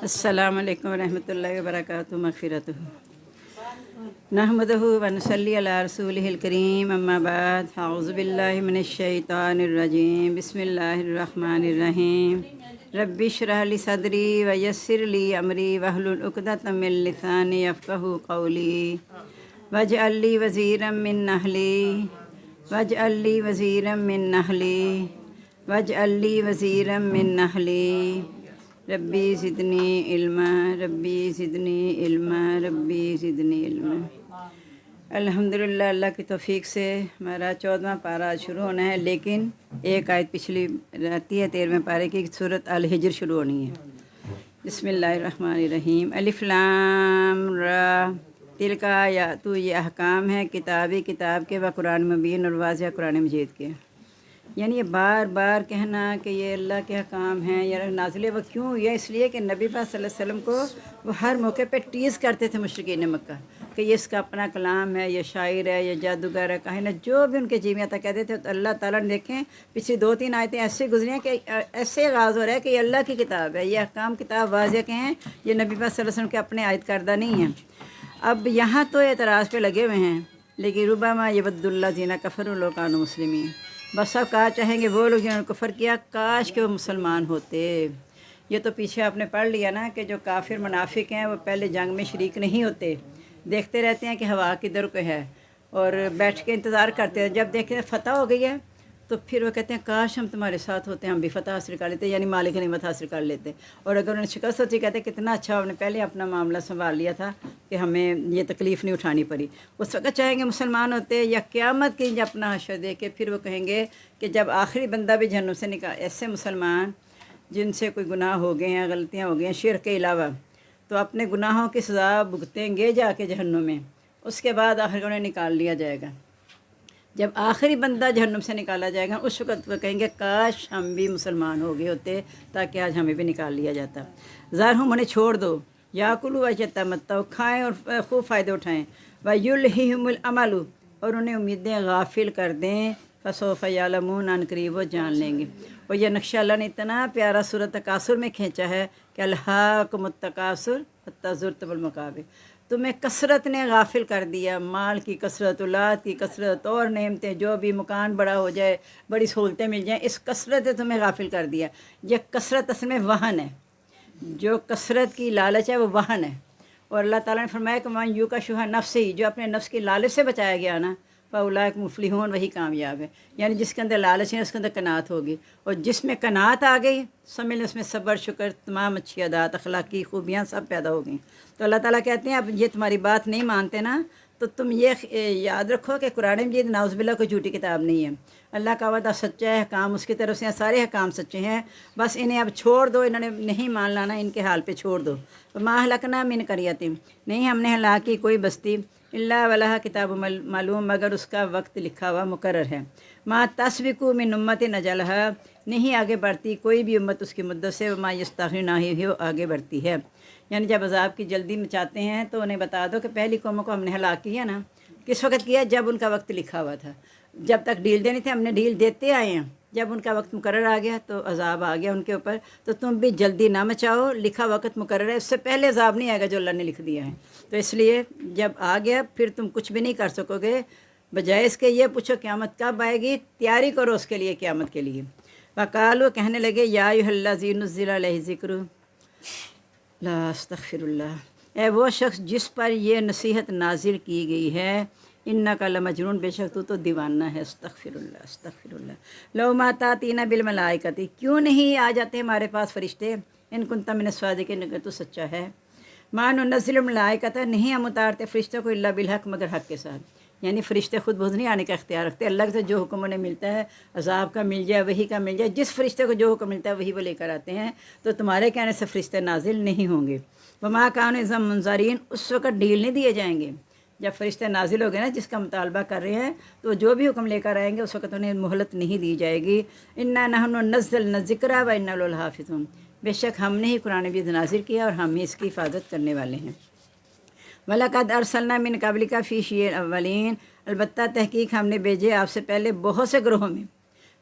السلام علیکم ورحمۃ اللہ وبرکاتہ مغفرتہ نحمدہ و نصلی علی رسولہ الکریم اما بعد اعوذ باللہ من الشیطان الرجیم بسم اللہ الرحمن الرحیم رب اشرح لی صدری ویسر لی امری واحلل عقدۃ من لسانی یفقہوا قولی واجعل لی وزیرا من اہلی واجعل لی وزیرا من اہلی واجعل لی وزیرا من اہلی ربی زدنی علما ربی زدنی علما ربی زدنی علما۔ الحمدللہ اللہ کی توفیق سے ہمارا 14واں پارہ شروع ہونا ہے، لیکن ایک آیت پچھلی رہتی ہے 13ویں پارے کی سورۃ الحجر شروع ہونی ہے۔ بسم اللہ الرحمن الرحیم الف لام را تلک آیات، یہ احکام ہے کتاب کے و قرآن مبین اور واضح قرآن مجید کے، یعنی یہ بار بار کہنا کہ یہ اللہ کے حکام ہیں یا نازل وہ کیوں، یہ اس لیے کہ نبی پاک صلی اللہ علیہ وسلم کو وہ ہر موقع پہ ٹیز کرتے تھے مشرکین مکہ کہ یہ اس کا اپنا کلام ہے، یہ شاعر ہے، یہ جادوگر ہے، کاہن ہے، جو بھی ان کے جی میں آتا کہتے تھے۔ تو اللہ تعالیٰ نے دیکھیں پچھلی 2-3 آیتیں ایسے گزری ہیں کہ ایسے آغاز ہو رہا ہے کہ یہ اللہ کی کتاب ہے، یہ احکام کتاب واضح کے ہیں، یہ نبی پاک صلی اللہ علیہ وسلم کے اپنے عائد کردہ نہیں ہیں۔ اب یہاں تو اعتراض پہ لگے ہوئے ہیں، لیکن ربما یود اللہ زینہ کفر لو کانوا مسلمین، بس اب کہا چاہیں گے وہ لوگ جنہوں نے کفر کیا کاش کہ وہ مسلمان ہوتے۔ یہ تو پیچھے آپ نے پڑھ لیا نا کہ جو کافر منافق ہیں وہ پہلے جنگ میں شریک نہیں ہوتے، دیکھتے رہتے ہیں کہ ہوا کدھر کو ہے اور بیٹھ کے انتظار کرتے ہیں، جب دیکھتے ہیں فتح ہو گئی ہے تو پھر وہ کہتے ہیں کاش ہم تمہارے ساتھ ہوتے، ہم بھی فتح حاصل کر لیتے، یعنی مالک نعمت حاصل کر لیتے۔ اور اگر انہیں شکست ہوتی کہتے ہیں کتنا اچھا ہم نے پہلے اپنا معاملہ سنبھال لیا تھا کہ ہمیں یہ تکلیف نہیں اٹھانی پڑی۔ اس وقت چاہیں گے مسلمان ہوتے، یا قیامت کی جب اپنا حشر دے کے پھر وہ کہیں گے کہ جب آخری بندہ بھی جہنم سے نکال، ایسے مسلمان جن سے کوئی گناہ ہو گئے ہیں، غلطیاں ہو گئی ہیں شرک کے علاوہ، تو اپنے گناہوں کی سزا بھگتیں گے جا کے جہنم میں، اس کے بعد آخر انہیں نکال لیا جائے گا۔ جب آخری بندہ جہنم سے نکالا جائے گا اس وقت وہ کہیں گے کاش ہم بھی مسلمان ہو گئے ہوتے تاکہ آج ہمیں بھی نکال لیا جاتا۔ ذرہم انہیں چھوڑ دو، یاکلوا ویتمتعوا، کھائیں اور خوب فائدے اٹھائیں، ویلہہم الامل، اور انہیں امیدیں غافل کر دیں، فسوف یعلمون، ان قریب وہ جان لیں گے۔ اور یہ نقشہ اللہ نے اتنا پیارا سورۃ تکاثر میں کھینچا ہے کہ الہاکم التکاثر حتی زرتم المقابر، تمہیں کثرت نے غافل کر دیا، مال کی کثرت، اولاد کی کثرت اور نعمتیں، جو بھی مکان بڑا ہو جائے، بڑی سہولتیں مل جائیں، اس کثرت نے تمہیں غافل کر دیا۔ یہ کثرت اصل میں وہن ہے، جو کثرت کی لالچ ہے وہ وہن ہے۔ اور اللہ تعالیٰ نے فرمایا کہ من یوق شح نفسہ، جو اپنے نفس کی لالچ سے بچایا گیا نا، فاولئک مفلحون، وہی کامیاب ہے۔ یعنی جس کے اندر لالچ ہے اس کے اندر قناعت ہوگی، اور جس میں قناعت آ گئی سمجھ لیں اس میں صبر، شکر، تمام اچھی عادات، اخلاقی خوبیاں سب پیدا ہو گئیں۔ تو اللہ تعالیٰ کہتے ہیں اب یہ تمہاری بات نہیں مانتے نا، تو تم یہ یاد رکھو کہ قرآن مجید نعوذ باللہ کوئی جھوٹی کتاب نہیں ہے، اللہ کا وعدہ سچا ہے، حکام اس کی طرف سے ہیں، سارے حکام سچے ہیں، بس انہیں اب چھوڑ دو، انہوں نے نہیں مان لانا، ان کے حال پہ چھوڑ دو۔ ما اہلکنا من قریۃ، نہیں ہم نے ہلاک کی کوئی بستی، الا ولہا کتاب معلوم، مگر اس کا وقت لکھا ہوا مقرر ہے۔ ما تسبق من امت اجلہا، نہیں آگے بڑھتی کوئی بھی امت اس کی مدت سے، وما یستاخرون، نہ ہی وہ آگے بڑھتی ہے۔ یعنی جب عذاب کی جلدی مچاتے ہیں تو انہیں بتا دو کہ پہلی قوموں کو ہم نے ہلاک کیا نا، کس وقت کیا؟ جب ان کا وقت لکھا ہوا تھا، جب تک ڈیل دینی تھی ہم نے ڈیل دیتے آئے ہیں، جب ان کا وقت مقرر آ گیا تو عذاب آ گیا ان کے اوپر۔ تو تم بھی جلدی نہ مچاؤ، لکھا وقت مقرر ہے، اس سے پہلے عذاب نہیں آئے گا جو اللہ نے لکھ دیا ہے۔ تو اس لیے جب آ گیا پھر تم کچھ بھی نہیں کر سکو گے، بجائے اس کے یہ پوچھو قیامت کب آئے گی، تیاری کرو اس کے لیے، قیامت کے لیے۔ وقالوا، کہنے لگے، یا ایھا الذی نزل علیہ الذکر، لا استغفر اللہ، اے وہ شخص جس پر یہ نصیحت نازل کی گئی ہے، انک لمجنون، بے شک تو دیوانہ ہے، استغفر اللہ استغفر اللہ۔ لو ما تاتینا بالملائکۃ، کیوں نہیں آ جاتے ہمارے پاس فرشتے، ان کنت من الصادقین، اگر تو سچا ہے۔ ما ننزل الملائکۃ، نہیں ہم اتارتے فرشتوں کو الا بالحق، مگر حق کے ساتھ، یعنی فرشتے خود بخود نہیں آنے کا اختیار رکھتے، اللہ سے جو حکم انہیں ملتا ہے، عذاب کا مل جائے، وحی کا مل جائے، جس فرشتے کو جو حکم ملتا ہے وہی وہ لے کر آتے ہیں، تو تمہارے کہنے سے فرشتے نازل نہیں ہوں گے۔ وما کانوا اذا منظرین، اس وقت ڈیل نہیں دیے جائیں گے جب فرشتے نازل ہو گئے نا، جس کا مطالبہ کر رہے ہیں، تو جو بھی حکم لے کر آئیں گے اس وقت انہیں مہلت نہیں دی جائے گی۔ انا نحن نزلنا الذکر و انا لہ لحافظون، بے شک ہم نے ہی قرآن مجید نازل کیا اور ہم ہی اس کی حفاظت کرنے والے ہیں۔ وَلَقَدْ أَرْسَلْنَا مِن قَبْلِكَ فِي شِيَعٍ الْأَوَّلِينَ، البتہ تحقیق ہم نے بھیجے آپ سے پہلے بہت سے گروہوں میں،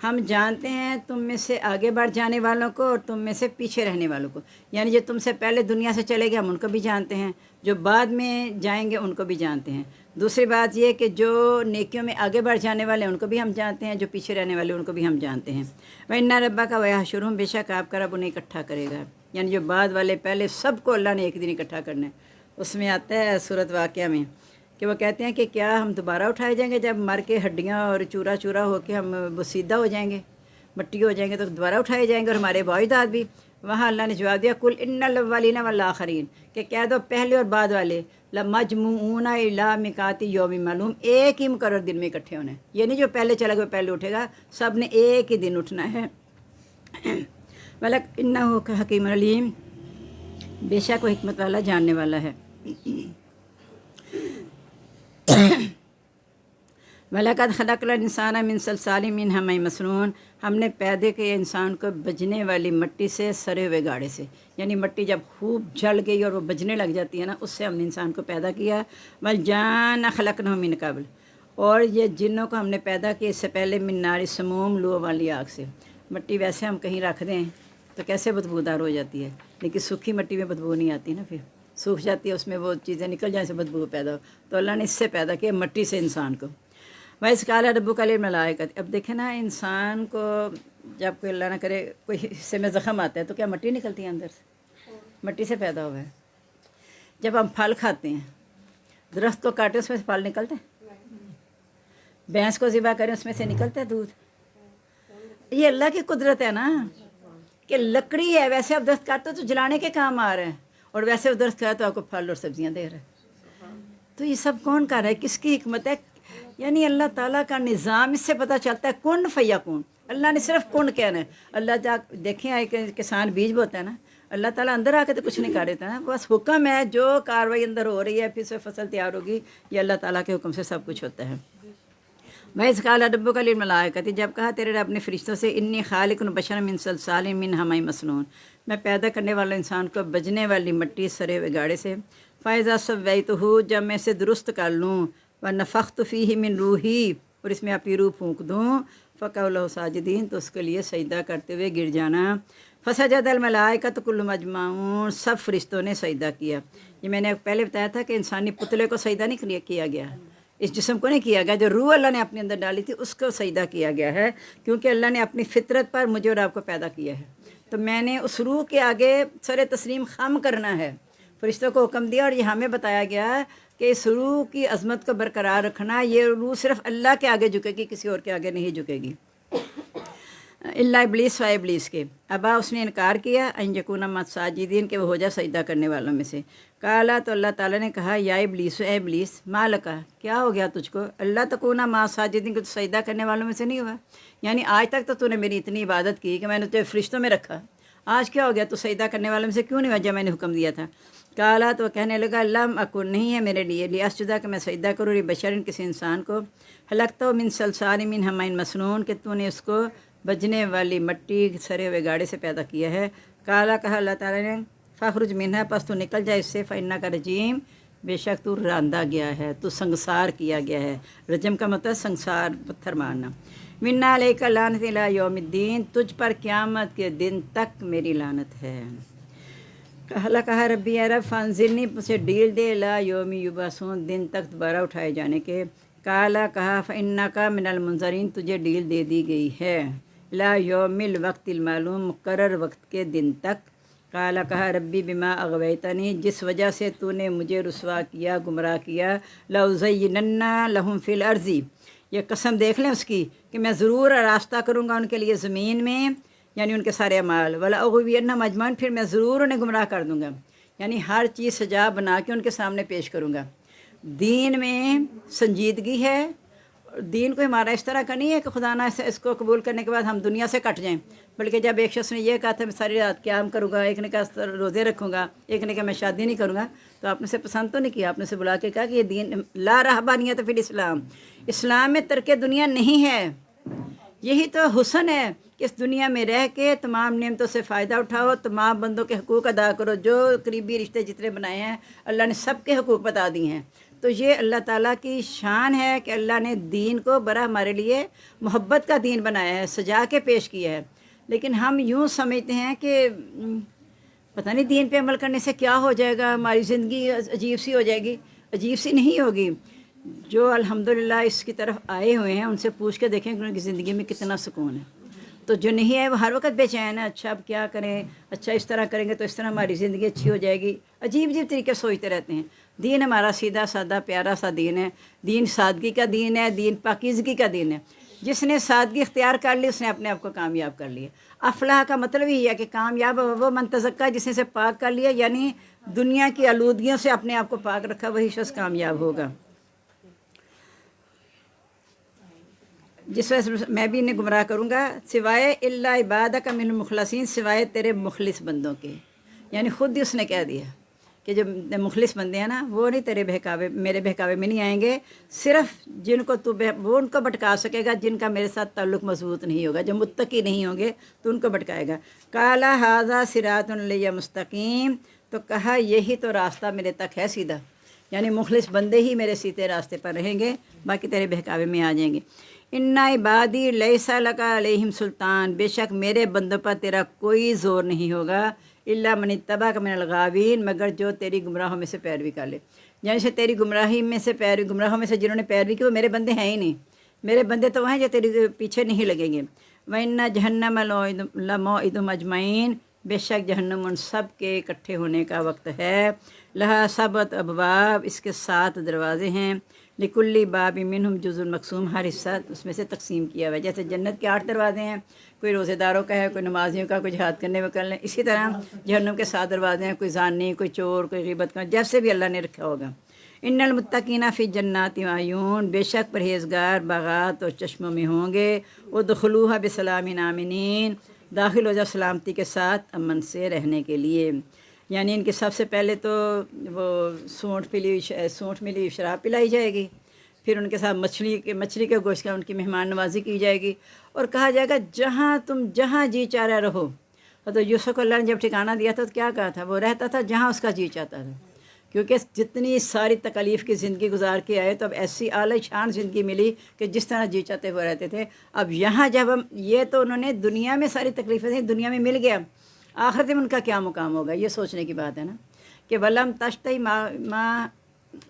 ہم جانتے ہیں تم میں سے آگے بڑھ جانے والوں کو اور تم میں سے پیچھے رہنے والوں کو، یعنی جو تم سے پہلے دنیا سے چلے گئے ہم ان کو بھی جانتے ہیں، جو بعد میں جائیں گے ان کو بھی جانتے ہیں۔ دوسری بات یہ کہ جو نیکیوں میں آگے بڑھ جانے والے ہیں ان کو بھی ہم جانتے ہیں، جو پیچھے رہنے والے ان کو بھی ہم جانتے ہیں۔ وَإِنَّ رَبَّكَ وَيَحْشُرُهُمْ، بے شک آپ کا رب انہیں اکٹھا کرے گا، یعنی جو بعد والے پہلے سب کو اللہ نے ایک دن اکٹھا کرنا ہے۔ اس میں آتا ہے سورۃ واقعہ میں کہ وہ کہتے ہیں کہ کیا ہم دوبارہ اٹھائے جائیں گے جب مر کے ہڈیاں اور چورا چورا ہو کے ہم بسیدہ ہو جائیں گے، مٹی ہو جائیں گے، تو دوبارہ اٹھائے جائیں گے اور ہمارے بائی داد بھی۔ وہاں اللہ نے جواب دیا کل ان الاولین والآخرین، کہ کہہ دو پہلے اور بعد والے لمجموعون الی میقات یوم معلوم، ایک ہی مقرر دن میں اکٹھے ہونا ہے، یعنی جو پہلے چلا گیا پہلے اٹھے گا، سب نے ایک ہی دن اٹھنا ہے۔ وَلَکَ إِنَّهُ حکیم علیم، بے شک وہ حکمت والا جاننے والا ہے۔ وَلَقَدْ خَلَقْنَا الْإِنسَانَ مِنْ صَلْصَالٍ مِنْ حَمَإٍ مَسْنُونٍ، ہم نے پیدا کیا انسان کو بجنے والی مٹی سے، سڑے ہوئے گاڑے سے، یعنی مٹی جب خوب جل گئی اور وہ بجنے لگ جاتی ہے نا، اس سے ہم نے انسان کو پیدا کیا۔ وَالْجَانَّ خَلَقْنَاهُ مِنْ قَبْلُ، اور یہ جنوں کو ہم نے پیدا کیا اس سے پہلے من نار السموم، لو والی آگ سے۔ مٹی ویسے ہم کہیں رکھ دیں تو کیسے بدبودار ہو جاتی ہے، لیکن سوکھی مٹی میں بدبو نہیں آتی نا، پھر سوکھ جاتی ہے، اس میں وہ چیزیں نکل جائیں سے بدبو پیدا ہو، تو اللہ نے اس سے پیدا کیا مٹی سے انسان کو۔ وَإِذْ قَالَ رَبُّكَ لِلْمَلَائِكَةِ، اب دیکھیں نا انسان کو جب کوئی اللہ نہ کرے کوئی حصے میں زخم آتا ہے تو کیا مٹی نکلتی ہے اندر سے؟ مٹی سے پیدا ہوا ہے۔ جب ہم پھل کھاتے ہیں، درخت کو کاٹے اس میں سے پھل نکلتے ہیں، بھینس کو ذبح کریں اس میں سے نکلتا ہے دودھ۔ یہ اللہ کی قدرت ہے نا کہ لکڑی ہے، ویسے آپ درخت کاٹتے تو جلانے کے کام آ رہے ہیں، اور ویسے وہ درخت کھایا تو آپ کو پھل اور سبزیاں دے رہا ہے۔ تو یہ سب کون کر رہا ہے، کس کی حکمت ہے؟ یعنی اللہ تعالیٰ کا نظام، اس سے پتہ چلتا ہے کن فیکون، اللہ نے صرف کن کہنا ہے۔ اللہ دیکھیں ایک کسان بیج بوتا ہے نا، اللہ تعالیٰ اندر آ کے تو کچھ نہیں کر دیتا نا، بس حکم ہے، جو کاروائی اندر ہو رہی ہے پھر سے فصل تیار ہوگی، یہ اللہ تعالیٰ کے حکم سے سب کچھ ہوتا ہے۔ وَإِذْ قَالَ رَبُّكَ لِلْمَلَائِكَةِ، جب کہا تیرے رب نے فرشتوں سے انی خالق بشرا من صلصال من حمأ مسنون، میں پیدا کرنے والا انسان کو بجنے والی مٹی سڑے ہوئے گاڑے سے، فَإِذَا سَوَّيْتُهُ، جب میں اسے درست کر لوں، وَنَفَخْتُ فِيهِ مِن روحی، اور اس میں اپنی روح پھونک دوں، فَقَعُوا لَهُ ساجدین، تو اس کے لیے سجدہ کرتے ہوئے گر جانا۔ فَسَجَدَ الْمَلَائِكَةُ كُلُّهُمْ أَجْمَعُونَ، سب فرشتوں نے سجدہ کیا۔ یہ میں نے پہلے بتایا تھا کہ انسانی پتلے کو سجدہ نہیں کیا گیا، اس جسم کو نہیں کیا گیا، جو روح اللہ نے اپنے اندر ڈالی تھی اس کو سجدہ کیا گیا ہے، کیونکہ اللہ نے اپنی فطرت پر مجھے اور آپ کو پیدا کیا ہے، تو میں نے اس روح کے آگے سر تسلیم خم کرنا ہے۔ فرشتوں کو حکم دیا اور یہ ہمیں بتایا گیا کہ اس روح کی عظمت کو برقرار رکھنا، یہ روح صرف اللہ کے آگے جھکے گی، کسی اور کے آگے نہیں جھکے گی۔ اللہ ابلیس و ابلیس کے ابا، اس نے انکار کیا، ان یکون مع الساجدین، کہ وہ ہو جا سجدہ کرنے والوں میں سے۔ کالا، تو اللہ تعالیٰ نے کہا یا ابلیس اے ابلیس، ما لکا، کیا ہو گیا تجھ کو، اللہ تکونا مع الساجدین، کہ تو سجدہ کرنے والوں میں سے نہیں ہوا، یعنی آج تک تو نے میری اتنی عبادت کی کہ میں نے تجھے فرشتوں میں رکھا، آج کیا ہو گیا تو سجدہ کرنے والوں میں سے کیوں نہیں ہوا جب میں نے حکم دیا تھا؟ کالا، تو کہنے لگا لم اکن، نہیں ہے میرے لیے لیاسجدا، کہ میں سجدہ کروں بشرن، کسی انسان کو، خلقتہ من صلصال من حمأ مسنون، کہ تو نے اس کو بجنے والی مٹی سڑے ہوئے گاڑے سے پیدا کیا ہے۔ کالا، کہا اللہ تعالیٰ نے، فاخرج منہا، پس تو نکل جائے اس سے، فإنک رجیم، بے شک تو راندہ گیا ہے، تو سنگسار کیا گیا ہے۔ رجم کا مطلب سنگسار، پتھر مارنا۔ منا علیک لعنت الی یوم الدین، تجھ پر قیامت کے دن تک میری لعنت ہے۔ کہا ربی اے رب، فانزلنی، اسے ڈیل دے، لا یوم یبعثون، دن تک دوبارہ اٹھائے جانے کے۔ کالا، کہا فإنک من المنظرین، تجھے ڈیل دے دی گئی ہے، لا یوم الوقت المعلوم، مقرر وقت کے دن تک۔ کالا، کہا ربی بما اغویتنی، جس وجہ سے تو نے مجھے رسوا کیا، گمراہ کیا، لأزینن لہم فی الارض، یہ قسم دیکھ لیں اس کی کہ میں ضرور راستہ کروں گا ان کے لیے زمین میں، یعنی ان کے سارے اعمال، ولاغوینہم اجمعین، پھر میں ضرور انہیں گمراہ کر دوں گا، یعنی ہر چیز سجا بنا کے ان کے سامنے پیش کروں گا۔ دین میں سنجیدگی ہے، دین کو ہمارا اس طرح کا نہیں ہے کہ خدا نہ اس کو قبول کرنے کے بعد ہم دنیا سے کٹ جائیں، بلکہ جب ایک شخص نے یہ کہا تھا میں ساری رات قیام کروں گا، ایک نے کہا روزے رکھوں گا، ایک نے کہا میں شادی نہیں کروں گا، تو آپ نے اسے پسند تو نہیں کیا، آپ نے اسے بلا کے کہا کہ یہ دین لا رہبانیت فی الاسلام، اسلام میں ترک دنیا نہیں ہے۔ یہی تو حسن ہے کہ اس دنیا میں رہ کے تمام نعمتوں سے فائدہ اٹھاؤ، تمام بندوں کے حقوق ادا کرو، جو قریبی رشتے جتنے بنائے ہیں اللہ نے سب کے حقوق بتا دیے ہیں، تو یہ اللہ تعالیٰ کی شان ہے کہ اللہ نے دین کو بڑا ہمارے لیے محبت کا دین بنایا ہے، سجا کے پیش کیا ہے۔ لیکن ہم یوں سمجھتے ہیں کہ پتہ نہیں دین پہ عمل کرنے سے کیا ہو جائے گا، ہماری زندگی عجیب سی ہو جائے گی۔ عجیب سی نہیں ہوگی۔ جو الحمدللہ اس کی طرف آئے ہوئے ہیں ان سے پوچھ کے دیکھیں کہ ان کی زندگی میں کتنا سکون ہے۔ تو جو نہیں ہے وہ ہر وقت بے چین ہے، اچھا اب کیا کریں، اچھا اس طرح کریں گے تو اس طرح ہماری زندگی اچھی ہو جائے گی، عجیب عجیب طریقے سوچتے رہتے ہیں۔ دین ہمارا سیدھا سادہ پیارا سا دین ہے، دین سادگی کا دین ہے، دین پاکیزگی کا دین ہے۔ جس نے سادگی اختیار کر لی اس نے اپنے آپ کو کامیاب کر لیا۔ افلاح کا مطلب ہی ہے کہ کامیاب وہ منتزکہ جس نے سے پاک کر لیا، یعنی دنیا کی آلودگیوں سے اپنے آپ کو پاک رکھا، وہی شخص کامیاب ہوگا۔ جس وجہ سے میں بھی انہیں گمراہ کروں گا، سوائے اللہ عبادک من المخلصین، سوائے تیرے مخلص بندوں کے۔ یعنی خود ہی اس نے کہہ دیا کہ جو مخلص بندے ہیں نا وہ نہیں تیرے بہکاوے میرے بہکاوے میں نہیں آئیں گے، صرف جن کو وہ ان کو بھٹکا سکے گا جن کا میرے ساتھ تعلق مضبوط نہیں ہوگا، جو متقی نہیں ہوں گے تو ان کو بھٹکائے گا۔ قالا ھذا صراط علیہ مستقیم، تو کہا یہی تو راستہ میرے تک ہے سیدھا، یعنی مخلص بندے ہی میرے سیدھے راستے پر رہیں گے، باقی تیرے بہکاوے میں آ جائیں گے۔ اِنَّ عبادی لیس لک علیہم سلطان، بے شک میرے بندوں پر تیرا کوئی زور نہیں ہوگا، الا من اتبعک من الغاوین، مگر جو تیری گمراہوں میں سے پیروی کر لے۔ یعنی سے تیری گمراہوں میں سے جنہوں نے پیروی کی وہ میرے بندے ہیں ہی نہیں، میرے بندے تو وہ ہیں جو تیری پیچھے نہیں لگیں گے۔ وَإِنَّ جَهَنَّمَ لَمَوْعِدُهُمْ أَجْمَعِينَ، بے شک جہنم ان سب کے اکٹھے ہونے کا وقت ہے۔ لہا سبعۃ ابواب، اس کے 7 دروازے ہیں۔ لکل باب منہم جزء مقسوم، ہر حصہ اس میں سے تقسیم کیا ہوا ہے۔ جیسے جنت کے 8 دروازے ہیں، کوئی روزے داروں کا ہے، کوئی نمازیوں کا، کوئی جہاد کرنے میں کر لیں، اسی طرح جہنم کے 7 دروازے ہیں، کوئی زانی، کوئی چور، کوئی غیبت کا، جیسے بھی اللہ نے رکھا ہوگا۔ ان المتقین فی جنات وعیون، بے شک پرہیزگار باغات اور چشموں میں ہوں گے۔ ادخلوها بسلام آمنین، داخل ہو جا سلامتی کے ساتھ امن سے رہنے کے لیے۔ یعنی ان کے سب سے پہلے تو وہ سونٹ ملی شراب پلائی جائے گی، پھر ان کے ساتھ مچھلی کے گوشت کا ان کی مہمان نوازی کی جائے گی، اور کہا جائے گا جہاں جی چاہ رہا رہو۔ تو یوسف کو اللہ نے جب ٹھکانہ دیا تھا تو کیا کہا تھا، وہ رہتا تھا جہاں اس کا جی چاہتا تھا، کیونکہ جتنی ساری تکلیف کی زندگی گزار کے آئے تو اب ایسی اعلی شان زندگی ملی کہ جس طرح جی چاہتے وہ رہتے تھے۔ اب یہاں جب یہ تو انہوں نے دنیا میں ساری تکلیفیں تھیں، دنیا میں مل گیا، آخرت میں ان کا کیا مقام ہوگا، یہ سوچنے کی بات ہے نا، کہ وَلَمْ تَشْتَهِ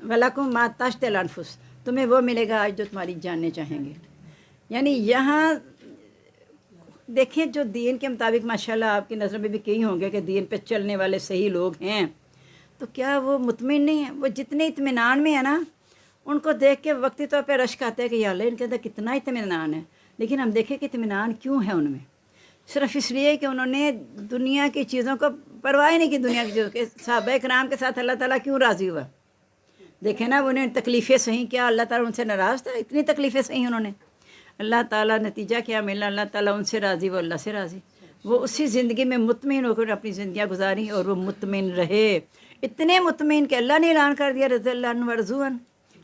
وَلَكُمْ مَا تَشْتَهِ الْأَنفُسُ، تمہیں وہ ملے گا آج جو تمہاری جاننے چاہیں گے۔ یعنی یہاں دیکھیں جو دین کے مطابق ماشاءاللہ آپ کی نظر میں بھی کئی ہوں گے کہ دین پہ چلنے والے صحیح لوگ ہیں، تو کیا وہ مطمئن نہیں ہیں؟ وہ جتنے اطمینان میں ہیں نا، ان کو دیکھ کے وقتی طور پہ رشک آتا ہے کہ یا اللہ ان کے اندر کتنا اطمینان ہے۔ لیکن ہم دیکھیں کہ اطمینان کیوں ہے ان میں، صرف اس لیے کہ انہوں نے دنیا کی چیزوں کو پرواہ نہیں کی، دنیا کی چیزوں کے صحابہ کرام کے ساتھ اللہ تعالیٰ کیوں راضی ہوا؟ دیکھیں نا انہیں تکلیفیں سہیں، کیا اللہ تعالیٰ ان سے ناراض تھا؟ اتنی تکلیفیں سہیں انہوں نے، اللہ تعالیٰ نتیجہ کیا ملا، اللہ تعالیٰ ان سے راضی، وہ اللہ سے راضی، وہ اسی زندگی میں مطمئن ہو کر اپنی زندگیاں گزاری اور وہ مطمئن رہے، اتنے مطمئن کہ اللہ نے اعلان کر دیا رضی اللہ عنہ ورضوا عنہ،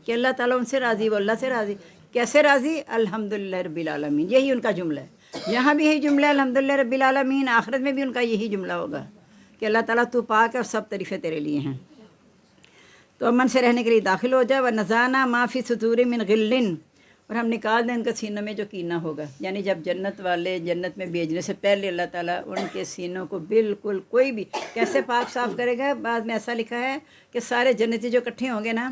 کہ اللہ تعالیٰ ان سے راضی، وہ اللہ سے راضی۔ کیسے راضی؟ الحمدللہ رب العالمین، یہی ان کا جملہ ہے، یہاں بھی یہی جملہ ہے الحمدللہ رب العالمین، آخرت میں بھی ان کا یہی جملہ ہوگا کہ اللہ تعالیٰ تو پاک ہے اور سب تعریفیں تیرے لیے ہیں۔ تو امن سے رہنے کے لیے داخل ہو جائے۔ وَنَزَعْنَا مَا فِي صُدُورِهِم مِّن غِلٍّ، اور ہم نکال دیں ان کے سینوں میں جو کینہ ہوگا، یعنی جب جنت والے جنت میں بھیجنے سے پہلے اللہ تعالیٰ ان کے سینوں کو بالکل کوئی بھی کیسے پاک صاف کرے گا۔ بعد میں ایسا لکھا ہے کہ سارے جنتی جو اکٹھے ہوں گے نا،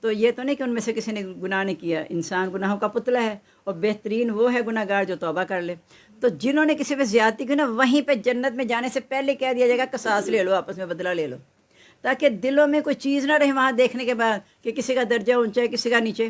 تو یہ تو نہیں کہ ان میں سے کسی نے گناہ نہیں کیا، انسان گناہوں کا پتلا ہے اور بہترین وہ ہے گناہ گار جو توبہ کر لے، تو جنہوں نے کسی پہ زیادتی کی نا وہیں پہ جنت میں جانے سے پہلے کہہ دیا جائے گا قصاص لے لو، آپس میں بدلہ لے لو، تاکہ دلوں میں کوئی چیز نہ رہے وہاں دیکھنے کے بعد کہ کسی کا درجہ اونچا ہے کسی کا نیچے۔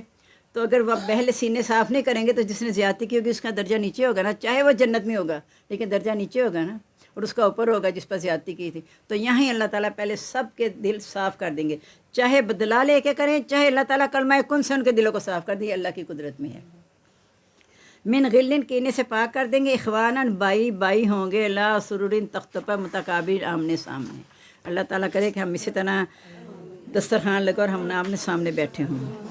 تو اگر وہ پہلے سینے صاف نہیں کریں گے تو جس نے زیادتی کی ہوگی اس کا درجہ نیچے ہوگا نا، چاہے وہ جنت میں ہوگا لیکن درجہ نیچے ہوگا نا، اور اس کا اوپر ہوگا جس پر زیادتی کی تھی۔ تو یہاں ہی اللہ تعالیٰ پہلے سب کے دل صاف کر دیں گے، چاہے بدلہ لے کے کریں، چاہے اللہ تعالیٰ کلمہ کن سے ان کے دلوں کو صاف کر دیں، اللہ کی قدرت میں ہے۔ من غلن، کینے سے پاک کر دیں گے، اخواناً بائی ہوں گے، لا سرورن تخت پر متقابل آمنے سامنے۔ اللہ تعالیٰ کرے کہ ہم اسی طرح دسترخوان لگا اور ہم آمنے سامنے بیٹھے ہوں۔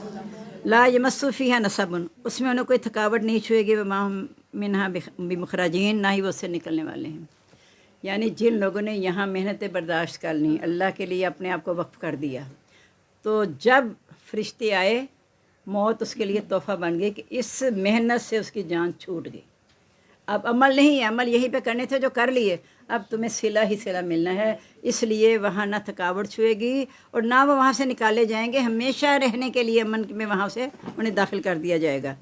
لا یمسو فیہا نصب، اس میں انہیں کوئی تھکاوٹ نہیں چھوئے گی، وما ہم منہا بمخرجین، نہ ہی وہ اس سے نکلنے والے ہیں۔ یعنی جن لوگوں نے یہاں محنتیں برداشت کر لیں، اللہ کے لیے اپنے آپ کو وقف کر دیا، تو جب فرشتے آئے، موت اس کے لیے تحفہ بن گئی کہ اس محنت سے اس کی جان چھوٹ گئی۔ اب عمل نہیں ہے، عمل یہیں پہ کرنے تھے جو کر لیے، اب تمہیں صلہ ہی صلہ ملنا ہے، اس لیے وہاں نہ تھکاوٹ چھوئے گی اور نہ وہ وہاں سے نکالے جائیں گے، ہمیشہ رہنے کے لیے امن میں وہاں سے انہیں داخل کر دیا جائے گا۔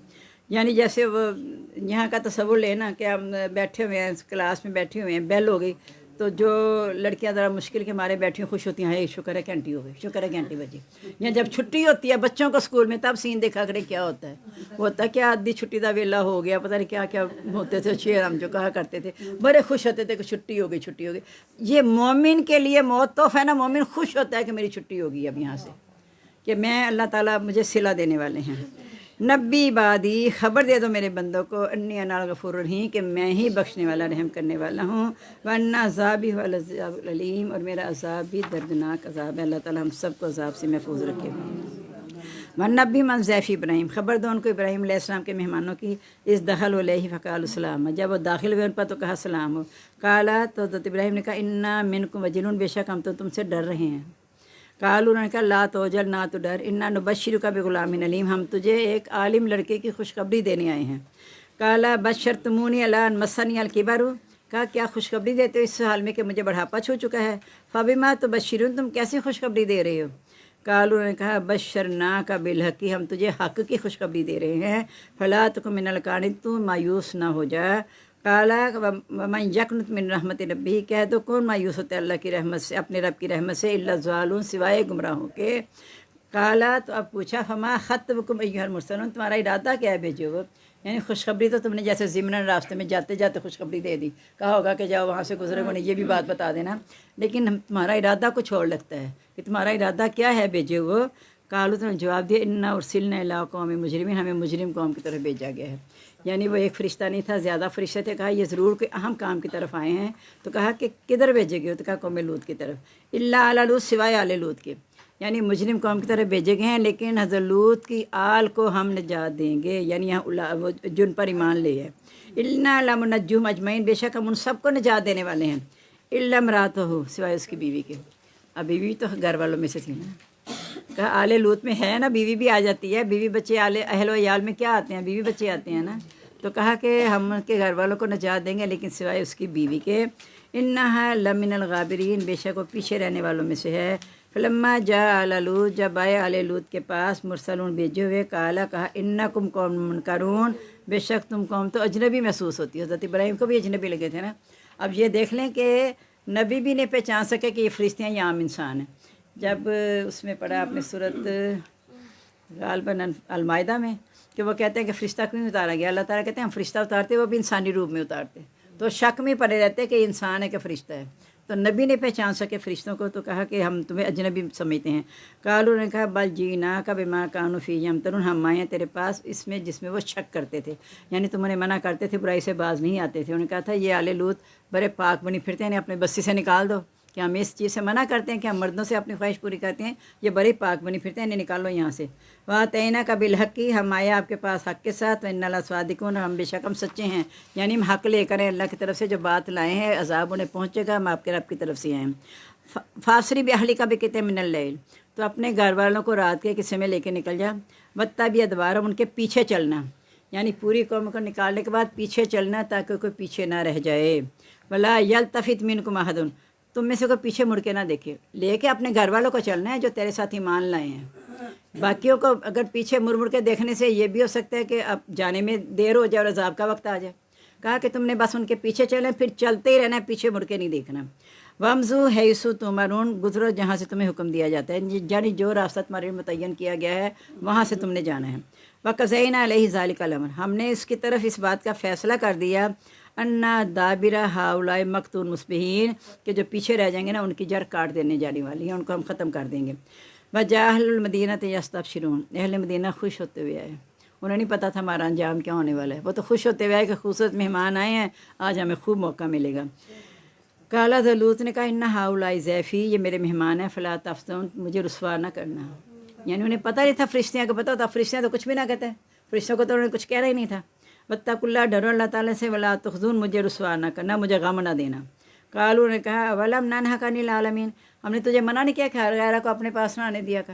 یعنی جیسے وہ یہاں کا تصور لینا کہ ہم بیٹھے ہوئے ہیں کلاس میں بیٹھے ہوئے ہیں، بیل ہو گئی تو جو لڑکیاں ذرا مشکل کے مارے بیٹھی خوش ہوتی ہیں، شکر ہے گھنٹی ہو گئی، شکر ہے گھنٹی بجی۔ یا جب چھٹی ہوتی ہے بچوں کو اسکول میں تب سین دیکھا کرے کیا ہوتا ہے، وہ ہوتا ہے کیا آدھی چھٹی دا ویلا ہو گیا، پتہ نہیں کیا کیا ہوتے تھے شعر ہم جو کہا کرتے تھے، بڑے خوش ہوتے تھے کہ چھٹی ہو گئی چھٹی ہو گئی۔ یہ مومن کے لیے موت تحفہ ہے نا، مومن خوش ہوتا ہے کہ میری چھٹی ہوگی اب یہاں سے، کہ میں اللہ تعالیٰ مجھے صلہ دینے والے ہیں۔ نبی عبادی، خبر دے دو میرے بندوں کو، انی انا الغفور الرحیم، کہ میں ہی بخشنے والا رحم کرنے والا ہوں، وان عذابی هو العذاب العلیم، اور میرا عذاب بھی دردناک عذاب ہے۔ اللہ تعالیٰ ہم سب کو عذاب سے محفوظ رکھے۔ والنبی من ضیف ابراہیم، خبر دو ان کو ابراہیم علیہ السلام کے مہمانوں کی، اس دخل علیہ فقال السلام، جب وہ داخل ہوئے ان پر تو کہا سلام ہو۔ قالا، تو حضرت ابراہیم نے کہا انا منکم وجلون، بے شک ہم تو تم سے ڈر رہے ہیں۔ قالوا، انہوں نے کہا لا توجل، نہ تو ڈر، انا نبشرک بغلام علیم، ہم تجھے ایک عالم لڑکے کی خوشخبری دینے آئے ہیں۔ قالا بشرتمونی علی ان مسنی الکبر، کہا کیا خوشخبری دیتے ہو اس حال میں کہ مجھے بڑھاپا چھو چکا ہے؟ فبما تبشرون، تم کیسی خوشخبری دے رہے ہو؟ قالوا، انہوں نے کہا بشرناک بالحق، ہم تجھے حق کی خوشخبری دے رہے ہیں، فلا تکن من القانطین، تو مایوس نہ ہو جا۔ قالا ومن یقنط من رحمت ربہ، کہہ دو کون مایوس ہوتا ہے اللہ کی رحمت سے، اپنے رب کی رحمت سے، الا الضالون، سوائے گمراہوں کے۔ قالا، تو اب پوچھا فما خطبکم ایھا المرسلون، تمہارا ارادہ کیا ہے بھیجے ہوئے؟ یعنی خوشخبری تو تم نے جیسے ضمناً راستے میں جاتے جاتے خوشخبری دے دی، کہا ہوگا کہ جاؤ وہاں سے گزرے انہیں یہ بھی بات بتا دینا، لیکن تمہارا ارادہ کچھ اور لگتا ہے کہ تمہارا ارادہ کیا ہے بھیجے ہوئے؟ قالوا، تو نے جواب دیا انا ارسلنا الی قوم مجرمین، ہمیں مجرم قوم کی طرف بھیجا گیا ہے۔ یعنی وہ ایک فرشتہ نہیں تھا، زیادہ فرشتے تھے، کہا یہ ضرور کوئی اہم کام کی طرف آئے ہیں، تو کہا کہ کدھر بھیجے گئے؟ تو کہا قوم لوط کی طرف، الا آل لوط، سوائے آل لوط کے، یعنی مجرم قوم کی طرف بھیجے گئے ہیں، لیکن حضرت لوط کی آل کو ہم نجات دیں گے، یعنی یہاں وہ جن پر ایمان لے ہے۔ انا لمنجوہم اجمعین، بے شک ہم ان سب کو نجات دینے والے ہیں، الا امرأتہ، سوائے اس کی بیوی کے۔ اب بیوی تو گھر والوں میں سے تھی نا، کہا آل لوط میں ہے نا، بیوی بھی آ جاتی ہے، بیوی بچے اہل و عیال میں کیا آتے ہیں؟ بیوی بچے آتے ہیں نا، تو کہا کہ ہم ان کے گھر والوں کو نجات دیں گے لیکن سوائے اس کی بیوی کے۔ انہا لمن الغابرین، بے شک وہ پیچھے رہنے والوں میں سے ہے۔ فلما جاء آل لوط، جب آئے آل لوط کے پاس مرسلون بھیجے ہوئے، قالا، کہا انکم قوم منکرون، بے شک تم قوم تو اجنبی محسوس ہوتی ہے۔ حضرت ابراہیم کو بھی اجنبی لگے تھے نا۔ اب یہ دیکھ لیں کہ نبی بھی نہیں پہچان سکے کہ یہ فرشتے ہیں یا عام انسان ہیں۔ جب اس میں پڑھا اپنے صورت غالباً المائدہ میں کہ وہ کہتے ہیں کہ فرشتہ کیوں اتارا گیا، اللہ تعالیٰ کہتے ہیں ہم فرشتہ اتارتے وہ بھی انسانی روپ میں اتارتے، تو شک میں پڑے رہتے کہ یہ انسان ہے کہ فرشتہ ہے، تو نبی نے پہچان سکے فرشتوں کو، تو کہا کہ ہم تمہیں اجنبی سمجھتے ہیں۔ قالوا، نے کہا بل جئناک بما كانوا فيه يمترون، ہم آئے ہیں تیرے پاس اس میں جس میں وہ شک کرتے تھے، یعنی تم انہیں منع کرتے تھے، برائی سے باز نہیں آتے تھے۔ انہوں نے کہا تھا یہ آل لوط بڑے پاک بنی پھرتے ہیں، اپنے بستی سے نکال دو، کہ ہم اس چیز سے منع کرتے ہیں کہ ہم مردوں سے اپنی خواہش پوری کرتے ہیں، یہ بڑے پاک بنی پھرتے ہیں، انہیں نکال لو یہاں سے۔ وَآتَيْنَاكَ بِالْحَقِّ، ہم آئے آپ کے پاس حق کے ساتھ، وَإِنَّا لَصَادِقُونَ، ہم بے شک ہم سچے ہیں، یعنی ہم حق لے کر ہیں اللہ کی طرف سے، جو بات لائے ہیں عذاب انہیں پہنچے گا، ہم آپ کے رب کی طرف سے آئے ہیں۔ فَاسْرِ بِأَهْلِكَ بِقِطْعٍ مِّنَ اللَّيْلِ، تو اپنے گھر والوں کو رات کے قصے میں لے کے نکل جا، وَاتَّبِعْ أَدْبَارَهُمْ، ان کے پیچھے چلنا، یعنی پوری قوم کو نکالنے کے بعد پیچھے چلنا تاکہ کوئی پیچھے نہ رہ جائے۔ وَلَا يَلْتَفِتْ مِنكُمْ أَحَدٌ، تم میں سے کوئی پیچھے مڑ کے نہ دیکھے، لے کے اپنے گھر والوں کو چلنا ہے جو تیرے ساتھ ایمان لائے ہیں۔ باقیوں کو اگر پیچھے مڑ کے دیکھنے سے یہ بھی ہو سکتا ہے کہ اب جانے میں دیر ہو جائے اور عذاب کا وقت آ جائے، کہا کہ تم نے بس ان کے پیچھے چلیں، پھر چلتے ہی رہنا ہے، پیچھے مڑ کے نہیں دیکھنا۔ وَامْضُوا حَيْثُ تُؤْمَرُونَ، گزرو جہاں سے تمہیں حکم دیا جاتا ہے، یعنی جو راستہ تمہارے لیے متعین کیا گیا ہے وہاں سے تم نے جانا ہے۔ وَقَضَيْنَا عَلَيْهِ ذَلِكَ الْأَمْرَ، ہم نے اس کی طرف اس بات کا فیصلہ کر دیا، انا دابر ہؤلاء مقتول مصبحین، کہ جو پیچھے رہ جائیں گے نا ان کی جڑ کاٹ دینے جانے والی ہے، ان کو ہم ختم کر دیں گے۔ وجاء اہل المدینہ یستبشرون، اہل مدینہ خوش ہوتے ہوئے آئے، انہیں نہیں پتا تھا ہمارا انجام کیا ہونے والا ہے، وہ تو خوش ہوتے ہوئے آئے کہ خوبصورت مہمان آئے ہیں، آج ہمیں خوب موقع ملے گا۔ قال لوط نے کہا ان ہؤلاء ضیفی، یہ میرے مہمان ہیں، فلا تفتون، مجھے رسوا نہ کرنا، یعنی انہیں پتہ نہیں تھا فرشتیاں کو پتہ ہوتا، فرشتیاں تو کچھ بھی نہ کہتے، فرشتوں کو تو انہوں نے کچھ کہنا ہی نہیں تھا۔ واتقوا اللہ، ڈرو اللہ تعالیٰ سے، ولا تخزون، مجھے رسوا نہ کرنا، مجھے غم نہ دینا۔ قالوا نے کہا ولم ننهک عن العالمین، ہم نے تجھے منع نہیں کیا کہ ہر غیرہ کو اپنے پاس نہ آنے دیا کر،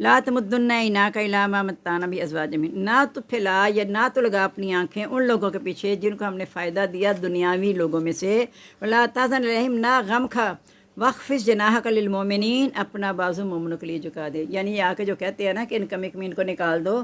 لا تمدن عیناک الی ما متعنا بہ ازواج منہم، نہ تو پھیلا یا نہ تو لگا اپنی آنکھیں ان لوگوں کے پیچھے جن کو ہم نے فائدہ دیا دنیاوی لوگوں میں سے، ولا تحزن علیہم، نہ غم کھا، واخفض جناحک للمؤمنین، اپنا بازو مومنوں کے لیے جھکا دے۔ یعنی یہ آ کے جو کہتے ہیں نا کہ ان کمی کمین کو نکال دو،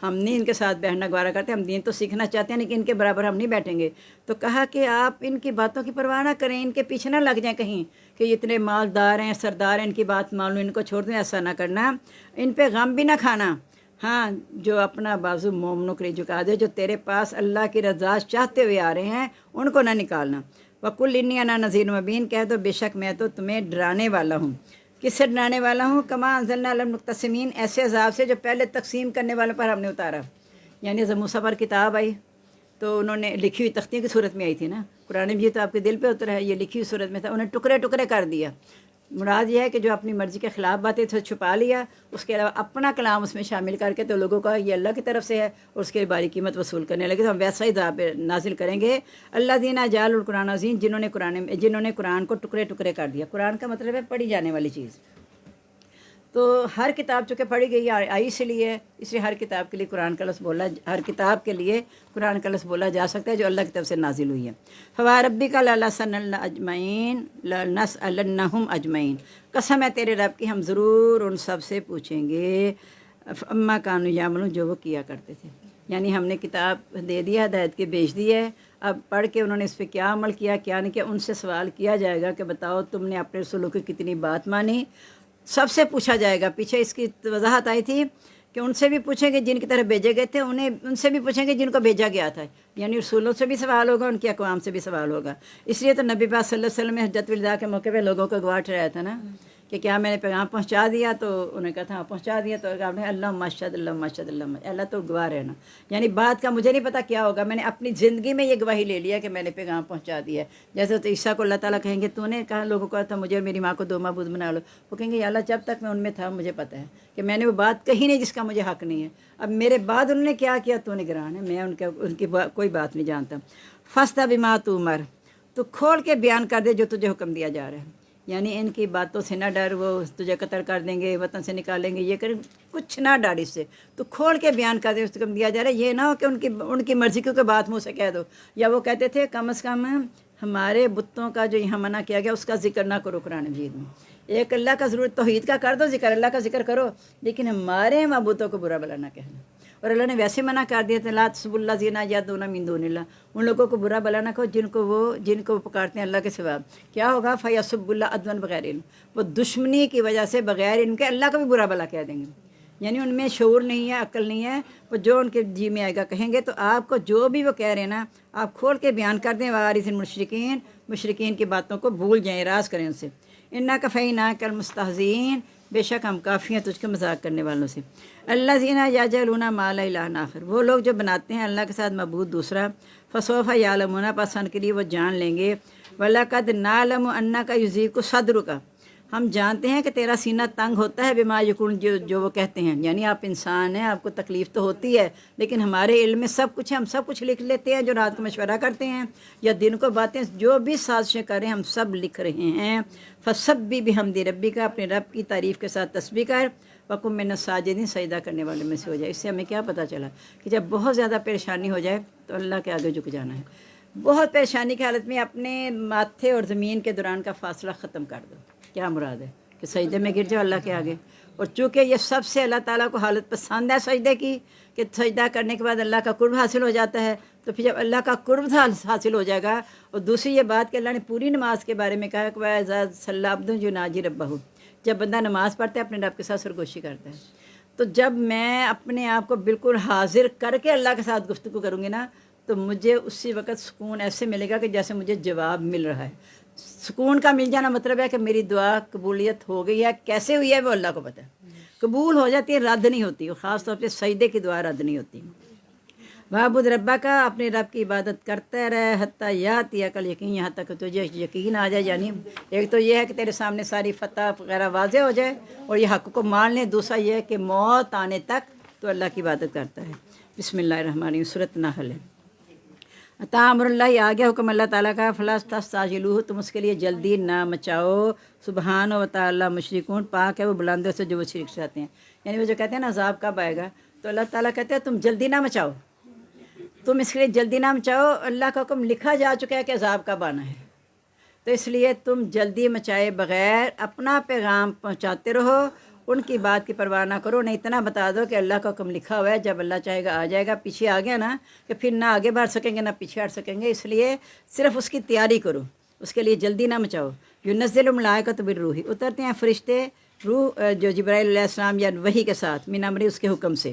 ہم نہیں ان کے ساتھ بیٹھنا گوارا کرتے، ہم دین تو سیکھنا چاہتے ہیں لیکن ان کے برابر ہم نہیں بیٹھیں گے، تو کہا کہ آپ ان کی باتوں کی پرواہ نہ کریں، ان کے پیچھے نہ لگ جائیں کہیں کہ یہ اتنے مالدار ہیں سردار ہیں ان کی بات مان لو ان کو چھوڑ دیں، ایسا نہ کرنا، ان پہ غم بھی نہ کھانا۔ ہاں، جو اپنا بازو مومنوں کے لیے جھکا دے، جو تیرے پاس اللہ کی رضا چاہتے ہوئے آ رہے ہیں ان کو نہ نکالنا۔ وَقُلْ إِنِّي أَنَا نَذِيرٌ مُّبِينٌ، کہہ دو بے شک میں تو تمہیں ڈرانے والا ہوں۔ کس سے ڈرانے والا ہوں؟ کما انزلنا علی المقتسمین، ایسے عذاب سے جو پہلے تقسیم کرنے والوں پر ہم نے اتارا۔ یعنی جب موسیٰ پر کتاب آئی تو انہوں نے لکھی ہوئی تختیوں کی صورت میں آئی تھی نا، قرآن بھی تو آپ کے دل پہ اترا ہے، یہ لکھی ہوئی صورت میں تھا، انہیں ٹکڑے ٹکڑے کر دیا۔ مراد یہ ہے کہ جو اپنی مرضی کے خلاف باتیں تھے چھپا لیا، اس کے علاوہ اپنا کلام اس میں شامل کر کے تو لوگوں کا یہ اللہ کی طرف سے ہے اور اس کے باری قیمت وصول کرنے لگے، تو ہم ویسا ہی عذاب نازل کریں گے۔ اللہ دینا جعل القرآن عظیم، جنہوں نے قرآن کو ٹکڑے ٹکڑے کر دیا۔ قرآن کا مطلب ہے پڑھی جانے والی چیز، تو ہر کتاب چونکہ پڑھی گئی آئی اس لیے ہر کتاب کے لیے قرآن کا لفظ بولا، ہر کتاب کے لیے قرآن کا لفظ بولا جا سکتا ہے جو اللہ کی طرف سے نازل ہوئی ہے۔ فَوَرَبِّكَ لَنَسْأَلَنَّ أَجْمَعِينَ لَنَسْأَلَنَّهُمْ أَجْمَعِينَ، قسم ہے تیرے رب کی ہم ضرور ان سب سے پوچھیں گے، اما کانوا یعملون، جو وہ کیا کرتے تھے۔ یعنی ہم نے کتاب دے دیا، ہدایت کے بھیج دی ہے، اب پڑھ کے انہوں نے اس پہ کیا عمل کیا کیا نہیں کیا، ان سے سوال کیا جائے گا کہ بتاؤ تم نے اپنے رسولوں کی کتنی بات مانی، سب سے پوچھا جائے گا۔ پیچھے اس کی وضاحت آئی تھی کہ ان سے بھی پوچھیں گے جن کی طرف بھیجے گئے تھے، ان سے بھی پوچھیں گے جن کو بھیجا گیا تھا، یعنی رسولوں سے بھی سوال ہوگا، ان کی اقوام سے بھی سوال ہوگا۔ اس لیے تو نبی پاک صلی اللہ علیہ وسلم نے حجۃ الوداع کے موقع پہ لوگوں کو گواہ ٹھہرایا تھا نا کہ کیا میں نے پیغام پہنچا دیا، تو انہوں نے کہا تھا ہاں پہنچا دیا، تو آپ نے اللہم اشہد اللہم اشہد اللہم، اللہ تو گواہ رہنا، یعنی بات کا مجھے نہیں پتا کیا ہوگا، میں نے اپنی زندگی میں یہ گواہی لے لیا کہ میں نے پیغام پہنچا دیا ہے۔ جیسے تو عیسیٰ کو اللہ تعالیٰ کہیں گے تو نے کہا لوگوں کو تھا مجھے اور میری ماں کو دو معبود بنا لو، وہ کہیں گے یا اللہ جب تک میں ان میں تھا مجھے پتہ ہے کہ میں نے وہ بات کہی نہیں جس کا مجھے حق نہیں ہے، اب میرے بعد انہوں نے کیا کیا تو نگران ہے، میں ان کی کوئی بات نہیں جانتا۔ فَاسْتَ بِمَا تُؤْمَرُ، تو کھول کے بیان کر دے جو تجھے حکم دیا جا رہا ہے، یعنی ان کی باتوں سے نہ ڈر، وہ تجھے قتل کر دیں گے، وطن سے نکالیں گے، یہ کریں، کچھ نہ ڈر اس سے، تو کھول کے بیان کر دے اس حکم دیا جا رہا ہے۔ یہ نہ ہو کہ ان کی مرضی کی کوئی بات منہ سے کہہ دو، یا وہ کہتے تھے کم از کم ہمارے بتوں کا جو یہاں منع کیا گیا اس کا ذکر نہ کرو قرآن مجید میں، ایک اللہ کا ضرور توحید کا کر دو ذکر، اللہ کا ذکر کرو، لیکن ہمارے معبودوں کو برا بلا نہ کہنا۔ اور اللہ نے ویسے منع کر دیا تھا لا تسبوا الذین یدعون من دون اللہ، ان لوگوں کو برا بلا نہ کہو جن کو پکارتے ہیں اللہ کے سوا، کیا ہوگا فیسبوا اللہ عدوا بغیر علم، وہ دشمنی کی وجہ سے بغیر ان کے اللہ کو بھی برا بلا کہہ دیں گے، یعنی ان میں شعور نہیں ہے، عقل نہیں ہے، وہ جو ان کے جی میں آئے گا کہیں گے۔ تو آپ کو جو بھی وہ کہہ رہے ہیں نا آپ کھول کے بیان کر دیں، وارث المشرکین، مشرکین کی باتوں کو بھول جائیں، اعراض کریں ان سے۔ انا کفیناک المستہزئین، بے شک ہم کافی ہیں تجھ کے مذاق کرنے والوں سے۔ الذین یجعلون مع اللہ الہا آخر، وہ لوگ جو بناتے ہیں اللہ کے ساتھ معبود دوسرا، فسوف یعلمون، پس ان کے لیے وہ جان لیں گے۔ وَلَقَدْ نَعْلَمُ أَنَّكَ يُضِيقُ صَدْرُكَ، ہم جانتے ہیں کہ تیرا سینہ تنگ ہوتا ہے، بما یقولون، جو وہ کہتے ہیں، یعنی آپ انسان ہیں آپ کو تکلیف تو ہوتی ہے، لیکن ہمارے علم میں سب کچھ ہے، ہم سب کچھ لکھ لیتے ہیں، جو رات کو مشورہ کرتے ہیں یا دن کو باتیں جو بھی سازشیں کریں ہم سب لکھ رہے ہیں۔ فَسَبِّحْ بِحَمْدِ رَبِّكَ، اپنے رب کی تعریف کے ساتھ تسبیح کر، وَكُن مِّنَ الساجدین، سجدہ کرنے والوں میں سے ہو جائے۔ اس سے ہمیں کیا پتہ چلا کہ جب بہت زیادہ پریشانی ہو جائے تو اللہ کے آگے جھک جانا ہے، بہت پریشانی کی حالت میں اپنے ماتھے اور زمین کے دوران کا فاصلہ ختم کر دو۔ کیا مراد ہے کہ سجدے میں گر جاؤ اللہ کے آگے، اور چونکہ یہ سب سے اللہ تعالیٰ کو حالت پسند ہے سجدے کی کہ سجدہ کرنے کے بعد اللہ کا قرب حاصل ہو جاتا ہے، تو پھر جب اللہ کا قرب حاصل ہو جائے گا، اور دوسری یہ بات کہ اللہ نے پوری نماز کے بارے میں کہا کہ وَإِذَا صَلَّى عَبْدٌ يُنَاجِي رَبَّهُ، جب بندہ نماز پڑھتا ہے اپنے رب کے ساتھ سرگوشی کرتا ہے، تو جب میں اپنے آپ کو بالکل حاضر کر کے اللہ کے ساتھ گفتگو کروں گی نا تو مجھے اسی وقت سکون ایسے ملے گا کہ جیسے مجھے جواب مل رہا ہے۔ سکون کا مل جانا مطلب ہے کہ میری دعا قبولیت ہو گئی ہے، کیسے ہوئی ہے وہ اللہ کو پتہ ہے، قبول ہو جاتی ہے، رد نہیں ہوتی، خاص طور پہ سجدے کی دعا رد نہیں ہوتی۔ وَاعْبُدْ رَبَّكَ، اپنے رب کی عبادت کرتا رہے، حتیٰ یأتیک الیقین، یہاں تک تجھے یقین آ جائے، یعنی ایک تو یہ ہے کہ تیرے سامنے ساری فتح وغیرہ واضح ہو جائے اور یہ حق کو مان لیں، دوسرا یہ ہے کہ موت آنے تک تو اللہ کی عبادت کرتا ہے۔ بسم اللہ الرحمن الرحیم، سورۃ نحل ہے۔ عطا امر اللہ، آ گیا حکم اللہ تعالیٰ کا، فلا تستعجلوہ، تم اس کے لیے جلدی نہ مچاؤ، سبحانہ و تعالیٰ مشرکون، پاک ہے وہ بلندوں سے جو وہ شرک چاہتے ہیں۔ یعنی وہ جو کہتے ہیں نا عذاب کب آئے گا، تو اللہ تعالیٰ کہتے ہیں تم جلدی نہ مچاؤ، تم اس کے لیے جلدی نہ مچاؤ، اللہ کا حکم لکھا جا چکا ہے کہ عذاب کب آنا ہے، تو اس لیے تم جلدی مچائے بغیر اپنا پیغام پہنچاتے رہو، ان کی بات کی پرواہ نہ کرو، نہیں اتنا بتا دو کہ اللہ کا حکم لکھا ہوا ہے، جب اللہ چاہے گا آ جائے گا، پیچھے آ گیا نا کہ پھر نہ آگے بڑھ سکیں گے نہ پیچھے ہٹ سکیں گے، اس لیے صرف اس کی تیاری کرو، اس کے لیے جلدی نہ مچاؤ۔ ينزل الملائکۃ بالروح، اترتے ہیں فرشتے روح جو جبرائیل علیہ السلام یا وحی کے ساتھ، من امری اس کے حکم سے،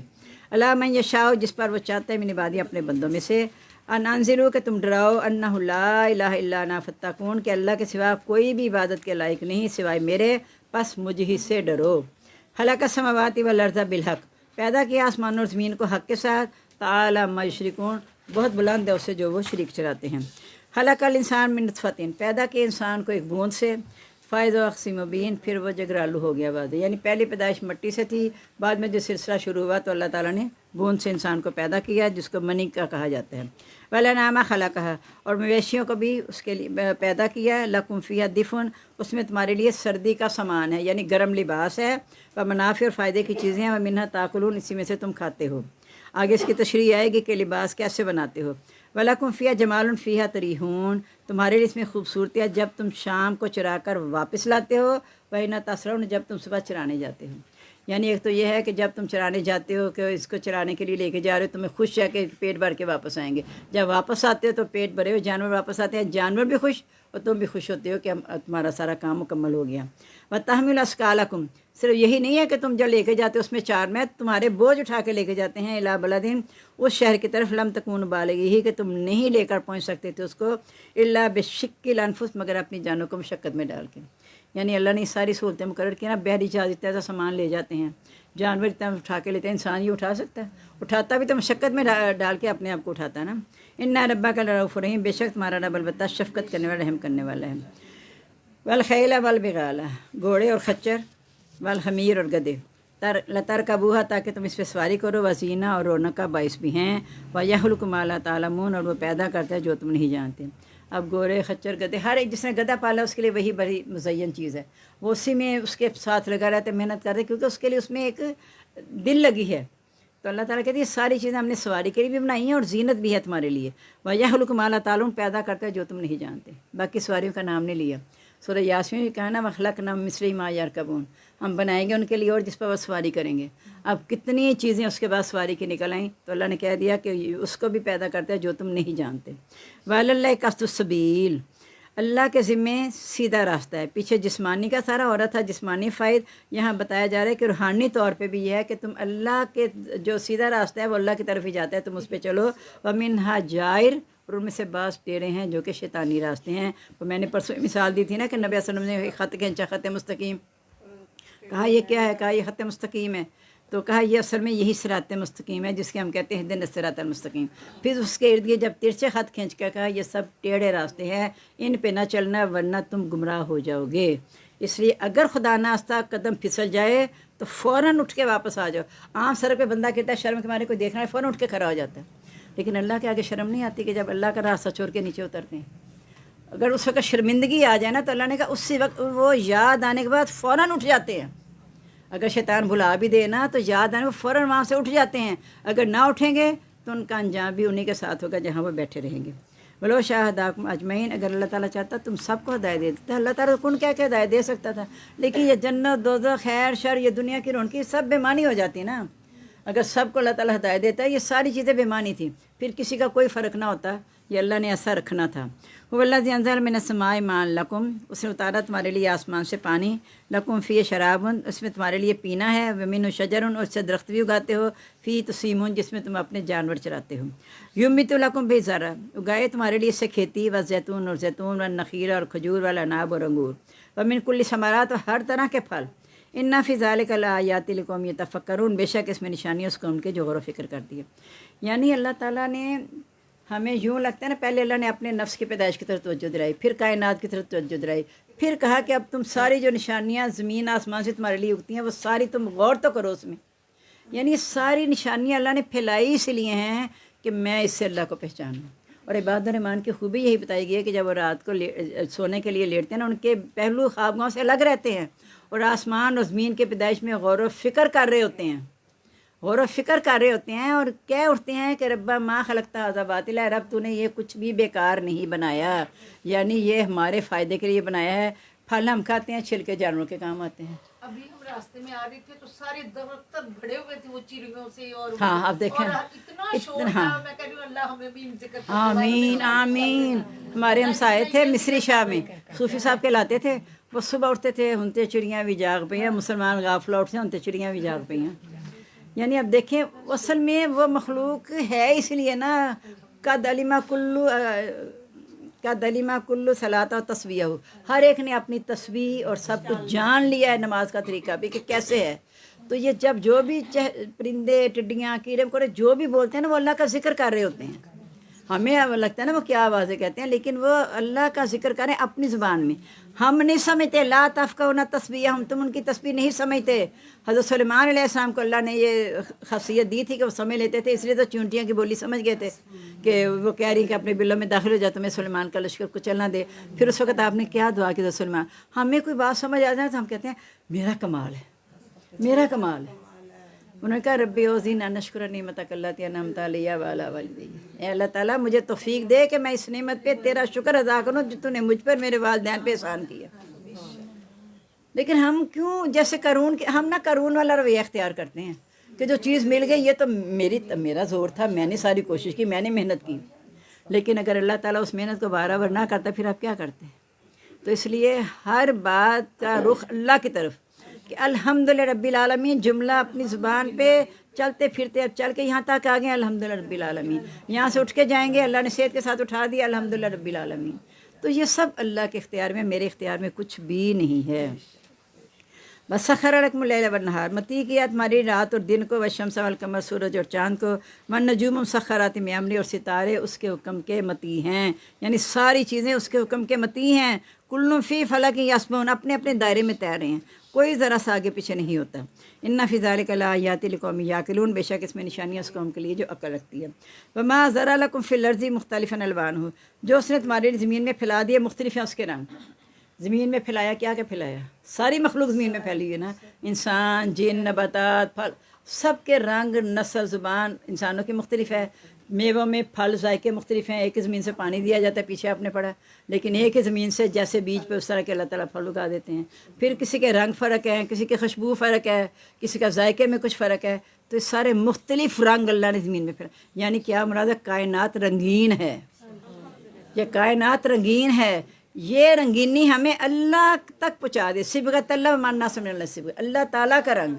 علی من یشاء جس پر وہ چاہتا ہے، من عبادی اپنے بندوں میں سے، ان انذروا کہ تم ڈراؤ، انہ لا الہ الا انا فاتقون کہ اللہ کے سوا کوئی بھی عبادت کے لائق نہیں سوائے میرے، پس مجھ ہی سے ڈرو۔ خلق السماوات والارض بالحق، پیدا کیا آسمان اور زمین کو حق کے ساتھ، تعالی عما یشرکون بہت بلند ہے اس سے جو وہ شریک چلاتے ہیں۔ خلق الانسان من نطفۃ، پیدا کیا انسان کو ایک بوند سے، فائز و اقسی مبین پھر وہ جگرالو ہو گیا بعد، یعنی پہلی پیدائش مٹی سے تھی، بعد میں جو سلسلہ شروع ہوا تو اللہ تعالیٰ نے بوند سے انسان کو پیدا کیا جس کو منی کا کہا جاتا ہے۔ والانعام خلقھا، اور مویشیوں کو بھی اس کے لیے پیدا کیا ہے، لکم فیہا دفء اس میں تمہارے لیے سردی کا سامان ہے، یعنی گرم لباس ہے، ومنافع اور فائدے کی چیزیں ہیں، ومنھا تاکلون اسی میں سے تم کھاتے ہو۔ آگے اس کی تشریح آئے گی کہ لباس کیسے بناتے ہو۔ وَلَكُمْ فِيهَا جَمَالٌ فِيهَا تَرِيحُونَ، تمہارے لیے اس میں خوبصورتی ہے جب تم شام کو چرا کر واپس لاتے ہو، وَإِنَّ تَسْرَوْنَ جب تم صبح چرانے جاتے ہو۔ یعنی ایک تو یہ ہے کہ جب تم چرانے جاتے ہو کہ اس کو چرانے کے لیے لے کے جا رہے ہو، تمہیں خوش ہے کہ پیٹ بھر کے واپس آئیں گے، جب واپس آتے ہو تو پیٹ بھرے ہوئے جانور واپس آتے ہیں، جانور بھی خوش اور تم بھی خوش ہوتے ہو کہ تمہارا سارا کام مکمل ہو گیا۔ وَتَحْمِلُ أَثْقَالَكُمْ، صرف یہی نہیں ہے کہ تم جو لے کے جاتے ہو اس میں چار میں تمہارے بوجھ اٹھا کے لے کے جاتے ہیں، اِلیٰ بلدٍ اس شہر کی طرف، لم تکونوا بالغیہ کہ تم نہیں لے کر پہنچ سکتے تھے اس کو، الا بشق الانفس مگر اپنی جانوں کو مشقت میں ڈال کے۔ یعنی اللہ نے ساری سہولتیں مقرر کی نا، بحری جہاز اتنا ایسا سامان لے جاتے ہیں، جانور اتنا اٹھا کے لیتے ہیں، انسان یہ اٹھا سکتا ہے؟ اٹھاتا بھی تو مشقت میں ڈال کے اپنے آپ کو اٹھاتا ہے نا۔ ان ربک لرؤوف رحیم، بے شک تمہارا رب البتہ شفقت کرنے والا رحم کرنے والا ہے۔ والخیل والبغال، گھوڑے اور خچر، والحمیر اور گدے، لترکبوہا تاکہ تم اس پہ سواری کرو، وزینہ اور رونق کا باعث بھی ہیں، ویخلق ما لا تعلمون اور وہ پیدا کرتا ہے جو تم نہیں جانتے۔ اب گھوڑے خچر گدے، ہر ایک جس نے گدھا پالا اس کے لیے وہی بڑی مزین چیز ہے، وہ اسی میں اس کے ساتھ لگا رہتا ہے، محنت کرتا ہے کیونکہ اس کے لیے اس میں ایک دل لگی ہے۔ تو اللہ تعالیٰ کہتی ہے یہ ساری چیزیں ہم نے سواری کے لیے بھی بنائی ہیں اور زینت بھی ہے تمہارے لیے، ویخلق ما لا تعلمون پیدا کرتا ہے جو تم نہیں جانتے۔ باقی سواریوں کا نام نہیں لیا۔ سورہ یاسین میں کہا نا وخلقنا من مثلہ ما یرکبون، ہم بنائیں گے ان کے لیے اور جس پر وہ سواری کریں گے۔ اب کتنی چیزیں اس کے بعد سواری کی نکل آئیں تو اللہ نے کہہ دیا کہ اس کو بھی پیدا کرتا ہے جو تم نہیں جانتے۔ وعلی اللہ قصد السبیل، اللہ کے ذمے سیدھا راستہ ہے۔ پیچھے جسمانی کا سارا ہو رہا تھا، جسمانی فائد، یہاں بتایا جا رہا ہے کہ روحانی طور پہ بھی یہ ہے کہ تم اللہ کے جو سیدھا راستہ ہے وہ اللہ کی طرف ہی جاتا ہے، تم اس پہ چلو۔ ومنہا جائر، اور ان میں سے بعض ٹیڑے ہیں جو کہ شیطانی راستے ہیں۔ تو میں نے پرسوں مثال دی تھی نا کہ نبی صلی اللہ علیہ وسلم نے خط کھینچا، خط مستقیم، کہا یہ کیا ہے؟ کہا یہ خط مستقیم ہے، تو کہا یہ اصل میں یہی صراط مستقیم ہے جس کے ہم کہتے ہیں اہدنا الصراط المستقیم۔ پھر اس کے ارد گرد جب ترچھے خط کھینچ کے کہا یہ سب ٹیڑھے راستے ہیں، ان پہ نہ چلنا ورنہ تم گمراہ ہو جاؤ گے۔ اس لیے اگر خدا ناخواستہ قدم پھسل جائے تو فوراً اٹھ کے واپس آ جاؤ۔ عام سڑک پہ بندہ کہتا ہے شرم کے مارے کوئی دیکھ رہا ہے فوراً اٹھ کے کھڑا ہو جاتا ہے، لیکن اللہ کے آگے شرم نہیں آتی کہ جب اللہ کا راستہ چھوڑ کے نیچے اترتے ہیں۔ اگر اس وقت شرمندگی آ جائے نا تو اللہ نے کہا اسی وقت وہ یاد آنے کے بعد فوراً اٹھ جاتے ہیں۔ اگر شیطان بھلا بھی دے نا تو یاد آنے وہ فوراً وہاں سے اٹھ جاتے ہیں، اگر نہ اٹھیں گے تو ان کا انجام بھی انہی کے ساتھ ہوگا جہاں وہ بیٹھے رہیں گے۔ ولو شاء ہداکم اجمعین، اگر اللہ تعالیٰ چاہتا تم سب کو ہدایت دے دیتا، اللہ تعالیٰ کن کہہ کے ہدایت دے سکتا تھا، لیکن یہ جنت دوزخ خیر شر یہ دنیا کی رونقی سب بے معنی ہو جاتی نا۔ اگر سب کو اللہ تعالیٰ ہدایت دیتا ہے، یہ ساری چیزیں بے معنی تھیں، پھر کسی کا کوئی فرق نہ ہوتا، یہ اللہ نے ایسا رکھنا تھا۔ هو الذی انزل من السماء ماء لکم، اس نے اتارا تمہارے لیے آسمان سے پانی، لکم فی شراب، اس میں تمہارے لیے پینا ہے، ومنہ شجر، اور اس سے درخت بھی اگاتے ہو، فی تسیمون جس میں تم اپنے جانور چراتے ہو، یمبت لکم بہ زرع، اگائے تمہارے لیے اس سے کھیتی، و زیتون اور زیتون، و نخیل اور کھجور، والعناب اور انگور، ومن کل ثمرات اور ہر طرح کے پھل، ان فی ذلک لآیات لقوم یتفکرون، بے شک اس میں نشانی اس قوم کے جو غور و فکر کرتی ہے۔ یعنی اللہ تعالیٰ نے ہمیں یوں لگتا ہے نا، پہلے اللہ نے اپنے نفس کی پیدائش کی طرف توجہ دلائی، پھر کائنات کی طرف توجہ دلائی، پھر کہا کہ اب تم ساری جو نشانیاں زمین آسمان سے تمہارے لیے اگتی ہیں وہ ساری تم غور تو کرو اس میں۔ یعنی ساری نشانیاں اللہ نے پھیلائی اس لیے ہیں کہ میں اس سے اللہ کو پہچانوں، اور عباد الرحمان کی خوبی یہی بتائی گئی ہے کہ جب وہ رات کو سونے کے لیے لیٹتے ہیں نا، ان کے پہلو خوابگاہوں سے الگ رہتے ہیں اور آسمان اور زمین کے پیدائش میں غور و فکر کر رہے ہوتے ہیں، غور و فکر کر رہے ہوتے ہیں اور کہہ اٹھتے ہیں کہ ربا ما خلقتا ھذا باطلا، رب تو نے یہ کچھ بھی بیکار نہیں بنایا، یعنی یہ ہمارے فائدے کے لیے بنایا ہے۔ پھل ہم کھاتے ہیں، چھلکے جانوروں کے کام آتے ہیں۔ ابھی ہم راستے میں آ رہے تھے تو سارے درخت بھرے ہوئے تھے وہ چڑیوں سے، اور ہاں اب دیکھیں اور اتنا شور تھا، میں کہہ رہی ہوں اللہ ہمیں بھی ان سے کرتا آمین آمین۔ ہمارے ہمسائے تھے مصری شاہ میں، صوفی صاحب کہلاتے تھے، وہ صبح اٹھتے تھے ہنتے چڑیاں بھی جاگ پئی ہیں، مسلمان غافلہ اٹھتے ہیں ہنتے چڑیاں بھی جاگ پئی ہیں۔ یعنی اب دیکھیں اصل میں وہ مخلوق ہے اس لیے نا، قد علم کل صلاۃ و تسبیح، ہر ایک نے اپنی تسبیح اور سب کچھ جان لیا ہے، نماز کا طریقہ بھی کہ کیسے ہے۔ تو یہ جب جو بھی پرندے ٹڈیاں کیڑے مکوڑے جو بھی بولتے ہیں نا، وہ اللہ کا ذکر کر رہے ہوتے ہیں۔ ہمیں اب لگتا ہے نا وہ کیا آوازیں کہتے ہیں، لیکن وہ اللہ کا ذکر کریں اپنی زبان میں۔ ہم نہیں سمجھتے، لا تفقہون تسبیحہم، تم ان کی تسبیح نہیں سمجھتے۔ حضرت سلیمان علیہ السلام کو اللہ نے یہ خاصیت دی تھی کہ وہ سمجھ لیتے تھے، اس لیے تو چونٹیاں کی بولی سمجھ گئے تھے کہ وہ کہہ رہی کہ اپنے بلوں میں داخل ہو جا، تمہیں سلیمان کا لشکر کو چلنا دے۔ پھر اس وقت آپ نے کیا دعا کی حضرت سلیمان؟ ہمیں کوئی بات سمجھ آ جائے تو ہم کہتے ہیں میرا کمال ہے، میرا کمال ہے۔ انہوں نے کہا ربی اوزینی ان اشکر نعمتک التی انعمت علی وعلی والدی، اے اللہ تعالیٰ مجھے توفیق دے کہ میں اس نعمت پہ تیرا شکر ادا کروں جو تو نے مجھ پر میرے والدین پہ احسان کیا۔ لیکن ہم کیوں جیسے قارون کے، ہم نہ قارون والا رویہ اختیار کرتے ہیں کہ جو چیز مل گئی یہ تو میرا زور تھا، میں نے ساری کوشش کی، میں نے محنت کی۔ لیکن اگر اللہ تعالیٰ اس محنت کو برابر نہ کرتا پھر آپ کیا کرتے ہیں؟ تو اس لیے ہر بات کا رخ اللہ کی طرف کہ الحمدللہ رب العالمین، جملہ اپنی زبان پہ چلتے پھرتے، اب چل کے یہاں تک آ گئے الحمدللہ رب العالمین، یہاں سے اٹھ کے جائیں گے اللہ نے صحت کے ساتھ اٹھا دیا الحمدللہ رب العالمین۔ تو یہ سب اللہ کے اختیار میں، میرے اختیار میں کچھ بھی نہیں ہے۔ وَسَخَّرَ لَكُمُ اللَّيْلَ وَالنَّهَارَ، متی کیا تمہاری رات اور دن کو، وَالشَّمْسَ وَالْقَمَرَ، سورج اور چاند کو، وَالنُّجُومُ مُسَخَّرَاتٍ بِأَمْرِهِ، اور ستارے اس کے حکم کے متی ہیں، یعنی ساری چیزیں اس کے حکم کے متی ہیں۔ کُلٌّ فِی فَلَکٍ یَسْبَحُونَ، اپنے اپنے دائرے میں تیر رہے ہیں، کوئی ذرا سا آگے پیچھے نہیں ہوتا۔ اِنَّ فِی ذَلِکَ لَآیَاتٍ لِقَوْمٍ یَعْقِلُونَ، بے شک اس میں نشانیاں اس قوم کے لیے جو عقل رکھتی ہے۔ وَمَا ذَرَأَ لَکُم فِی الْأَرْضِ مُخْتَلِفًا أَلْوَانُهُ، جو اس نے تمہارے زمین میں پھیلا دیے مختلف ہیں اس کے رنگ۔ زمین میں پھیلایا کیا کہ پھیلایا، ساری مخلوق زمین میں پھیلی ہے نا، انسان، جن، نباتات، پھل، سب کے رنگ، نسل، زبان انسانوں کی مختلف ہے۔ میووں میں پھل ذائقے مختلف ہیں، ایک ہی زمین سے پانی دیا جاتا ہے، پیچھے آپ نے پڑھا، لیکن ایک ہی زمین سے جیسے بیج پہ اس طرح کے اللہ تعالیٰ پھل اگا دیتے ہیں۔ پھر کسی کے رنگ فرق ہے، کسی کے خوشبو فرق ہے، کسی کا ذائقے میں کچھ فرق ہے، تو اس سارے مختلف رنگ اللہ نے زمین میں پھیلا، یعنی کیا مراد ہے، کائنات رنگین ہے، یہ کائنات رنگین ہے۔ یہ رنگینی ہمیں اللہ تک پہنچا دے، صبغت اللہ ماننا سمجھنا، صبغت اللہ تعالیٰ کا رنگ،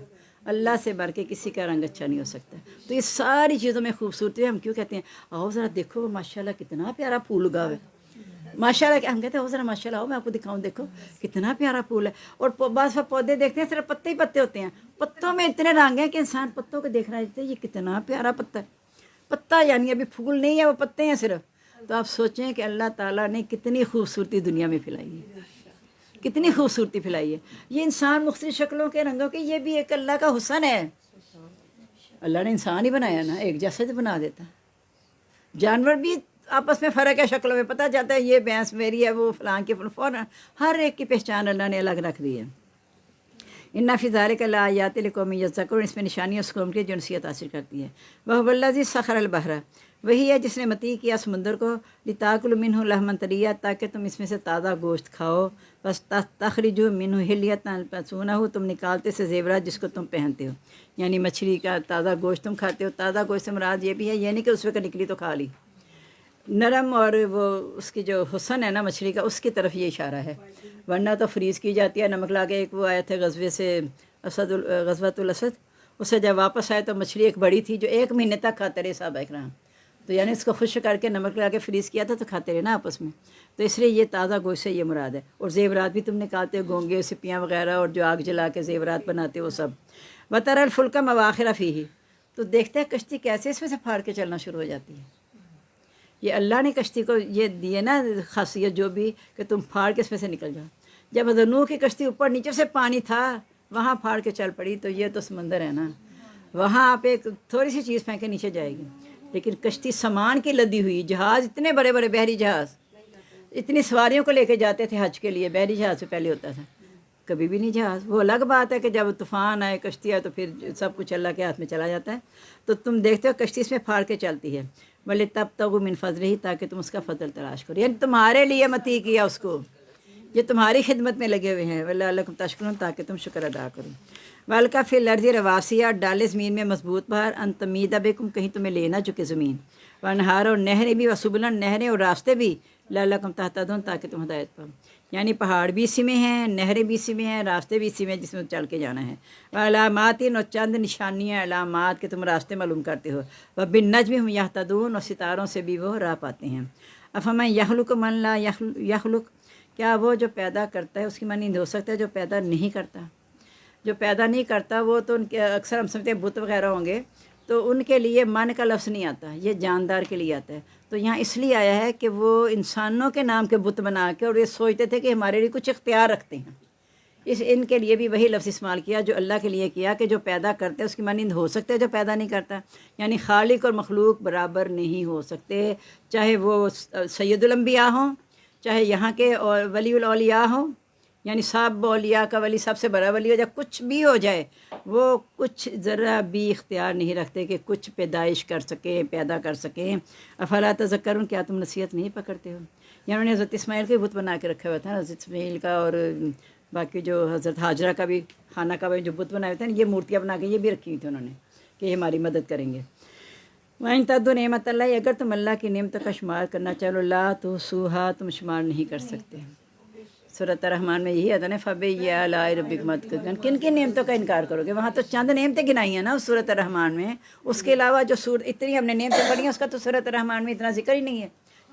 اللہ سے بڑھ کے کسی کا رنگ اچھا نہیں ہو سکتا۔ تو یہ ساری چیزوں میں خوبصورتی ہے۔ ہم کیوں کہتے ہیں آؤ ذرا دیکھو ماشاءاللہ کتنا پیارا پھول اگا ہے، ماشاءاللہ کہ ہم کہتے ہیں آؤ ذرا ماشاءاللہ آؤ میں آپ کو دکھاؤں، دیکھو کتنا پیارا پھول ہے۔ اور بعض پودے دیکھتے ہیں صرف پتے ہی پتے ہوتے ہیں، پتوں میں اتنے رنگ ہیں کہ انسان پتوں کو دیکھ رہا ہے یہ کتنا پیارا پتا ہے، پتا یعنی ابھی پھول نہیں ہے، وہ پتے ہیں صرف۔ تو آپ سوچیں کہ اللہ تعالیٰ نے کتنی خوبصورتی دنیا میں پھیلائی ہے، کتنی خوبصورتی پھیلائی ہے۔ یہ انسان مختلف شکلوں کے رنگوں کے، یہ بھی ایک اللہ کا حسن ہے۔ اللہ نے انسان ہی بنایا نا، ایک جیسے تو بنا دیتا۔ جانور بھی آپس میں فرق ہے شکلوں میں، پتہ جاتا ہے یہ بھینس میری ہے، وہ فلاں کی فوراً، ہر ایک کی پہچان اللہ نے الگ رکھ دی ہے۔ اِنَّ فِی ذَلِکَ لَآیَاتٍ لِقَوْمٍ یَذَّکَّرُونَ، اس میں نشانیاں اس قوم کی جو نصیحت حاصل کرتی ہے۔ وَهُوَ الَّذِی سَخَّرَ الْبَحْرَ، وہی ہے جس نے متی کیا سمندر کو، لِتَأْکُلُوا مِنْهُ لَحْمًا طَرِیًّا، تاکہ تم اس میں سے تازہ گوشت کھاؤ، بس تَخْرِجُوا مِنْهُ حِلْیَةً تَلْبَسُونَهُ، تم نکالتے سے زیورات جس کو تم پہنتے ہو، یعنی مچھلی کا تازہ گوشت تم کھاتے ہو۔ تازہ گوشت سے مراد یہ بھی ہے، یہ نہیں کہ اس وقت نکلی تو کھا لی، نرم اور وہ اس کی جو حسن ہے نا مچھلی کا، اس کی طرف یہ اشارہ ہے، ورنہ تو فریز کی جاتی ہے نمک لا کے۔ ایک وہ آئے تھے غزوے سے غزوۃ الاسد، اس سے جب واپس آئے تو مچھلی ایک بڑی تھی جو 1 مہینے تک کھاتے رہے صحابہ اکرام، تو یعنی اس کو خشک کر کے نمک لا کے فریز کیا تھا تو کھاتے رہے نا آپس میں، تو اس لیے یہ تازہ گوشت سے یہ مراد ہے۔ اور زیورات بھی تم نکالتے ہو، گونگے، سپیاں وغیرہ، اور جو آگ جلا کے زیورات بناتے ہو سب۔ وَتَرَى الْفُلْكَ مَوَاخِرَ فِيهِ، تو دیکھتے ہیں کشتی کیسے اس میں سے پھاڑ کے چلنا شروع ہو جاتی ہے۔ یہ اللہ نے کشتی کو یہ دی ہے نا خاصیت جو بھی، کہ تم پھاڑ کے اس میں سے نکل جاؤ۔ جب حضرت نوح کی کشتی اوپر نیچے سے پانی تھا، وہاں پھاڑ کے چل پڑی، تو یہ تو سمندر ہے نا، وہاں آپ ایک تھوڑی سی چیز پھینکے نیچے جائے گی۔ لیکن کشتی سامان کی لدی ہوئی، جہاز اتنے بڑے بڑے بحری جہاز اتنی سواریوں کو لے کے جاتے تھے حج کے لیے، بحری جہاز سے پہلے ہوتا تھا، کبھی بھی نہیں جہاز۔ وہ الگ بات ہے کہ جب طوفان آئے، کشتی آئے، تو پھر سب کچھ اللہ کے ہاتھ میں چلا جاتا ہے۔ تو تم دیکھتے ہو کشتی اس میں پھاڑ کے چلتی ہے، بولے تب تک من فضلہ، تاکہ تم اس کا فضل تلاش کرو، یعنی تمہارے لیے متی کیا اس کو، یہ تمہاری خدمت میں لگے ہوئے ہیں، وَلَعَلَّكُمْ تَشْكُرُونَ، تاکہ تم شکر ادا کرو۔ وَأَلْقَىٰ فِي الْأَرْضِ رَوَاسِيَ، ڈالے زمین میں مضبوط پہاڑ، أَن تَمِيدَ بِكُمْ، کہیں تمہیں لے نہ چکے زمین، وَأَنْهَارًا، اور نہریں بھی، وَسُبُلًا، نہریں اور راستے بھی، لَعَلَّكُمْ تَهْتَدُونَ، تاکہ تم ہدایت پاؤ، یعنی پہاڑ بھی اسی میں ہیں، نہریں بھی اسی میں ہیں، راستے بھی اسی میں ہیں جس میں چل کے جانا ہے، وَعَلَامَاتٍ، اور چند نشانیاں، علامات کہ تم راستے معلوم کرتے ہو، وَبِالنَّجْمِ هُمْ يَهْتَدُونَ، اور ستاروں سے بھی وہ راہ پاتے ہیں۔ أَفَمَن يَخْلُقُ مَن لَّا يَخْلُقُ، کیا وہ جو پیدا کرتا ہے اس کی معنی ہو سکتا ہے جو پیدا نہیں کرتا؟ جو پیدا نہیں کرتا وہ تو ان کے اکثر ہم سمجھتے ہیں بت وغیرہ ہوں گے، تو ان کے لیے من کا لفظ نہیں آتا، یہ جاندار کے لیے آتا ہے۔ تو یہاں اس لیے آیا ہے کہ وہ انسانوں کے نام کے بت بنا کے، اور یہ سوچتے تھے کہ ہمارے لیے کچھ اختیار رکھتے ہیں، ان کے لیے بھی وہی لفظ استعمال کیا جو اللہ کے لیے کیا، کہ جو پیدا کرتے ہیں اس کی معنی ہو سکتے ہے جو پیدا نہیں کرتا، یعنی خالق اور مخلوق برابر نہیں ہو سکتے، چاہے وہ سید الانبیاء ہوں، چاہے یہاں کے اور ولی الاولیاء ہوں، یعنی سب اولیاء کا ولی سب سے بڑا ولی ہو جائے، کچھ بھی ہو جائے، وہ کچھ ذرا بھی اختیار نہیں رکھتے کہ کچھ پیدائش کر سکیں، پیدا کر سکیں۔ افلا تذکرون، کیا تم نصیحت نہیں پکڑتے ہو؟ یعنی انہوں نے حضرت اسماعیل کا بت بنا کے رکھا ہوا تھا، حضرت اسماعیل کا، اور باقی جو حضرت ہاجرہ کا بھی خانہ کا بھی جو بت بنائے ہوئے تھے، یہ مورتیاں بنا کے یہ بھی رکھی ہوئی تھی انہوں نے کہ یہ ہماری مدد کریں گے۔ وَإِن تَعُدُّوا نِعْمَتَ اللَّهِ، اگر تم اللہ کی نعمتوں کا شمار کرنا چاہو، لا تحصوها، تم شمار نہیں کر سکتے۔ سورۃ الرحمن میں یہی آتا ہے، فَبِأَيِّ آلَاءِ رَبِّكُمَا تُكَذِّبَانِ، کن کن نعمتوں کا انکار کرو گے؟ وہاں تو چند نعمتیں گنائی ہیں نا اس سورۃ الرحمن میں، اس کے علاوہ جو اتنی ہم نے نعمتیں پڑھی ہیں اس کا تو سورۃ الرحمن میں اتنا ذکر ہی نہیں ہے،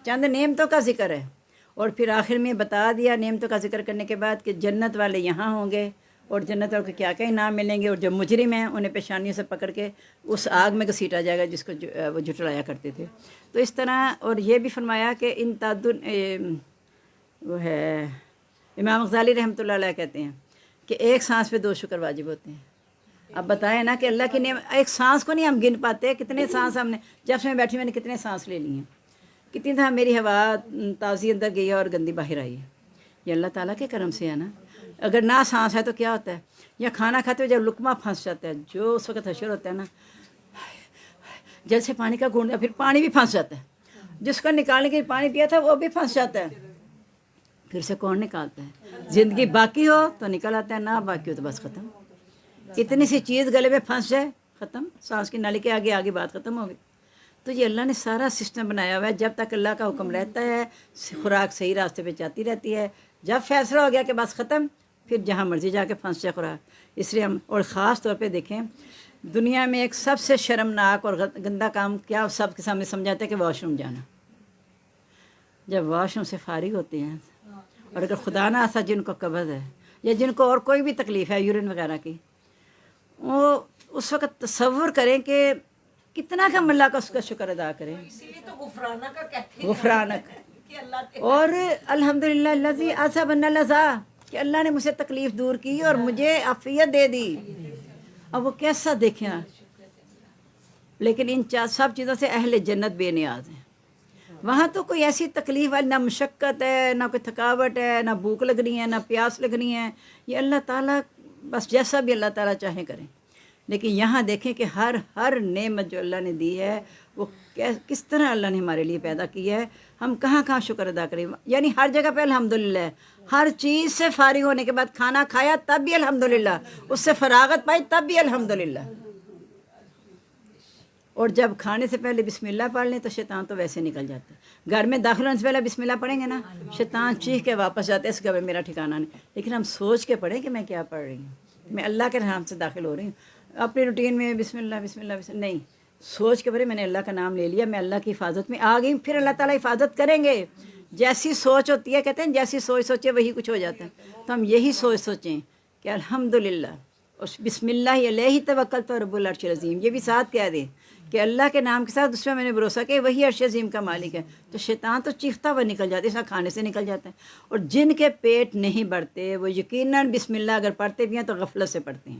چند نعمتوں کا ذکر ہے۔ اور پھر آخر میں بتا دیا نعمتوں کا ذکر کرنے کے بعد کہ جنت والے یہاں ہوں گے، اور جنت والوں کو کیا کیا انعام ملیں گے، اور جو مجرم ہیں انہیں پیشانیوں سے پکڑ کے اس آگ میں گھسیٹا جائے گا جس کو وہ جھٹلایا کرتے تھے۔ تو اس طرح، اور یہ بھی فرمایا کہ ان وہ ہے امام غزالی رحمۃ اللہ علیہ کہتے ہیں کہ ایک سانس پہ 2 شکر واجب ہوتے ہیں۔ اب بتائیں نا کہ اللہ کی نعمت، ایک سانس کو نہیں ہم گن پاتے، کتنے سانس ہم نے، جب سے میں بیٹھی میں نے کتنے سانس لے لی ہیں، کتنی دفعہ میری ہوا تازی اندر گئی ہے اور گندی باہر آئی ہے، یہ اللہ تعالیٰ کے کرم سے ہے نا۔ اگر نہ سانس ہے تو کیا ہوتا ہے، یا کھانا کھاتے ہوئے جب لقمہ پھنس جاتا ہے، جو اس وقت حشر ہوتا ہے نا، جیسے پانی کا گھونٹ، پھر پانی بھی پھنس جاتا ہے، جس کو نکالنے کے لیے پانی پیا تھا وہ بھی پھنس جاتا ہے، پھر سے کون نکالتا ہے؟ زندگی باقی ہو تو نکل آتا ہے، نہ باقی ہو تو بس ختم، اتنی سی چیز گلے میں پھنس جائے ختم، سانس کی نالی کے آگے آگے بات ختم ہو گئی۔ تو یہ اللہ نے سارا سسٹم بنایا ہوا ہے، جب تک اللہ کا حکم رہتا ہے خوراک صحیح راستے پہ جاتی رہتی ہے، جب فیصلہ ہو گیا کہ بس ختم، پھر جہاں مرضی جا کے پھنس جائے خوراک۔ اس لیے ہم، اور خاص طور پہ دیکھیں دنیا میں ایک سب سے شرمناک اور گندا کام کیا سب کے سامنے سمجھاتے ہیں کہ واش روم جانا۔ جب واش روم سے فارغ ہوتے ہیں، اور اگر خدا نہ ایسا جن کو قبض ہے یا جن کو اور کوئی بھی تکلیف ہے یورین وغیرہ کی، وہ اس وقت تصور کریں کہ کتنا کم اللہ کا اس کا شکر ادا کریں، اسی لیے تو غفرانہ کا کہتے ہیں غفرانک، کہ اللہ کے اور الحمدللہ الذی اذھب عنا العذا، کہ اللہ نے مجھ سے تکلیف دور کی اور مجھے عافیت دے دی۔ اب وہ کیسا دیکھیں، لیکن ان سب چیزوں سے اہل جنت بے نیاز ہیں۔ وہاں تو کوئی ایسی تکلیف والی، نہ مشقت ہے، نہ کوئی تھکاوٹ ہے، نہ بھوک لگ رہی ہے، نہ پیاس لگ رہی ہے، یہ اللہ تعالیٰ بس جیسا بھی اللہ تعالیٰ چاہیں کریں۔ لیکن یہاں دیکھیں کہ ہر نعمت جو اللہ نے دی ہے وہ کس طرح اللہ نے ہمارے لیے پیدا کی ہے، ہم کہاں کہاں شکر ادا کریں، یعنی ہر جگہ پہ الحمدللہ ہے، ہر چیز سے فارغ ہونے کے بعد کھانا کھایا تب بھی الحمدللہ، اس سے فراغت پائی تب بھی الحمدللہ، اور جب کھانے سے پہلے بسم اللہ پڑھ لیں تو شیطان تو ویسے نکل جاتا ہے۔ گھر میں داخل ہونے سے پہلے بسم اللہ پڑھیں گے نا، شیطان چیخ کے واپس جاتا ہے، اس گھر میں میرا ٹھکانہ نہیں، لیکن ہم سوچ کے پڑھیں کہ میں کیا پڑھ رہی ہوں، میں اللہ کے نام سے داخل ہو رہی ہوں، اپنی روٹین میں بسم اللہ بسم اللہ بسم اللہ نہیں، سوچ کے پڑھیں میں نے اللہ کا نام لے لیا، میں اللہ کی حفاظت میں آ گئی، پھر اللہ تعالیٰ حفاظت کریں گے۔ جیسی سوچ ہوتی ہے، کہتے ہیں جیسی سوچ سوچے وہی کچھ ہو جاتا ہے، تو ہم یہی سوچ سوچیں کہ الحمدللہ اور بسم اللہ علیہ توکلت رب العرش العظیم، یہ بھی ساتھ کہہ دیں کہ اللہ کے نام کے ساتھ اس میں نے بھروسہ کہ وہی عرش عظیم کا مالک ہے، تو شیطان تو چیختا ہوا نکل جاتا ہے، اس کا کھانے سے نکل جاتا ہے۔ اور جن کے پیٹ نہیں بڑھتے وہ یقیناً بسم اللہ اگر پڑھتے بھی ہیں تو غفلت سے پڑھتے ہیں،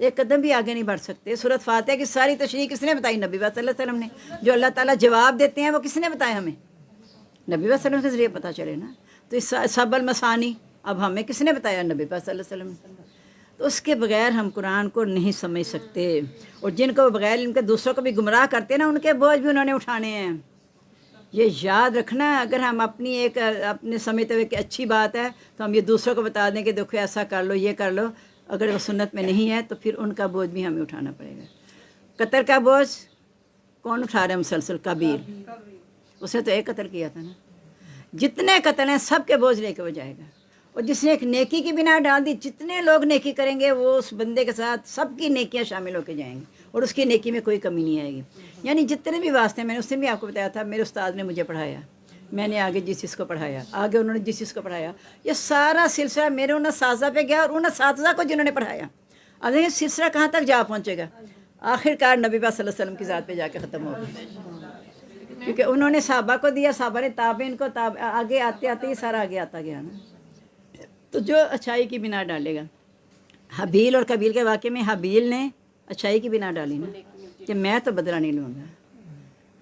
ایک قدم بھی آگے نہیں بڑھ سکتے۔ سورۃ فاتحہ کی ساری تشریح کس نے بتائی؟ نبی صلی اللہ علیہ وسلم نے۔ جو اللہ تعالیٰ جواب دیتے ہیں وہ کس نے بتایا ہمیں؟ نبی صلی اللہ علیہ وسلم کے ذریعے پتہ چلے نا۔ تو اس سب المثانی اب ہمیں کس نے بتایا؟ نبی صلی اللہ علیہ وسلم نے۔ تو اس کے بغیر ہم قرآن کو نہیں سمجھ سکتے، اور جن کو بغیر ان کے دوسروں کو بھی گمراہ کرتے ہیں نا، ان کے بوجھ بھی انہوں نے اٹھانے ہیں۔ یہ یاد رکھنا ہے، اگر ہم اپنے سمجھتے ہوئے کہ اچھی بات ہے تو ہم یہ دوسروں کو بتا دیں کہ دیکھو ایسا کر لو، یہ کر لو، اگر وہ سنت میں نہیں ہے تو پھر ان کا بوجھ بھی ہمیں اٹھانا پڑے گا۔ قتل کا بوجھ کون اٹھا رہا ہے مسلسل؟ قابیل، اس نے تو ایک قتل کیا تھا نا۔ جتنے قتل ہیں سب کے بوجھ لے کے وہ جائے گا، اور جس نے ایک نیکی کی بنا ڈال دی، جتنے لوگ نیکی کریں گے وہ اس بندے کے ساتھ سب کی نیکیاں شامل ہو کے جائیں گی، اور اس کی نیکی میں کوئی کمی نہیں آئے گی۔ یعنی جتنے بھی واسطے، میں نے اس دن بھی آپ کو بتایا تھا، میرے استاد نے مجھے پڑھایا، میں نے آگے جس چیز کو پڑھایا، آگے انہوں نے جس چیز کو پڑھایا، یہ سارا سلسلہ میرے ان اساتذہ پہ گیا، اور ان اساتذہ کو جنہوں نے پڑھایا۔ اب یہ سلسلہ کہاں تک جا پہنچے گا؟ آخر کار نبی پاک صلی اللہ علیہ وسلم کی ذات پہ جا کے ختم ہو گیا، کیونکہ انہوں نے صحابہ کو دیا، صحابہ نے تابعین کو، آگے آتے آتے یہ سارا آگے آتا گیا نا۔ تو جو اچھائی کی بنا ڈالے گا، حابیل اور قابیل کے واقعے میں حابیل نے اچھائی کی بنا ڈالی نا، کہ میں تو بدلہ نہیں لوں گا،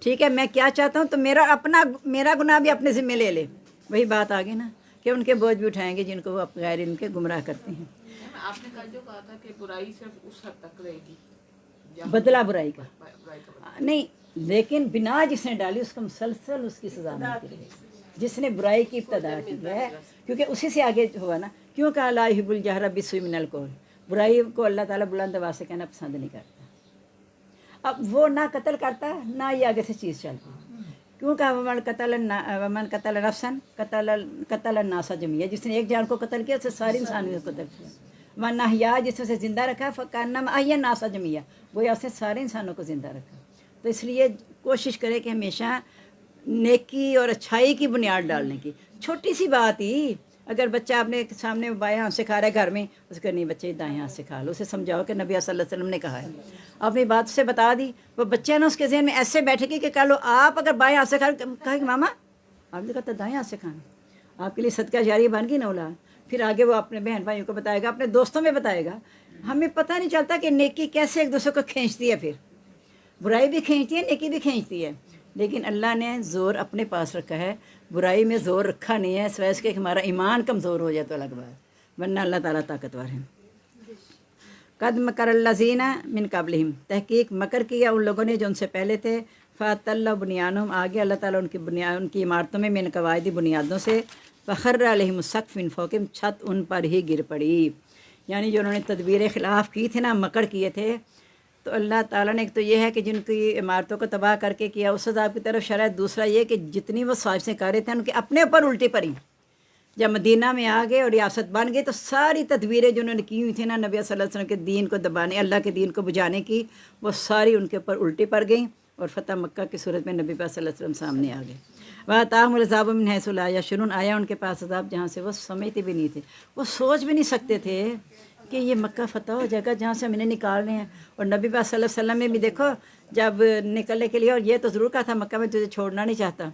ٹھیک ہے، میں کیا چاہتا ہوں تو میرا گناہ بھی اپنے ذمہ لے لے۔ وہی بات آگے نا کہ ان کے بوجھ بھی اٹھائیں گے جن کو وہ غیر ان کے گمراہ کرتے ہیں۔ آپ نے کل جو کہا تھا کہ برائی صرف اس حد تک رہے گی، بدلہ برائی کا برائی کا نہیں، لیکن بنا جس نے ڈالی اس کو مسلسل اس کی سزا ملتی رہے گی، جس نے برائی کی ابتدا کی ہے، کیونکہ اسی سے آگے ہوا نا۔ کیوں کہا لا یحب الجہر بالسوء من القول، برائی کو اللہ تعالیٰ بلند آواز سے کہنا پسند نہیں کرتا۔ اب وہ نہ قتل کرتا نہ یہ آگے سے چیز چلتی، کیوں کہا ومن قتل نفسا قتل الناس جميعا، جس نے ایک جان کو قتل کیا اسے سارے انسان کو قتل کیا۔ من احیا، جس نے اسے زندہ رکھا، فکانما احیا الناس جميعا، گویا اس نے سارے انسانوں کو زندہ رکھا۔ تو اس لیے کوشش کرے کہ ہمیشہ نیکی اور اچھائی کی بنیاد ڈالنے کی۔ چھوٹی سی بات ہی، اگر بچہ اپنے سامنے بائیں ہاتھ سے کھا رہا ہے گھر میں، اس کو نہیں بچے دائیں ہاتھ سے کھا لو، اسے سمجھاؤ کہ نبی صلی اللہ علیہ وسلم نے کہا ہے، اپنی بات سے بتا دی، وہ بچہ نا اس کے ذہن میں ایسے بیٹھے گی کہ کہہ لو آپ اگر بائیں ہاتھ سے کہا کہ ماما آپ نے کہا تو دائیں ہاتھ سے کھانا، آپ کے لیے صدقہ جاریہ بن گئی نا اولاد۔ پھر آگے وہ اپنے بہن بھائیوں کو بتائے گا، اپنے دوستوں میں بتائے گا۔ ہمیں پتہ نہیں چلتا کہ نیکی کیسے ایک دوسرے کو کھینچتی ہے، پھر برائی بھی کھینچتی ہے، نیکی بھی کھینچتی ہے، لیکن اللہ نے زور اپنے پاس رکھا ہے، برائی میں زور رکھا نہیں ہے، سوائے اس کے کہ ہمارا ایمان کمزور ہو جائے تو الگ بات، ورنہ اللہ تعالیٰ طاقتور ہے۔ قد مکر الذین من قبلہم، تحقیق مکر کیا ان لوگوں نے جو ان سے پہلے تھے، فات اللہ بنیانہم، آگے اللہ تعالیٰ ان کی عمارتوں میں من قواعد بنیادوں سے، فخر علیہم السقف من فوقہم، چھت ان پر ہی گر پڑی۔ یعنی جو انہوں نے تدبیر خلاف کی تھی نا، مکر کیے تھے، تو اللہ تعالیٰ نے ایک تو یہ ہے کہ جن کی عمارتوں کو تباہ کر کے کیا اس عذاب کی طرف شرائط، دوسرا یہ کہ جتنی وہ سازشیں کر رہے تھے ان کے اپنے اوپر الٹی پڑی۔ جب مدینہ میں آ گئے اور ریاست بن گئی تو ساری تدبیریں جو انہوں نے کی ہوئی تھیں نا نبی صلی اللہ علیہ وسلم کے دین کو دبانے، اللہ کے دین کو بجانے کی، وہ ساری ان کے اوپر الٹی پڑ گئیں، اور فتح مکہ کی صورت میں نبی پاک صلی اللہ علیہ وسلم سامنے آ گئے۔ وَأَتَاهُمُ الْعَذَابُ مِنْ حَيْثُ لَا يَشْعُرُونَ، آیا ان کے پاس عذاب جہاں سے وہ سمجھتے بھی نہیں تھے، وہ سوچ بھی نہیں سکتے تھے کہ یہ مکہ فتح ہو جائے گا جہاں سے ہم انہیں نکالنے ہیں۔ اور نبی پاک صلی اللہ علیہ وسلم میں بھی دیکھو جب نکلنے کے لیے، اور یہ تو ضرور کہا تھا مکہ میں تجھے چھوڑنا نہیں چاہتا،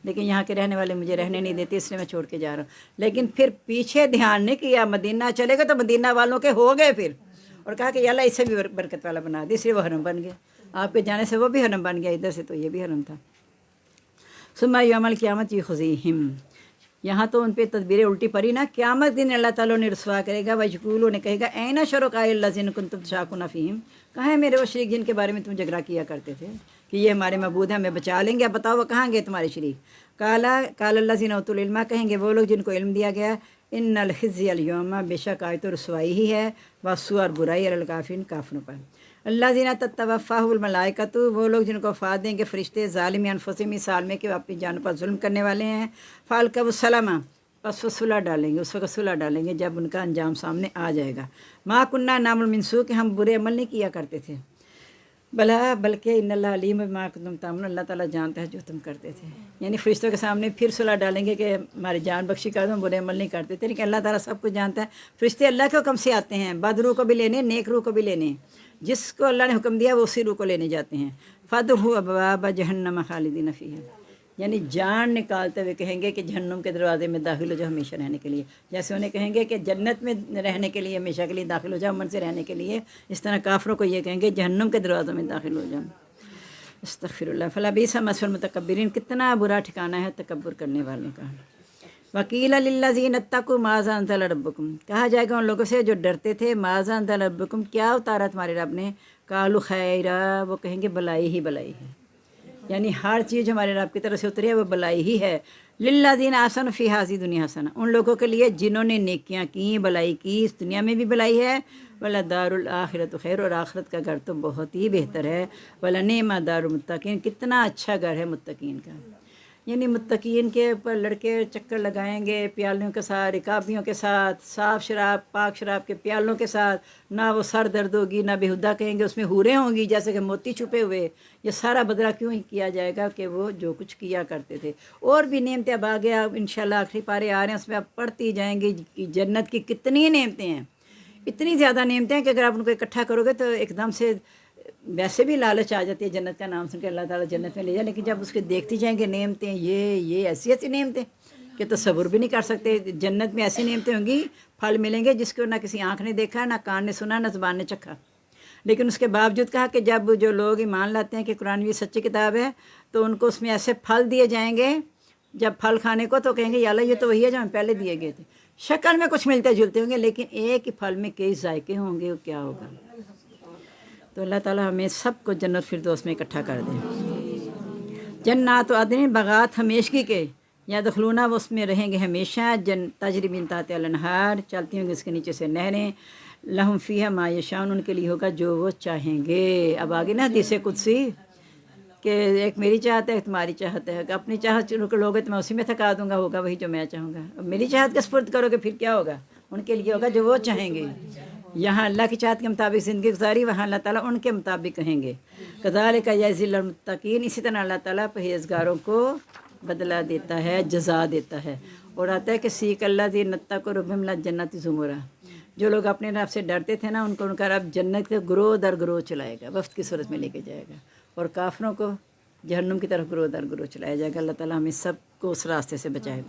لیکن یہاں کے رہنے والے مجھے رہنے نہیں دیتے، اس لیے میں چھوڑ کے جا رہا ہوں۔ لیکن پھر پیچھے دھیان نہیں کیا، مدینہ چلے گئے تو مدینہ والوں کے ہو گئے پھر، اور کہا کہ یا اللہ اسے بھی برکت والا بنا دے، اس لیے وہ حرم بن گیا۔ آپ کے جانے سے وہ بھی حرم بن گیا، ادھر سے تو یہ بھی حرم تھا۔ ثم یوم القیامت یخزیہم، یہاں تو ان پہ تدبیریں الٹی پڑی نا، قیامت دن اللہ تعالیٰ نے رسوا کرے گا، ویقول، انہیں کہے گا این شرکاء الذین کنتم تشاقون فیہم، کہاں ہیں میرے وہ شریک جن کے بارے میں تم جھگڑا کیا کرتے تھے کہ یہ ہمارے معبود ہیں، ہمیں بچا لیں گے، اب بتاؤ وہ کہاں گئے تمہارے شریک؟ قال الذین اوتوا العلم، کہیں گے وہ لوگ جن کو علم دیا گیا، ان الخزی الیوم، بے شک آج تو رسوائی ہی ہے، والسوء، اور برائی، علی الکافرین، کافروں پر۔ الذین تتوفاہم الملائکۃ، وہ لوگ جن کو وفات دیں گے فرشتے، ظالمی انفسہم، اس حال میں کہ وہ اپنی جانوں پر ظلم کرنے والے ہیں، فالقوا السلام، پس وہ صلح ڈالیں گے، اس وقت صلح ڈالیں گے جب ان کا انجام سامنے آ جائے گا۔ ما کننا نعمل من سوء، کہ ہم برے عمل نہیں کیا کرتے تھے، بلا بلکہ ان اللہ علیم بما کنتم تعملون، اللہ تعالیٰ جانتا ہے جو تم کرتے تھے۔ یعنی فرشتوں کے سامنے پھر صلح ڈالیں گے کہ ہماری جان بخشی کر دو، برے عمل نہیں کرتے تھے، لیکن اللہ تعالیٰ سب کچھ جانتا ہے۔ فرشتے اللہ کے حکم سے آتے ہیں، بد روح کو بھی لینے، نیک روح کو بھی لینے، جس کو اللہ نے حکم دیا وہ اسی روح کو لینے جاتے ہیں۔ فادخلوا ابواب جہنم خالدین فیہا، یعنی جان نکالتے ہوئے کہیں گے کہ جہنم کے دروازے میں داخل ہو جاؤ ہمیشہ رہنے کے لیے، جیسے انہیں کہیں گے کہ جنت میں رہنے کے لیے ہمیشہ کے لیے داخل ہو جاؤ امن سے رہنے کے لیے، اس طرح کافروں کو یہ کہیں گے جہنم کے دروازوں میں داخل ہو جاؤ۔ استغفر اللہ فلبئس مثوى المتکبرین، کتنا برا ٹھکانہ ہے تکبر کرنے والوں کا۔ وقیل للذین اتقوا ماذا انزل ربکم، کہا جائے گا ان لوگوں سے جو ڈرتے تھے، ماذا انزل ربکم، کیا اتارا تمہارے رب نے، قالوا خیرا، وہ کہیں گے بلائی ہی بلائی ہے، یعنی ہر چیز ہمارے رب کی طرف سے اتری ہے وہ بلائی ہی ہے۔ للذین احسنوا فی ھذہ الدنیا حسنہ، ان لوگوں کے لیے جنہوں نے نیکیاں کی، بلائی کی، اس دنیا میں بھی بلائی ہے، ولدار الآخرۃ خیر، اور آخرت کا گھر تو بہت ہی بہتر ہے، ولنعم دار المتقین، کتنا اچھا گھر ہے متقین کا۔ یعنی متقین کے اوپر لڑکے چکر لگائیں گے پیالوں کے ساتھ، رکابیوں کے ساتھ، صاف شراب پاک شراب کے پیالوں کے ساتھ، نہ وہ سر درد ہوگی نہ بےہودہ کہیں گے، اس میں حوریں ہوں گی جیسے کہ موتی چھپے ہوئے۔ یہ سارا بدلہ کیوں ہی کیا جائے گا کہ وہ جو کچھ کیا کرتے تھے۔ اور بھی نعمتیں اب آگے انشاءاللہ آخری پارے آ رہے ہیں، اس میں آپ پڑھتی جائیں گے کہ جنت کی کتنی نعمتیں ہیں، اتنی زیادہ نعمتیں ہیں کہ اگر آپ ان کو اکٹھا کرو گے تو ایک دم سے ویسے بھی لالچ آ جاتی ہے جنت کا نام سن کے اللہ تعالیٰ جنت میں لے جائے، لیکن جب اس کے دیکھتی جائیں گے نعمتیں، یہ ایسی ایسی نعمتیں کہ تصور بھی نہیں کر سکتے۔ جنت میں ایسی نعمتیں ہوں گی، پھل ملیں گے جس کو نہ کسی آنکھ نے دیکھا، نہ کان نے سنا، نہ زبان نے چکھا۔ لیکن اس کے باوجود کہا کہ جب جو لوگ ایمان لاتے ہیں کہ قرآن بھی سچی کتاب ہے تو ان کو اس میں ایسے پھل دیے جائیں گے، جب پھل کھانے کو تو کہیں گے یا اللہ یہ تو وہی ہے جو ہم پہلے دیے گئے تھے۔ شکل میں کچھ ملتے جلتے ہوں گے لیکن ایک ہی پھل میں کئی ذائقے ہوں گے، وہ کیا ہوگا۔ تو اللہ تعالیٰ ہمیں سب کو جنت فردوس میں اکٹھا کر دے۔ جنات عدن، باغات ہمیشگی کے، یدخلونہ، وہ اس میں رہیں گے ہمیشہ، تجری من تحتہا الانہار، چلتی ہوں گی اس کے نیچے سے نہریں، لہم فیہا ما یشاؤون، ان کے لیے ہوگا جو وہ چاہیں گے۔ اب آگے نا حدیث قدسی کہ ایک میری چاہت ہے ایک تمہاری چاہت ہے، کہ اپنی چاہت لوگے تو میں اسی میں تھکا دوں گا، ہوگا وہی جو میں چاہوں گا۔ اب میری چاہت کا سپرد کرو گے پھر کیا ہوگا، ان کے لیے ہوگا جو وہ چاہیں گے۔ یہاں اللہ کی چاہت کے مطابق زندگی گزاری، وہاں اللہ تعالیٰ ان کے مطابق کہیں گے۔ کذالک یجزی المتقین، اسی طرح اللہ تعالیٰ پرہیزگاروں کو بدلہ دیتا ہے، جزا دیتا ہے۔ اور آتا ہے کہ سیک الذین اتقوا ربہم الی الجنۃ زمرا، جو لوگ اپنے رب سے ڈرتے تھے نا ان کا رب جنت کے گروہ در گروہ چلائے گا، وفد کی صورت میں لے کے جائے گا، اور کافروں کو جہنم کی طرف گروہ در گروہ چلایا جائے گا۔ اللہ تعالیٰ ہمیں سب کو اس راستے سے بچائے۔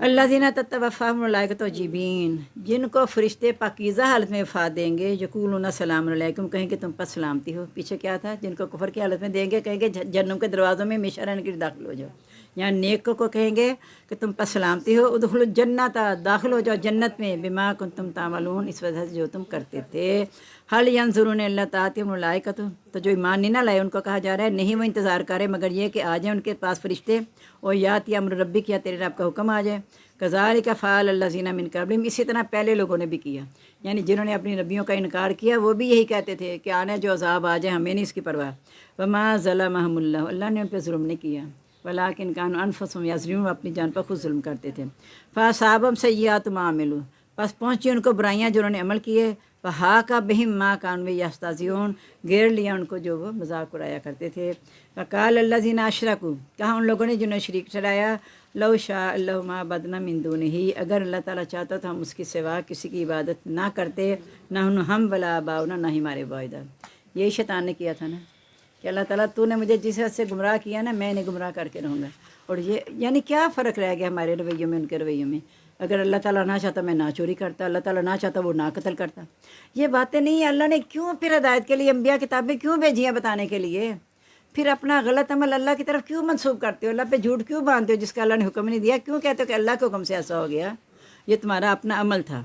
الذین تتوفاہم الملائکۃ طیبین، جن کو فرشتے پاکیزہ حالت میں وفات دیں گے، یقولون سلام علیکم، کہیں کہ تم پر سلامتی ہو۔ پیچھے کیا تھا، جن کو کفر کی حالت میں دیں گے کہیں گے جہنم کے دروازوں میں ہمیشہ رہنے کے لیے داخل ہو جاؤ۔ یہاں نیک کو کہیں گے کہ تم پر سلامتی ہو، ادخلوا الجنۃ، داخل ہو جاؤ جنت میں، بما کنتم تعملون، اس وجہ سے جو تم کرتے تھے۔ حل ینظرون الا تأتیہم الملائکۃ، تو جو ایمان نہیں نہ لائے ان کو کہا جا رہا ہے نہیں وہ انتظار کرے مگر یہ کہ آ جائیں ان کے پاس فرشتے، اور یاتی امر ربک، یا تیرے رب کا حکم آ جائے۔ کذالک فعل الذین من قبلہم، اسی طرح پہلے لوگوں نے بھی کیا، یعنی جنہوں نے اپنی نبیوں کا انکار کیا وہ بھی یہی کہتے تھے کہ آنے جو عذاب آ جائے ہمیں نہیں اس کی پرواہ۔ وما ظلمہم اللہ، اللہ نے ان پہ ظلم نہیں کیا، ولکن کانوا انفسہم یظلمون، اپنی جان پر خود ظلم کرتے تھے۔ فاصابہم سیئات ما عملوا، بس پہنچی ان کو برائیاں جو انہوں نے عمل کیے، وحاق بہم ما کانوا یستہزئون، گھیر لیا ان کو جو وہ مذاق اڑایا کرتے تھے۔ وقال الذین اشرکوا، کہا ان لوگوں نے جنہوں نے شریک ٹھہرایا، لو شاء اللہ ما عبدنا من دونہ، اگر اللہ تعالیٰ چاہتا تو ہم اس کے سوا کسی کی عبادت نہ کرتے، نہ ہم ولا آباؤنا، نہ ہی ہمارے والدین۔ یہی شیطان نے کیا تھا نا کہ اللہ تعالیٰ تو نے مجھے جس حد سے گمراہ کیا نا میں انہیں گمراہ کر کے رہوں گا۔ اور یہ یعنی کیا فرق رہ گیا ہمارے رویوں میں ان کے رویوں میں۔ اگر اللہ تعالیٰ نہ چاہتا میں نہ چوری کرتا، اللہ تعالیٰ نہ چاہتا وہ نہ قتل کرتا۔ یہ باتیں نہیں ہیں، اللہ نے کیوں پھر ہدایت کے لیے انبیاء کتابیں کیوں بھیجی ہیں بتانے کے لیے؟ پھر اپنا غلط عمل اللہ کی طرف کیوں منسوب کرتے ہو، اللہ پہ جھوٹ کیوں باندھتے ہو جس کا اللہ نے حکم نہیں دیا؟ کیوں کہتے ہو کہ اللہ کے حکم سے ایسا ہو گیا؟ یہ تمہارا اپنا عمل تھا۔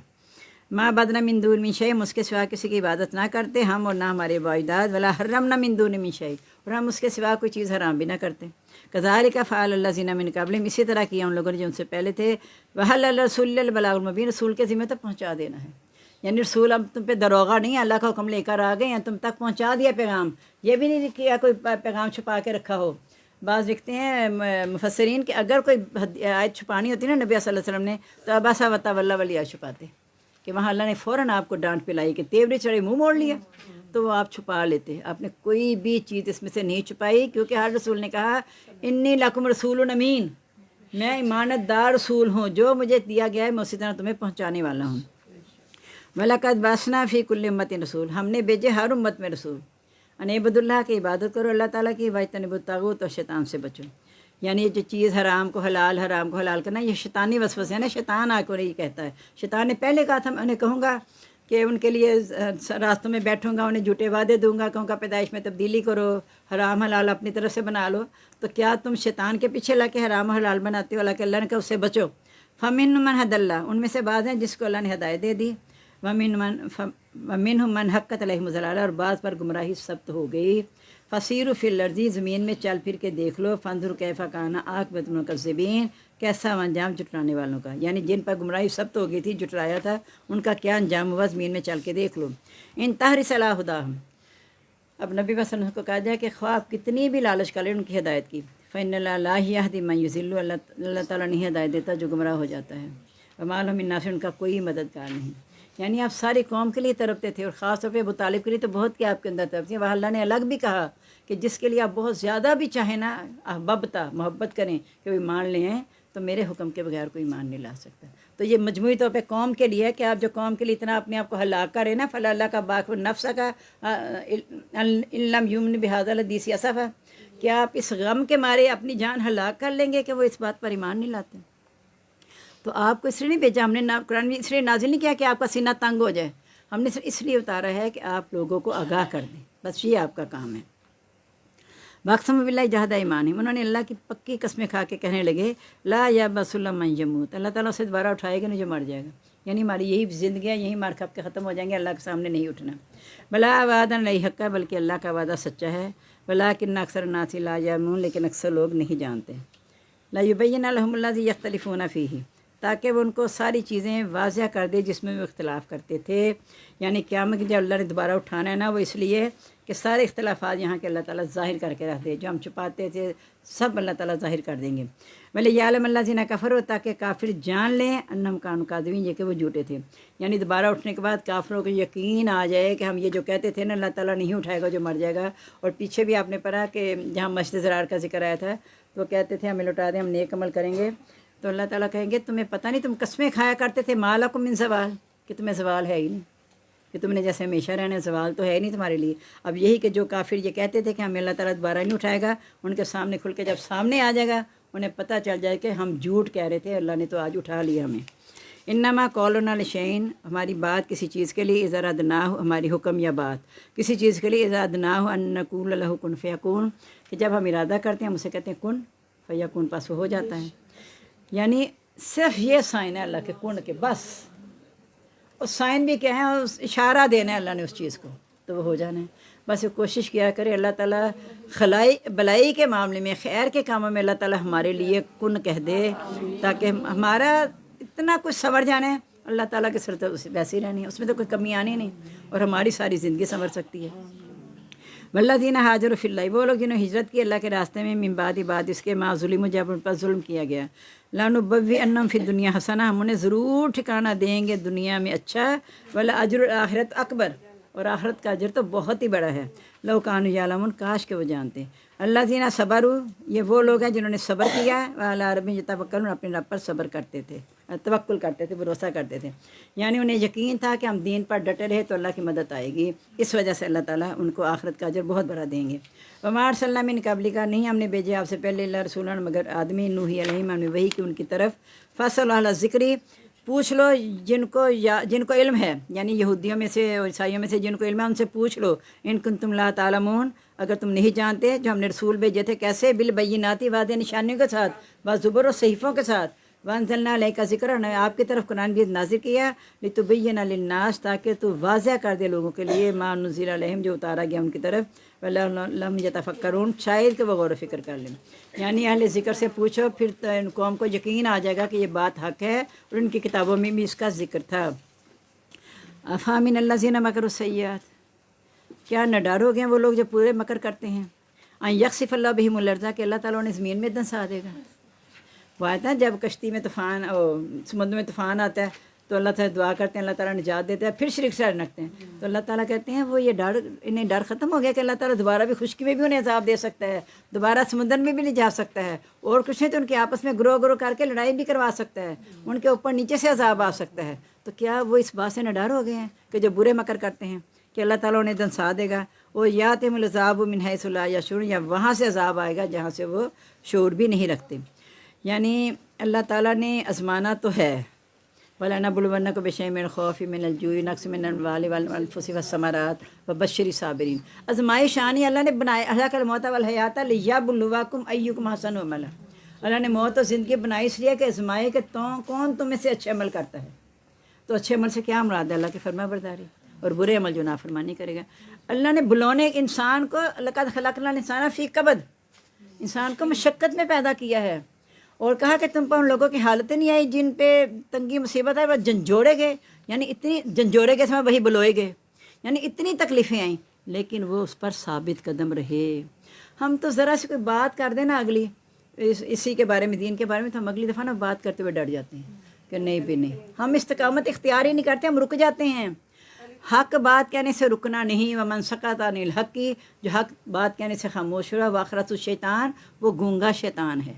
ما بدنا من دون من شیء، اس کے سوا کسی کی عبادت نہ کرتے ہم اور نہ ہمارے باجداد، ولا حرمنا من دون من شیء، اور ہم اس کے سوا کوئی چیز حرام بھی نہ کرتے۔ کذالک فعل الذین من قبلہم، اسی طرح کیا ان لوگوں نے جو ان سے پہلے تھے۔ وحل الرسول البلاغ المبین، رسول کے ذمہ تک پہنچا دینا ہے، یعنی رسول اب تم پہ دروغہ نہیں، اللہ کا حکم لے کر آ گئے ہیں، تم تک پہنچا دیا پیغام، یہ بھی نہیں کیا کوئی پیغام چھپا کے رکھا ہو۔ بعض لکھتے ہیں مفسرین کہ اگر کوئی آیت چھپانی ہوتی نا نبی صلی اللہ علیہ وسلم نے تو عبس وتولی والی آیت چھپاتے، کہ وہاں اللہ نے فوراً آپ کو ڈانٹ پلائی کہ تیوری چڑھے منہ موڑ لیا، تو وہ آپ چھپا لیتے۔ آپ نے کوئی بھی چیز اس میں سے نہیں چھپائی، کیونکہ ہر رسول نے کہا انی لکم رسول امین، میں امانت دار رسول ہوں، جو مجھے دیا گیا ہے میں اسی طرح تمہیں پہنچانے والا ہوں۔ وَلَقَدْ بَعَثْنَا فِي كُلِّ أُمَّةٍ رسول، ہم نے بھیجے ہر امت میں رسول، ان اعبدوا اللہ کی عبادت کرو اللہ تعالیٰ کی، واجتنبوا الطاغوت، اور شیطان سے بچو۔ یعنی یہ جو چیز حرام کو حلال کرنا، یہ شیطانی وسوسے ہے نا، شیطان آ کر یہ کہتا ہے۔ شیطان نے پہلے کہا تھا میں انہیں کہوں گا کہ ان کے لیے راستوں میں بیٹھوں گا، انہیں جھوٹے وعدے دوں گا، کہوں گا پیدائش میں تبدیلی کرو، حرام حلال اپنی طرف سے بنا لو، تو کیا تم شیطان کے پیچھے لا کے حرام حلال بناتے ہو؟ اللہ کے اللہ نے کہا اس سے بچو۔ فمن من ہد اللہ، ان میں سے بعض ہیں جس کو اللہ نے ہدایت دے دی، ومن من حقت علیہم الضلالہ، اور بعض پر گمراہی ثبت ہو گئی۔ فسیروا فی الارض، زمین میں چل پھر کے دیکھ لو، فانظروا کیف کان عاقبۃ المکذبین، کیسا انجام جھٹلانے والوں کا، یعنی جن پر گمراہی ثبت ہو گئی تھی، جھٹلایا تھا، ان کا کیا انجام ہوا، زمین میں چل کے دیکھ لو۔ ان تحرص علی ہداہم، اب نبی صلی اللہ علیہ وسلم کو کہا جائے کہ خواب کتنی بھی لالچ کر لیں ان کی ہدایت کی، فإن اللہ لا یہدی من یضل، اللہ تعالیٰ نہیں ہدایت دیتا جو گمراہ ہو جاتا ہے، وما لہم من ناصر، ان کا کوئی مددگار نہیں۔ یعنی آپ ساری قوم کے لیے تڑپتے تھے، اور خاص طور پہ ابو طالب کے لیے تو بہت کیا آپ کے اندر تڑپتی ہیں۔ وہاں اللہ نے الگ بھی کہا کہ جس کے لیے آپ بہت زیادہ بھی چاہیں نا، احببتا، محبت کریں کہ وہ مان لیں، تو میرے حکم کے بغیر کوئی ایمان نہیں لا سکتا۔ تو یہ مجموعی طور پہ قوم کے لیے ہے کہ آپ جو قوم کے لیے اتنا اپنے آپ کو ہلاک کریں نا، فلا اللہ کا باق نفس کا علم یمن بہذا الحدیث اسفا، کہ آپ اس غم کے مارے اپنی جان ہلاک کر لیں گے کہ وہ اس بات پر ایمان نہیں لاتے۔ تو آپ کو اس لیے نہیں بھیجا ہم نے، قرآن میں اس لیے نازل نہیں کیا کہ آپ کا سینہ تنگ ہو جائے، ہم نے اس لیے اتارا ہے کہ آپ لوگوں کو آگاہ کر دیں، بس یہ آپ کا کام ہے۔ واقسم باللہ جہد ایمانہم، انہوں نے اللہ کی پکی قسمیں کھا کے کہنے لگے لا یبعث اللہ من یموت، اللہ تعالیٰ اسے دوبارہ اٹھائے گا نہیں جو مر جائے گا، یعنی ہماری یہی زندگی ہے، یہی مار کھپ کے ختم ہو جائیں گے، اللہ کے سامنے نہیں اٹھنا۔ بلا وعدہ علیہ حق، بلکہ اللہ کا وعدہ سچا ہے، ولکن اکثر الناس لا یعلمون، لیکن اکثر لوگ نہیں جانتے۔ لا یبین لهم الذی یختلفون فیہ، تاکہ وہ ان کو ساری چیزیں واضح کر دے جس میں وہ اختلاف کرتے تھے، یعنی قیامت جب اللہ نے دوبارہ اٹھانا ہے نا، وہ اس لیے کہ سارے اختلافات یہاں کے اللہ تعالیٰ ظاہر کر کے رکھ دے، جو ہم چھپاتے تھے سب اللہ تعالیٰ ظاہر کر دیں گے۔ ولی یعلم الذین کفروا، تاکہ کافر جان لیں انہم کانوا کاذبین، یہ کہ وہ جھوٹے تھے، یعنی دوبارہ اٹھنے کے بعد کافروں کو یقین آ جائے کہ ہم یہ جو کہتے تھے نا اللہ تعالیٰ نہیں اٹھائے گا جو مر جائے گا۔ اور پیچھے بھی آپ نے پڑھا کہ جہاں مسجد زرار کا ذکر آیا تھا تو کہتے تھے ہمیں لوٹا دیں، ہم نیک عمل کریں گے، تو اللہ تعالیٰ کہیں گے تمہیں پتہ نہیں، تم قسمیں کھایا کرتے تھے ما لکم من زوال، کہ تمہیں زوال ہے ہی نہیں، کہ تم نے جیسے ہمیشہ رہنا، زوال تو ہے ہی نہیں تمہارے لیے۔ اب یہی کہ جو کافر یہ کہتے تھے کہ ہمیں اللہ تعالیٰ دوبارہ نہیں اٹھائے گا، ان کے سامنے کھل کے جب سامنے آ جائے گا انہیں پتہ چل جائے کہ ہم جھوٹ کہہ رہے تھے، اللہ نے تو آج اٹھا لیا ہمیں۔ انما قولنا لشیء، ہماری بات کسی چیز کے لیے، اذا اردناہ، ہماری حکم یا بات کسی چیز کے لیے، اذا اردناہ ان نقول له کن فیکون، کہ جب ہم ارادہ کرتے ہیں ہم اسے کہتے ہیں کن فیکون، پس وہ ہو جاتا ہے۔ یعنی صرف یہ سائن ہے اللہ کے کن کے، بس اس سائن بھی کیا ہے، اس اشارہ دینا ہے اللہ نے اس چیز کو، تو وہ ہو جانا ہے۔ بس کوشش کیا کرے اللہ تعالیٰ خلائی بلائی کے معاملے میں، خیر کے کاموں میں اللہ تعالیٰ ہمارے لیے کن کہہ دے، تاکہ ہمارا اتنا کچھ سنور جانے، اللہ تعالیٰ کی صورت ویسے ہی رہنی ہے، اس میں تو کوئی کمی آنی نہیں، اور ہماری ساری زندگی سنور سکتی ہے۔ والذین ہاجروا فی اللہ، وہ لوگ جنہوں نے ہجرت کی اللہ کے راستے میں، من بعد اس کے ما ظلموا، جب ان پر ظلم کیا گیا، لنبوئنہم فی الدنیا حسنہ، ہم انہیں ضرور ٹھکانہ دیں گے دنیا میں اچھا، ولاجر الآخرۃ اکبر، اور آخرت کا اجر تو بہت ہی بڑا ہے، لو کانوا یعلمون، کاش کہ وہ جانتے۔ الذین صبروا، یہ وہ لوگ ہیں جنہوں نے صبر کیا، وعلی ربہم یتوکلون، اپنے رب پر صبر کرتے تھے، توکل کرتے تھے، بھروسہ کرتے تھے، یعنی انہیں یقین تھا کہ ہم دین پر ڈٹے رہے تو اللہ کی مدد آئے گی، اس وجہ سے اللہ تعالیٰ ان کو آخرت کا اجر بہت بڑا دیں گے۔ وما ارسلنا من قبلک، نہیں ہم نے بھیجے آپ سے پہلے اللہ رسولا مگر آدمی، نوحی علیہم، ہم نے وحی کی ان کی طرف، فاسألوا اہل الذکر، پوچھ لو جن کو علم ہے، یعنی یہودیوں میں سے اور عیسائیوں میں سے جن کو علم ہے ان سے پوچھ لو، ان کنتم لا تعلمون، اگر تم نہیں جانتے، جو ہم نے رسول بھیجے تھے کیسے، بالبینات، واضح نشانیوں کے ساتھ، والزبر، و صحیفوں کے ساتھ، وانزلنا الیک ذکر، ہم نے آپ کی طرف قرآن بھی نازل کیا، لتبین للناس، تاکہ تو واضح کر دے لوگوں کے لیے، ما نزل علیہم، جو اتارا گیا ان کی طرف، ولعلہم یتفکرون، شاید کہ وہ غور و فکر کر لیں۔ یعنی اہل ذکر سے پوچھو، پھر ان قوم کو یقین آ جائے گا کہ یہ بات حق ہے، اور ان کی کتابوں میں بھی اس کا ذکر تھا۔ افامن الذین مکروا السیئات، کیا نہ ڈر ہو گئے وہ لوگ جو پورے مکر کرتے ہیں، ان یخسف اللہ بہم الارض، کہ اللہ تعالیٰ انہیں زمین میں دنسا دے گا۔ وہ آتا ہے جب کشتی میں طوفان، سمندر میں طوفان آتا ہے تو اللہ تعالیٰ دعا کرتے ہیں، اللہ تعالیٰ نجات دیتا ہے، پھر شرک سے رکھتے ہیں، تو اللہ تعالیٰ کہتے ہیں وہ یہ ڈر، انہیں ڈر ختم ہو گیا کہ اللہ تعالیٰ دوبارہ بھی خشکی میں بھی انہیں عذاب دے سکتا ہے، دوبارہ سمندر میں بھی لے جا سکتا ہے، اور کچھ نہیں تو ان کے آپس میں گروہ کر کے لڑائی بھی کروا سکتا ہے، ان کے اوپر نیچے سے عذاب آ سکتا ہے۔ تو کیا وہ اس بات سے نہ ڈر ہو گئے ہیں کہ جو برے مکر کرتے ہیں، کہ اللہ تعالیٰ انہیں دنسا دے گا، اور یا تم العذاب من حیث لا یشعرون، یا وہاں سے عذاب آئے گا جہاں سے وہ شعور بھی نہیں رکھتے۔ یعنی اللہ تعالیٰ نے آزمانا تو ہے، وَلَنَبْلُوَنَّكُم بِشَيْءٍ مِّنَ الْخَوْفِ مِنَ الْجُوعِ وَنَقْصٍ مِّنَ الْأَمْوَالِ وَالْأَنفُسِ وَالثَّمَرَاتِ وَبَشِّرِ الصَّابِرِينَ۔ آزمائش آنی اللہ نے بنائے، خلق الموت والحیات لیبلوکم ایکم احسن عملا۔ اللہ نے موت اور زندگی بنائی اس لیے کہ آزمائے کہ کون تم میں سے اچھے عمل کرتا ہے۔ تو اچھے عمل سے کیا مراد ہے؟ اللہ کی فرما برداری، اور برے عمل جو نافرمانی کرے گا۔ اللہ نے بلونے انسان کو، لقد خلقنا الانسان فی کبد، انسان کو مشقت میں پیدا کیا ہے، اور کہا کہ تم پر ان لوگوں کی حالتیں نہیں آئی جن پہ تنگی مصیبت ہے، وہ جھنجھوڑے گئے، یعنی اتنی جھنجھوڑے گئے سمے وہی بلوئے گئے، یعنی اتنی تکلیفیں آئیں، لیکن وہ اس پر ثابت قدم رہے۔ ہم تو ذرا سی کوئی بات کر دیں نا اگلی اسی کے بارے میں، دین کے بارے میں، تو ہم اگلی دفعہ نا بات کرتے ہوئے ڈر جاتے ہیں کہ نہیں بھی نہیں، ہم استقامت اختیار ہی نہیں کرتے، ہم رک جاتے ہیں۔ حق بات کہنے سے رکنا نہیں، ومن سکت عن الحق کی، جو حق بات کہنے سے خاموش ہوا، واخرت الشیطان، وہ گونگا شیطان ہے۔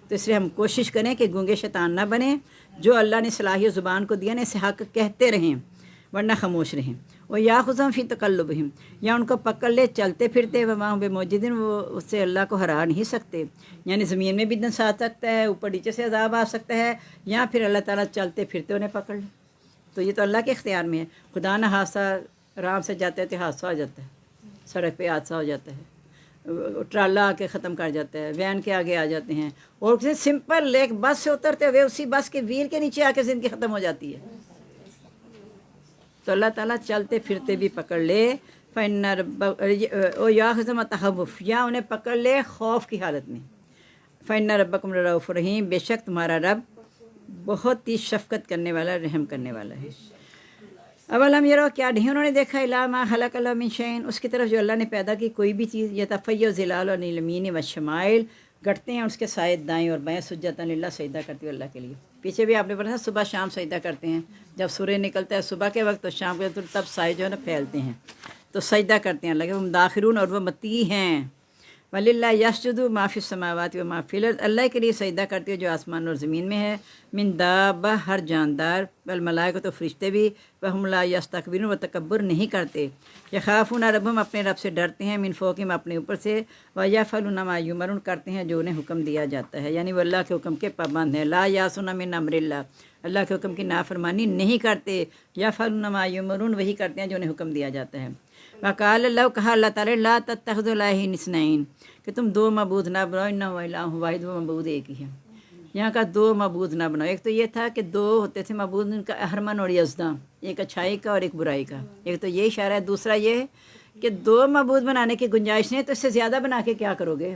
تو اس لیے ہم کوشش کریں کہ گونگے شیطان نہ بنیں، جو اللہ نے صلاحیت زبان کو دیا نا، اسے حق کہتے رہیں ورنہ خاموش رہیں۔ اور یا خذہم فی تقلبہم، یا ان کو پکڑ لے چلتے پھرتے، وما ہم بمعجزین، وہ اس سے اللہ کو ہرا نہیں سکتے، یعنی زمین میں بھی دنس آ سکتا ہے، اوپر نیچے سے عذاب آ سکتا ہے، یا پھر اللہ تعالیٰ چلتے پھرتے انہیں پکڑ لے۔ تو یہ تو اللہ کے اختیار میں ہے۔ خدا نہ حادثہ آرام سے جاتے تھے، حادثہ ہو جاتا ہے، سڑک پہ حادثہ ہو جاتا ہے، ٹرالا آ کے ختم کر جاتا ہے، وین کے آگے آ جاتے ہیں، اور کسی سمپل ایک بس سے اترتے ہوئے اسی بس کے وہیل کے نیچے آ کے زندگی ختم ہو جاتی ہے۔ تو اللہ تعالیٰ چلتے پھرتے بھی پکڑ لے، فَإِنَّ رَبَّ یَأْخُذُ تَخَوُّفٍ، یا انہیں پکڑ لے خوف کی حالت میں۔ فَإِنَّ رَبَّكُمْ لَرَءُوفٌ رَحِيمٌ، بے شک تمہارا رب بہت ہی شفقت کرنے والا، رحم کرنے والا ہے۔ اولم یرو، کیا نہیں انہوں نے دیکھا، الی ما خلق اللہ من شیء، اس کی طرف جو اللہ نے پیدا کی کوئی بھی چیز، یتفیأ ظلالہ عن الیمین والشمائل، گھٹتے ہیں اس کے سائے دائیں اور بائیں، سجدۃ للہ، سجدہ کرتے ہوئے اللہ کے لیے۔ پیچھے بھی آپ نے پڑھا تھا صبح شام سجدہ کرتے ہیں، جب سورج نکلتا ہے صبح کے وقت تو شام کے وقت تب سائے جو ہے نا پھیلتے ہیں، تو سجدہ کرتے ہیں اللہ کے، ہم داخرون، اور وہ مطیع ہیں۔ وَلِلَّهِ يَسْجُدُ مَا فِي السَّمَاوَاتِ وَمَا فِي الْأَرْضِ، اللہ کے لیے سجدہ کرتے ہیں جو آسمان اور زمین میں ہے، من دابہ، ہر جاندار، والملائکۃ، تو فرشتے بھی، وَهُمْ لَا يَسْتَكْبِرُونَ، وہ تکبر نہیں کرتے، یخافون ربہم، اپنے رب سے ڈرتے ہیں، من فوقہم، اپنے اوپر سے، وَيَفْعَلُونَ مَا یُؤْمَرُونَ، کرتے ہیں جو انہیں حکم دیا جاتا ہے، یعنی وہ اللہ کے حکم کے پابند ہیں، لا یعصون من امر اللہ، اللہ کے حکم کی نافرمانی نہیں کرتے، یفعلون ما یؤمرون، وہی کرتے ہیں جو انہیں حکم دیا جاتا ہے۔ وقال اللہ، کہا اللہ تعالیٰ، لا تتخذوا الہین اثنین، کہ تم دو معبود نہ بناؤ، انہ الہ واحد، وہ معبود ایک ہی ہے۔ یہاں کا دو معبود نہ بناؤ، ایک تو یہ تھا کہ دو ہوتے تھے معبود، ان کا اہرمن اور یزداں، ایک اچھائی کا اور ایک برائی کا، ایک تو یہ اشارہ ہے۔ دوسرا یہ ہے کہ دو معبود بنانے کی گنجائش نہیں، تو اس سے زیادہ بنا کے کیا کرو گے،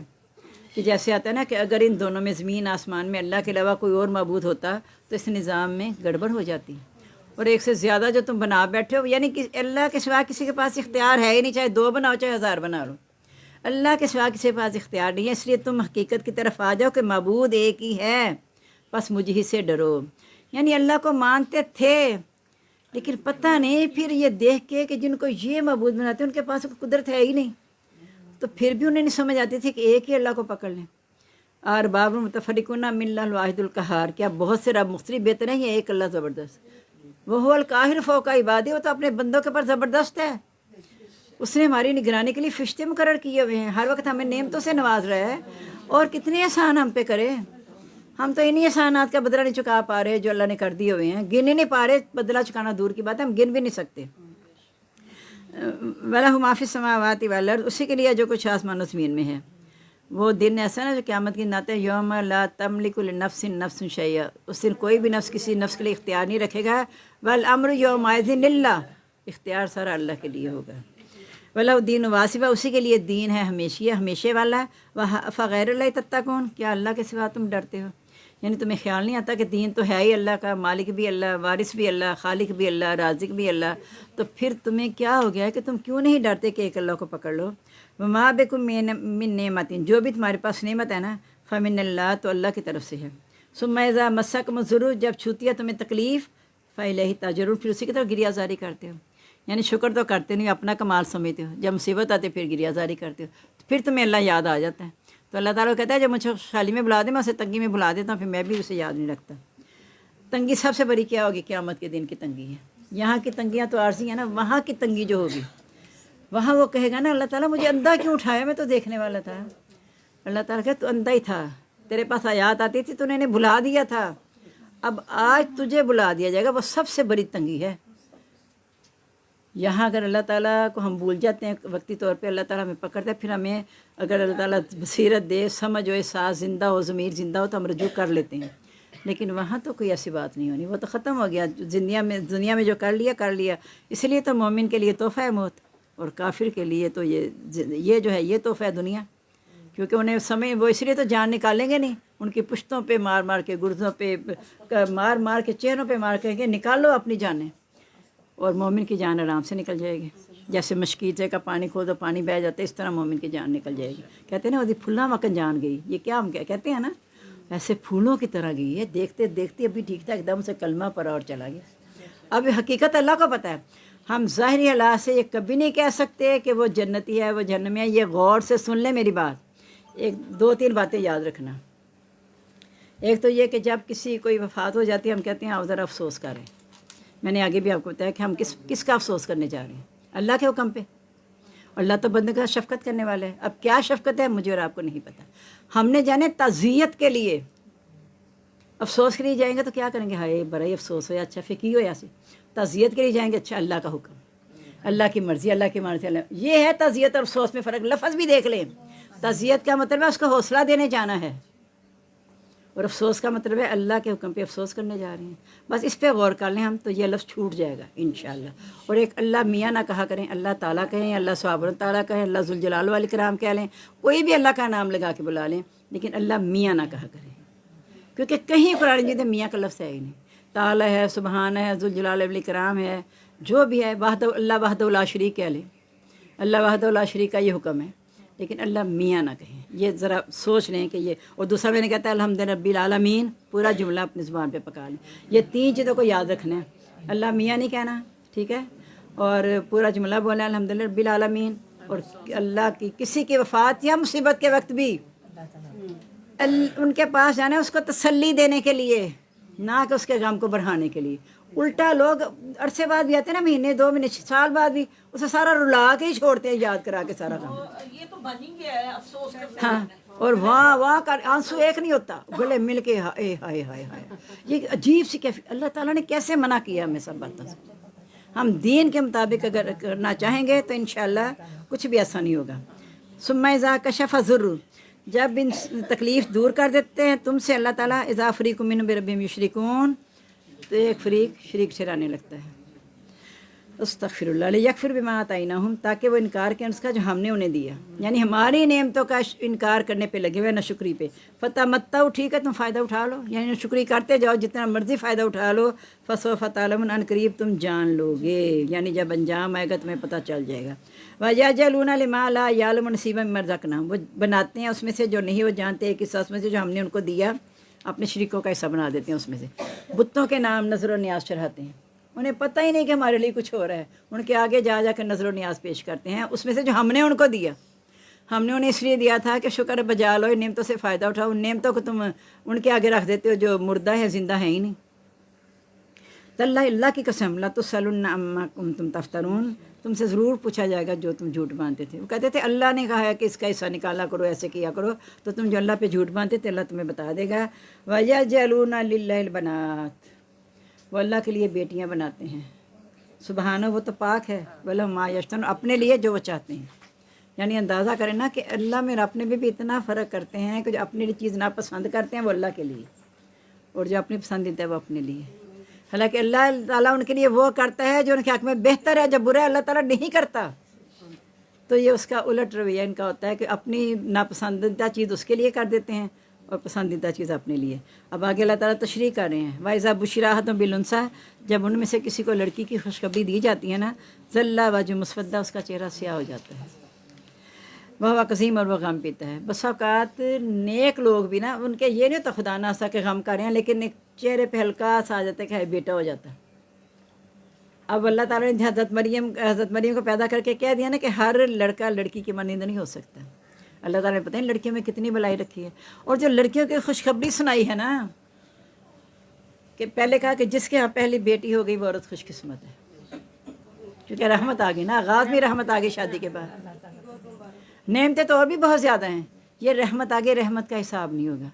کہ جیسے آتا ہے نا کہ اگر ان دونوں میں، زمین آسمان میں، اللہ کے علاوہ کوئی اور معبود ہوتا تو اس نظام میں گڑبڑ ہو جاتی، اور ایک سے زیادہ جو تم بنا بیٹھے ہو، یعنی کہ اللہ کے سوا کسی کے پاس اختیار ہے ہی نہیں، چاہے دو بناؤ چاہے ہزار بنا لو، اللہ کے سوا کسی کے پاس اختیار نہیں ہے۔ اس لیے تم حقیقت کی طرف آ جاؤ کہ معبود ایک ہی ہے، بس مجھ ہی سے ڈرو۔ یعنی اللہ کو مانتے تھے، لیکن پتہ نہیں پھر یہ دیکھ کے کہ جن کو یہ معبود بناتے ہیں ان کے پاس کوئی قدرت ہے ہی نہیں، تو پھر بھی انہیں نہیں سمجھ آتی تھی کہ ایک ہی اللہ کو پکڑ لیں۔ اور باب متفرقون من اللہ الواحد القہار، کیا بہت سے رب مختلف بہتر ہیں، یہ ایک اللہ زبردست، وہ القاہر فوق عبادہ، وہ تو اپنے بندوں کے پر زبردست ہے، اس نے ہماری نگرانی کے لیے فرشتے مقرر کیے ہوئے ہیں، ہر وقت ہمیں نعمتوں سے نواز رہا ہے، اور کتنے احسان ہم پہ کرے، ہم تو انہی احسانات کا بدلہ نہیں چکا پا رہے جو اللہ نے کر دیے ہوئے ہیں، گن ہی نہیں پا رہے، بدلہ چکانا دور کی بات ہے، ہم گن بھی نہیں سکتے۔ وَلَهُ مَا فِي السَّمَاوَاتِ وَالْأَرْضِ، اسی کے لیے جو کچھ آسمان و زمین میں ہے۔ وہ دن ایسا نا جو قیامت کی نعت ہے، یوم لا تملک لنفس نفس شیئا، اس دن کوئی بھی نفس کسی نفس کے لیے اختیار نہیں رکھے گا، والامر یومئذ للہ، اختیار سارا اللہ کے لیے ہوگا۔ وَلَهُ الدِّينُ وَاصِبًا، اسی کے لیے دین ہے ہمیشہ والا، فغیر اللہ تتقون، کیا اللہ کے سوا تم ڈرتے ہو، یعنی تمہیں خیال نہیں آتا کہ دین تو ہے ہی اللہ کا، مالک بھی اللہ، وارث بھی اللہ، خالق بھی اللہ، رازق بھی اللہ، تو پھر تمہیں کیا ہو گیا ہے کہ تم کیوں نہیں ڈرتے کہ ایک اللہ کو پکڑ لو۔ وما بکم من نعمت، جو بھی تمہارے پاس نعمت ہے نا، فمن اللہ، تو اللہ کی طرف سے ہے۔ ثم اذا مسکم الضر، جب چھوتی ہے تمہیں تکلیف، فالیہ تجرون، پھر اسی کی طرف گریہ زاری کرتے ہو، یعنی شکر تو کرتے نہیں، اپنا کمال سمجھتے ہو، جب مصیبت آتی پھر گریہ زاری کرتے ہو، تو پھر تمہیں اللہ یاد آ جاتا ہے، تو اللہ تعالیٰ کہتا ہے جب مجھے خالی میں بلا دے، میں اسے تنگی میں بلا دیتا ہوں، پھر میں بھی اسے یاد نہیں رکھتا۔ تنگی سب سے بڑی کیا ہوگی؟ قیامت کے دن کی تنگی ہے، یہاں کی تنگیاں تو عارضی ہیں نا، وہاں کی تنگی جو ہوگی وہاں وہ کہے گا نا اللہ تعالیٰ مجھے اندھا کیوں اٹھایا، میں تو دیکھنے والا تھا۔ اللہ تعالیٰ کہ تو اندھا ہی تھا، تیرے پاس آیات آتی تھی تو نے انہیں بلا دیا تھا، اب آج تجھے بلا دیا جائے گا۔ وہ سب سے بڑی تنگی ہے۔ یہاں اگر اللہ تعالیٰ کو ہم بھول جاتے ہیں وقتی طور پہ، اللہ تعالیٰ ہمیں پکڑتا ہے، پھر ہمیں اگر اللہ تعالیٰ بصیرت دے، سمجھ ہو، احساس، زندہ ہو، ضمیر زندہ ہو تو ہم رجوع کر لیتے ہیں۔ لیکن وہاں تو کوئی ایسی بات نہیں ہونی، وہ تو ختم ہو گیا، دنیا میں جو کر لیا۔ اس لیے تو مومن کے لیے تحفہ ہے موت، اور کافر کے لیے تو یہ جو ہے یہ تحفہ ہے دنیا، کیونکہ انہیں سمے وہ اس لیے تو جان نکالیں گے نہیں، ان کی پشتوں پہ مار مار کے، گردوں پہ مار مار کے، چہروں پہ مار کے نکالو اپنی جانیں، اور مومن کی جان آرام سے نکل جائے گی۔ جیسے مشکیزے کا پانی کھودو پانی بہہ جاتا ہے، اس طرح مومن کی جان نکل جائے گی۔ کہتے ہیں نا وہ پھلاں مکن جان گئی، یہ کیا ہم کہتے ہیں نا، ایسے پھولوں کی طرح گئی ہے، دیکھتے دیکھتے ابھی ٹھیک تھا، ایک دم سے کلمہ پر اور چلا گیا۔ اب حقیقت اللہ کو پتہ ہے، ہم ظاہری حالات سے یہ کبھی نہیں کہہ سکتے کہ وہ جنتی ہے، وہ جہنمی ہے۔ یہ غور سے سن لیں میری بات، ایک دو تین باتیں یاد رکھنا۔ ایک تو یہ کہ جب کسی کوئی وفات ہو جاتی ہے، ہم کہتے ہیں آپ ذرا افسوس کریں۔ میں نے آگے بھی آپ کو بتایا کہ ہم کس کا افسوس کرنے جا رہے ہیں؟ اللہ کے حکم پہ۔ اللہ تو بندے کا شفقت کرنے والا ہے۔ اب کیا شفقت ہے مجھے اور آپ کو نہیں پتہ۔ ہم نے جانے تعزیت کے لیے افسوس کے لیے جائیں گے تو کیا کریں گے؟ ہائے بڑا ہی افسوس ہوا، اچھا پھر کی ہوا سے۔ تعزیت کے لیے جائیں گے، اچھا اللہ کا حکم، اللہ کی مرضی، اللہ کی مرضی، یہ ہے تعزیت اور افسوس میں فرق۔ لفظ بھی دیکھ لیں، تعزیت کا مطلب ہے اس کو حوصلہ دینے جانا ہے، اور افسوس کا مطلب ہے اللہ کے حکم پہ افسوس کرنے جا رہے ہیں۔ بس اس پہ غور کر لیں ہم تو یہ لفظ چھوٹ جائے گا انشاءاللہ۔ اور ایک اللہ میاں نہ کہا کریں، اللہ تعالیٰ کہیں، اللہ سبحانہ تعالیٰ کہیں، اللہ ذوالجلال والاکرام کہہ لیں، کوئی بھی اللہ کا نام لگا کے بلا لیں، لیکن اللہ میاں نہ کہا کریں، کیونکہ کہیں قرآن مجید میں میاں کا لفظ ہے ہی نہیں۔ تعالیٰ ہے، سبحان ہے، ذوالجلال والاکرام ہے، جو بھی ہے، اللہ وحدہ لا شریک کہہ لیں، اللہ وحدہ لا شریک کا یہ حکم ہے، لیکن اللہ میاں نہ کہیں۔ یہ ذرا سوچ لیں کہ یہ، اور دوسرا میں نے کہتا ہے الحمد رب العالمین، پورا جملہ اپنی زبان پہ پکا لیں۔ یہ تین چیزوں کو یاد رکھنا ہے، اللہ میاں نہیں کہنا، ٹھیک ہے، اور پورا جملہ بولنا الحمد للہ رب العالمین، اور اللہ کی کسی کی وفات یا مصیبت کے وقت بھی ان کے پاس جانا ہے اس کو تسلی دینے کے لیے، نہ کہ اس کے غم کو بڑھانے کے لیے۔ الٹا لوگ عرصے بعد بھی آتے ہیں نا، مہینے دو مہینے سال بعد بھی اسے سارا رلا کے ہی چھوڑتے ہیں، یاد کرا کے سارا کام۔ یہ تو بن ہی گیا ہے افسوس کرتے ہاں، اور واہ کر آنسو ایک نہیں ہوتا، گلے مل کے ہائے ہائے ہائے ہائے۔ یہ عجیب سی کیفیت اللہ تعالیٰ نے کیسے منع کیا ہمیں سب باتوں سے۔ ہم دین کے مطابق اگر کرنا چاہیں گے تو انشاءاللہ کچھ بھی ایسا نہیں ہوگا۔ ثم اذا کشف الضر، جب ان تکلیف دور کر دیتے ہیں تم سے اللہ تعالیٰ، اذا فریق منہم بربہم یشرکون، تو ایک فریق شریک ٹھہرانے لگتا ہے۔ استغفر اللہ، لیکفر بما آتیناہم، تاکہ وہ انکار کریں اس کا جو ہم نے انہیں دیا، یعنی ہماری نعمتوں کا انکار کرنے پہ لگے ہوئے، ناشکری پہ۔ فتمتعوا، ٹھیک ہے تم فائدہ اٹھا لو، یعنی ناشکری کرتے جاؤ، جتنا مرضی فائدہ اٹھا لو، فسوف تعلمون، ان قریب تم جان لو گے، یعنی جب انجام آئے گا تمہیں پتہ چل جائے گا۔ وَيَجْعَلُونَ لِمَا لَا يَعْلَمُونَ نَصِيبًا مِّمَّا رَزَقْنَاهُمْ، وہ بناتے ہیں اس میں سے جو نہیں وہ جانتے، ایک حصہ اس میں سے جو ہم نے ان کو دیا، اپنے شریکوں کا حصہ بنا دیتے ہیں اس میں سے۔ بتوں کے نام نظر و نیاز چڑھاتے ہیں، انہیں پتہ ہی نہیں کہ ہمارے لیے کچھ ہو رہا ہے، ان کے آگے جا کر نظر و نیاز پیش کرتے ہیں اس میں سے جو ہم نے ان کو دیا۔ ہم نے انہیں اس لیے دیا تھا کہ شکر بجا لو، ان نعمتوں سے فائدہ اٹھاؤ، ان نعمتوں کو تم ان کے آگے رکھ دیتے ہو جو مردہ ہے، زندہ ہے ہی نہیں۔ تاللہ، اللہ کی قسم، لا تسألن عما کنتم تفترون، تم سے ضرور پوچھا جائے گا جو تم جھوٹ باندھتے تھے۔ وہ کہتے تھے اللہ نے کہا ہے کہ اس کا حصہ نکالا کرو، ایسے کیا کرو، تو تم جو اللہ پہ جھوٹ باندھتے تھے اللہ تمہیں بتا دے گا۔ وَيَجْعَلُونَ لِلَّهِ الْبَنَاتِ، وہ اللہ کے لیے بیٹیاں بناتے ہیں، سبحانہ، وہ تو پاک ہے، وَلَهُم مَا يَشْتَهُونَ، اپنے لیے جو وہ چاہتے ہیں۔ یعنی اندازہ کریں نا کہ اللہ میں اپنے میں بھی اتنا فرق کرتے ہیں کہ جو اپنے لیے چیز ناپسند کرتے ہیں وہ اللہ کے لیے، اور جو اپنی پسندیدہ ہے وہ اپنے لیے۔ حالانکہ اللہ تعالیٰ ان کے لیے وہ کرتا ہے جو ان کے حق میں بہتر ہے، جب برا ہے اللہ تعالیٰ نہیں کرتا۔ تو یہ اس کا الٹ رویہ ان کا ہوتا ہے کہ اپنی ناپسندیدہ چیز اس کے لیے کر دیتے ہیں اور پسندیدہ چیز اپنے لیے۔ اب آگے اللہ تعالیٰ تشریح کر رہے ہیں، وَإِذَا بُشِّرَ أَحَدُهُم بِالْأُنثىٰ، جب ان میں سے کسی کو لڑکی کی خوشخبری دی جاتی ہے نا، ظَلَّ وَجْهُهُ مُسْوَدًّا، اس کا چہرہ سیاہ ہو جاتا ہے، وہ قسیم، اور وہ غم پیتا ہے۔ بس اوقات نیک لوگ بھی نا، ان کے یہ نہیں ہوتا خدا نہ سا کہ غم کر رہے ہیں، لیکن ایک چہرے پہ ہلکا سا آ جاتا ہے کہ بیٹا ہو جاتا ہے۔ اب اللہ تعالیٰ نے حضرت مریم کو پیدا کر کے کہہ دیا نا کہ ہر لڑکا لڑکی کی مانند نہیں ہو سکتا۔ اللہ تعالیٰ نے پتہ نہیں لڑکیوں میں کتنی بلائی رکھی ہے، اور جو لڑکیوں کی خوشخبری سنائی ہے نا، کہ پہلے کہا کہ جس کے ہاں پہلی بیٹی ہو گئی وہ عورت خوش قسمت ہے، کیونکہ رحمت آ گئی نا، آغاز میں رحمت آ گئی شادی کے بعد۔ نعمتیں تو اور بھی بہت زیادہ ہیں، یہ رحمت آگے، رحمت کا حساب نہیں ہوگا۔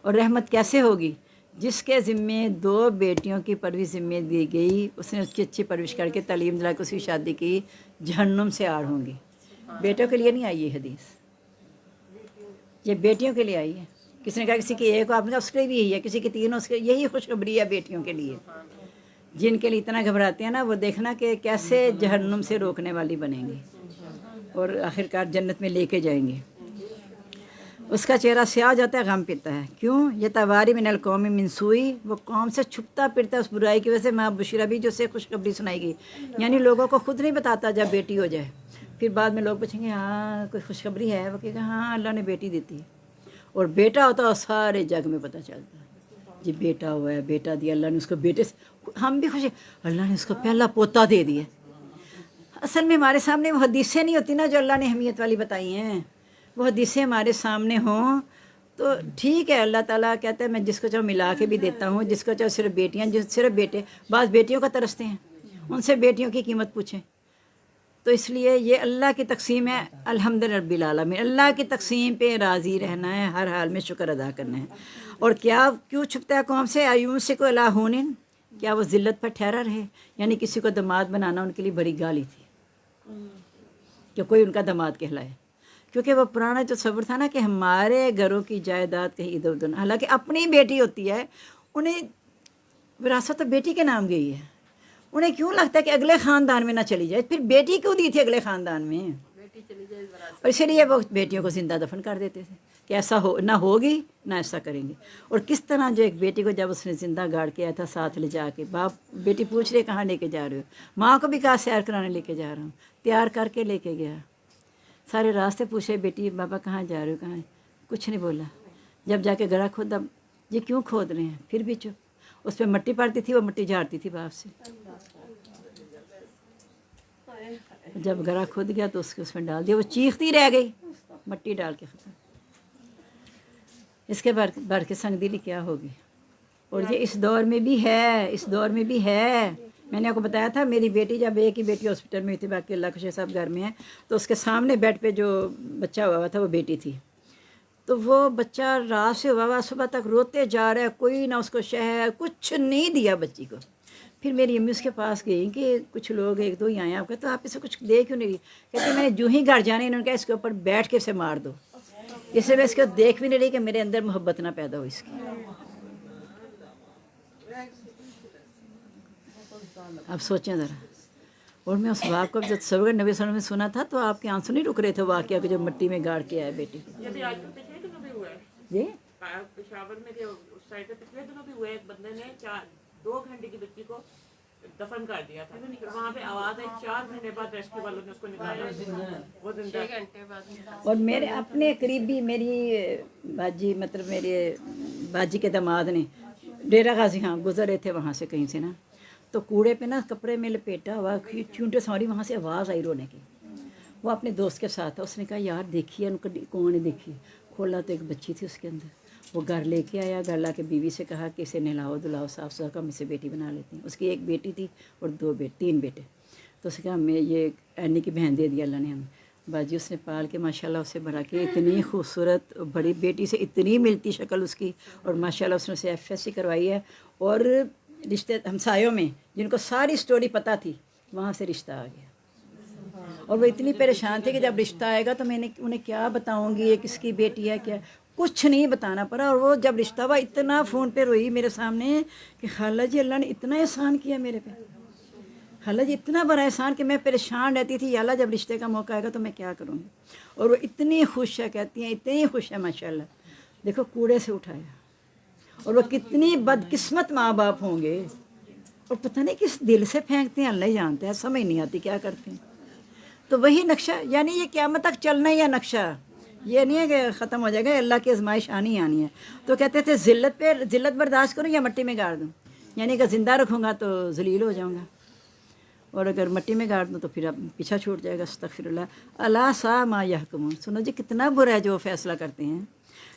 اور رحمت کیسے ہوگی؟ جس کے ذمے 2 بیٹیوں کی پرورش ذمے دی گئی، اس نے اس کی اچھی پرورش کر کے تعلیم دلا کے اس کی شادی کی، جہنم سے آڑ ہوں گی۔ بیٹوں کے لیے نہیں آئی یہ حدیث، یہ بیٹیوں کے لیے آئی ہے۔ کسی نے کہا کسی کی ایک، آپ نے کہا اس کے لیے بھی یہی ہے، کسی کی 3، اس کے یہی خوشخبری ہے بیٹیوں کے لیے، جن کے لیے اتنا گھبراتے ہیں نا، وہ دیکھنا کہ کیسے جہنم سے روکنے والی بنیں گی اور آخرکار جنت میں لے کے جائیں گے۔ اس کا چہرہ سیاہ ہو جاتا ہے، غم پیتا ہے۔ کیوں؟ یہ تواری من القوم من سوئی، وہ قوم سے چھپتا پھرتا ہے اس برائی کی وجہ سے۔ ماں بشیرہ بھی جو سے خوشخبری سنائی گئی، یعنی لوگوں کو خود نہیں بتاتا جب بیٹی ہو جائے، پھر بعد میں لوگ پوچھیں گے ہاں کوئی خوشخبری ہے، وہ کہے گا ہاں اللہ نے بیٹی دیتی ہے، اور بیٹا ہوتا ہے سارے جگ میں پتہ چلتا ہے جی بیٹا ہوا ہے، بیٹا دیا اللہ نے اس کو، بیٹے سے ہم بھی خوش ہیں، اللہ نے اس کو پہلا پوتا دے دیا۔ اصل میں ہمارے سامنے وہ حدیثیں نہیں ہوتی نا جو اللہ نے اہمیت والی بتائی ہیں، وہ حدیثیں ہمارے سامنے ہوں تو ٹھیک ہے۔ اللہ تعالیٰ کہتا ہے میں جس کو چاہوں ملا کے بھی دیتا ہوں، جس کو چاہو صرف بیٹیاں، جس صرف بیٹے، بعض بیٹیوں کا ترستے ہیں، ان سے بیٹیوں کی قیمت پوچھیں۔ تو اس لیے یہ اللہ کی تقسیم ہے، الحمد رب العالمین، اللہ کی تقسیم پہ راضی رہنا ہے، ہر حال میں شکر ادا کرنا ہے۔ اور کیوں چھپتا ہے قوم سے؟ ایون سے کو الہون، کیا وہ ذلت پر ٹھہرا رہے؟ یعنی کسی کو داماد بنانا ان کے لیے بڑی گالی تھی کہ کوئی ان کا داماد کہلائے، کیونکہ وہ پرانا جو تصور تھا نا کہ ہمارے گھروں کی جائیداد کہیں ادھر ادھر، حالانکہ اپنی بیٹی ہوتی ہے، انہیں وراثت تو بیٹی کے نام گئی ہے، انہیں کیوں لگتا ہے کہ اگلے خاندان میں نہ چلی جائے؟ پھر بیٹی کیوں دی تھی اگلے خاندان میں؟ اور اسی لیے وہ بیٹیوں کو زندہ دفن کر دیتے تھے کہ ایسا نہ ہوگی نہ ایسا کریں گے۔ اور کس طرح جو ایک بیٹی کو جب اس نے زندہ گاڑ کے آیا تھا ساتھ لے جا کے، باپ بیٹی پوچھ رہے کہاں لے کے جا رہے ہو، ماں کو بھی کہا سیر کرانے لے کے جا رہا ہوں، تیار کر کے لے کے گیا، سارے راستے پوچھے بیٹی بابا کہاں جا رہے ہو، کہاں؟ کچھ نہیں بولا۔ جب جا کے گڑھا کھودا، یہ کیوں کھود رہے ہیں؟ پھر بھی چپ۔ اس پہ مٹی پڑتی تھی، وہ مٹی جھاڑتی تھی باپ سے۔ جب گڑھا کھود گیا تو اس میں ڈال دیا، وہ چیختی رہ گئی، مٹی ڈال کے ختم۔ اس کے بڑھ کے سنگ دلی کیا ہوگی؟ اور یہ اس دور میں بھی ہے، اس دور میں بھی ہے۔ میں نے آپ کو بتایا تھا میری بیٹی، جب ایک ہی بیٹی ہاسپٹل میں تھی، باقی اللہ کا شکر صاحب گھر میں ہے، تو اس کے سامنے بیڈ پہ جو بچہ ہوا تھا وہ بیٹی تھی، تو وہ بچہ رات سے ہوا صبح تک روتے جا رہا ہے، کوئی نہ اس کو شہر کچھ نہیں دیا بچی کو۔ پھر میری امی اس کے پاس گئی کہ کچھ لوگ 1-2 ہی آئے، آپ کہتے تو آپ اسے کچھ دے کیوں نہیں دی؟ کہتے میں نے جو ہی گھر جانے، انہوں نے کہا اس کے اوپر بیٹھ کے اسے مار دو، اس لیے میں اس کو دیکھ بھی نہیں رہی کہ میرے اندر محبت نہ پیدا ہو اس کی۔ اب سوچیں ذرا۔ اور میں اس باپ کو جب تصور نبی صلی اللہ علیہ وسلم نے سنا تھا تو آپ کے آنسو نہیں رک رہے تھے واقعہ کہ جب مٹی میں گاڑ کے آئے بیٹی کو۔ جی پشاور میں جو اس سائڈ پہ پچھلے دنوں بھی ہوئے، ایک بندے نے 2 گھنٹے کی بچی کو دفن کر دیا تھا، پھر وہاں پہ آواز آئی 4 گھنٹے بعد ریسکیو والوں نے اس کو نکالا، وہ زندہ 6 گھنٹے بعد۔ اور میرے اپنے قریبی میری باجی، مطلب میرے باجی کے داماد نے ڈیرہ غازی، ہاں گزر رہے تھے وہاں سے کہیں سے نا، تو کوڑے پہ نا کپڑے میں لپیٹا ہوا چونٹے سوری، وہاں سے آواز آئی رونے کی۔ وہ اپنے دوست کے ساتھ تھا، اس نے کہا یار دیکھیے ان کو، کون نے دیکھی؟ کھولا تو ایک بچی تھی اس کے اندر۔ وہ گھر لے کے آیا، گھر لا کے بیوی سے کہا کہ اسے نہلاؤ دلاؤ صاف ستھرا، ہم اسے بیٹی بنا لیتے ہیں۔ اس کی ایک بیٹی تھی اور 3 بیٹے، تو اس نے کہا میں یہ اینی کی بہن دے دیا اللہ نے ہمیں۔ باجی اس نے پال کے ماشاءاللہ اسے بڑا کے، اتنی خوبصورت بڑی بیٹی سے اتنی ملتی شکل اس کی، اور ماشاءاللہ اس نے اسے FSC کروائی ہے، اور رشتے ہمسایوں میں جن کو ساری سٹوری پتہ تھی وہاں سے رشتہ آ گیا۔ اور وہ اتنی پریشان تھے کہ جب رشتہ آئے گا تو میں نے انہیں کیا بتاؤں گی یہ کس کی بیٹی ہے، کیا کچھ نہیں بتانا پڑا۔ اور وہ جب رشتہ ہوا اتنا فون پہ روئی میرے سامنے کہ خالہ جی اللہ نے اتنا احسان کیا میرے پہ، خالہ جی اتنا بڑا احسان کہ میں پریشان رہتی تھی، یا اللہ جب رشتے کا موقع آئے گا تو میں کیا کروں گی۔ اور وہ اتنی خوش ہے، کہتی ہیں اتنی خوش ہے ماشاءاللہ، دیکھو کوڑے سے اٹھایا۔ اور وہ کتنی بدقسمت ماں باپ ہوں گے، اور پتہ نہیں کس دل سے پھینکتے ہیں اللہ ہی جانتا ہے، سمجھ نہیں آتی کیا کرتے ہیں۔ تو وہی نقشہ، یعنی یہ قیامت تک چلنا ہی ہے نقشہ، یہ نہیں ہے کہ ختم ہو جائے گا، اللہ کی آزمائش آنی آنی ہے۔ تو کہتے تھے ذلت برداشت کروں یا مٹی میں گاڑ دوں، یعنی اگر زندہ رکھوں گا تو ذلیل ہو جاؤں گا، اور اگر مٹی میں گاڑ دوں تو پھر اب پیچھا چھوٹ جائے گا۔ استغفر اللہ، الا سا ما یحکمون۔ سنو جی کتنا برا ہے جو فیصلہ کرتے ہیں۔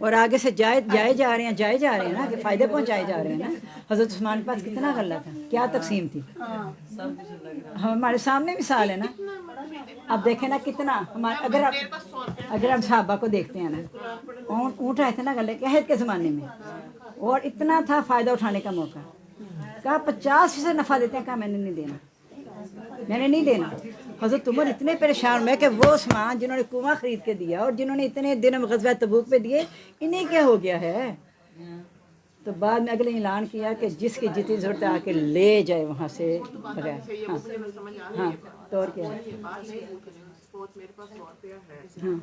اور آگے سے جائے جا رہے ہیں نا، کہ فائدے پہنچائے جا رہے ہیں نا۔ حضرت عثمان کے پاس کتنا غلہ تھا، کیا تقسیم تھی، ہمارے سامنے مثال ہے نا۔ اب دیکھیں نا کتنا ہمارے، اگر ہم صحابہ کو دیکھتے ہیں نا، اونٹ آئے تھے نا غلے کے عہد کے زمانے میں، اور اتنا تھا فائدہ اٹھانے کا موقع، کہا 50% نفع دیتے ہیں، کہا میں نے نہیں دینا۔ حضرت عمر اتنے پریشان ہوئے کہ وہ عثمان جنہوں نے کنواں خرید کے دیا اور جنہوں نے اتنے دن غزوہ تبوک پہ دیے، انہیں کیا ہو گیا ہے؟ تو بعد میں اگلے اعلان کیا کہ جس کی جتنی ضرورت ہے آ کے لے جائے وہاں سے بغیر۔ ہاں تو اور کیا ہے؟ میرے پاس 100 روپیہ ہے، ہم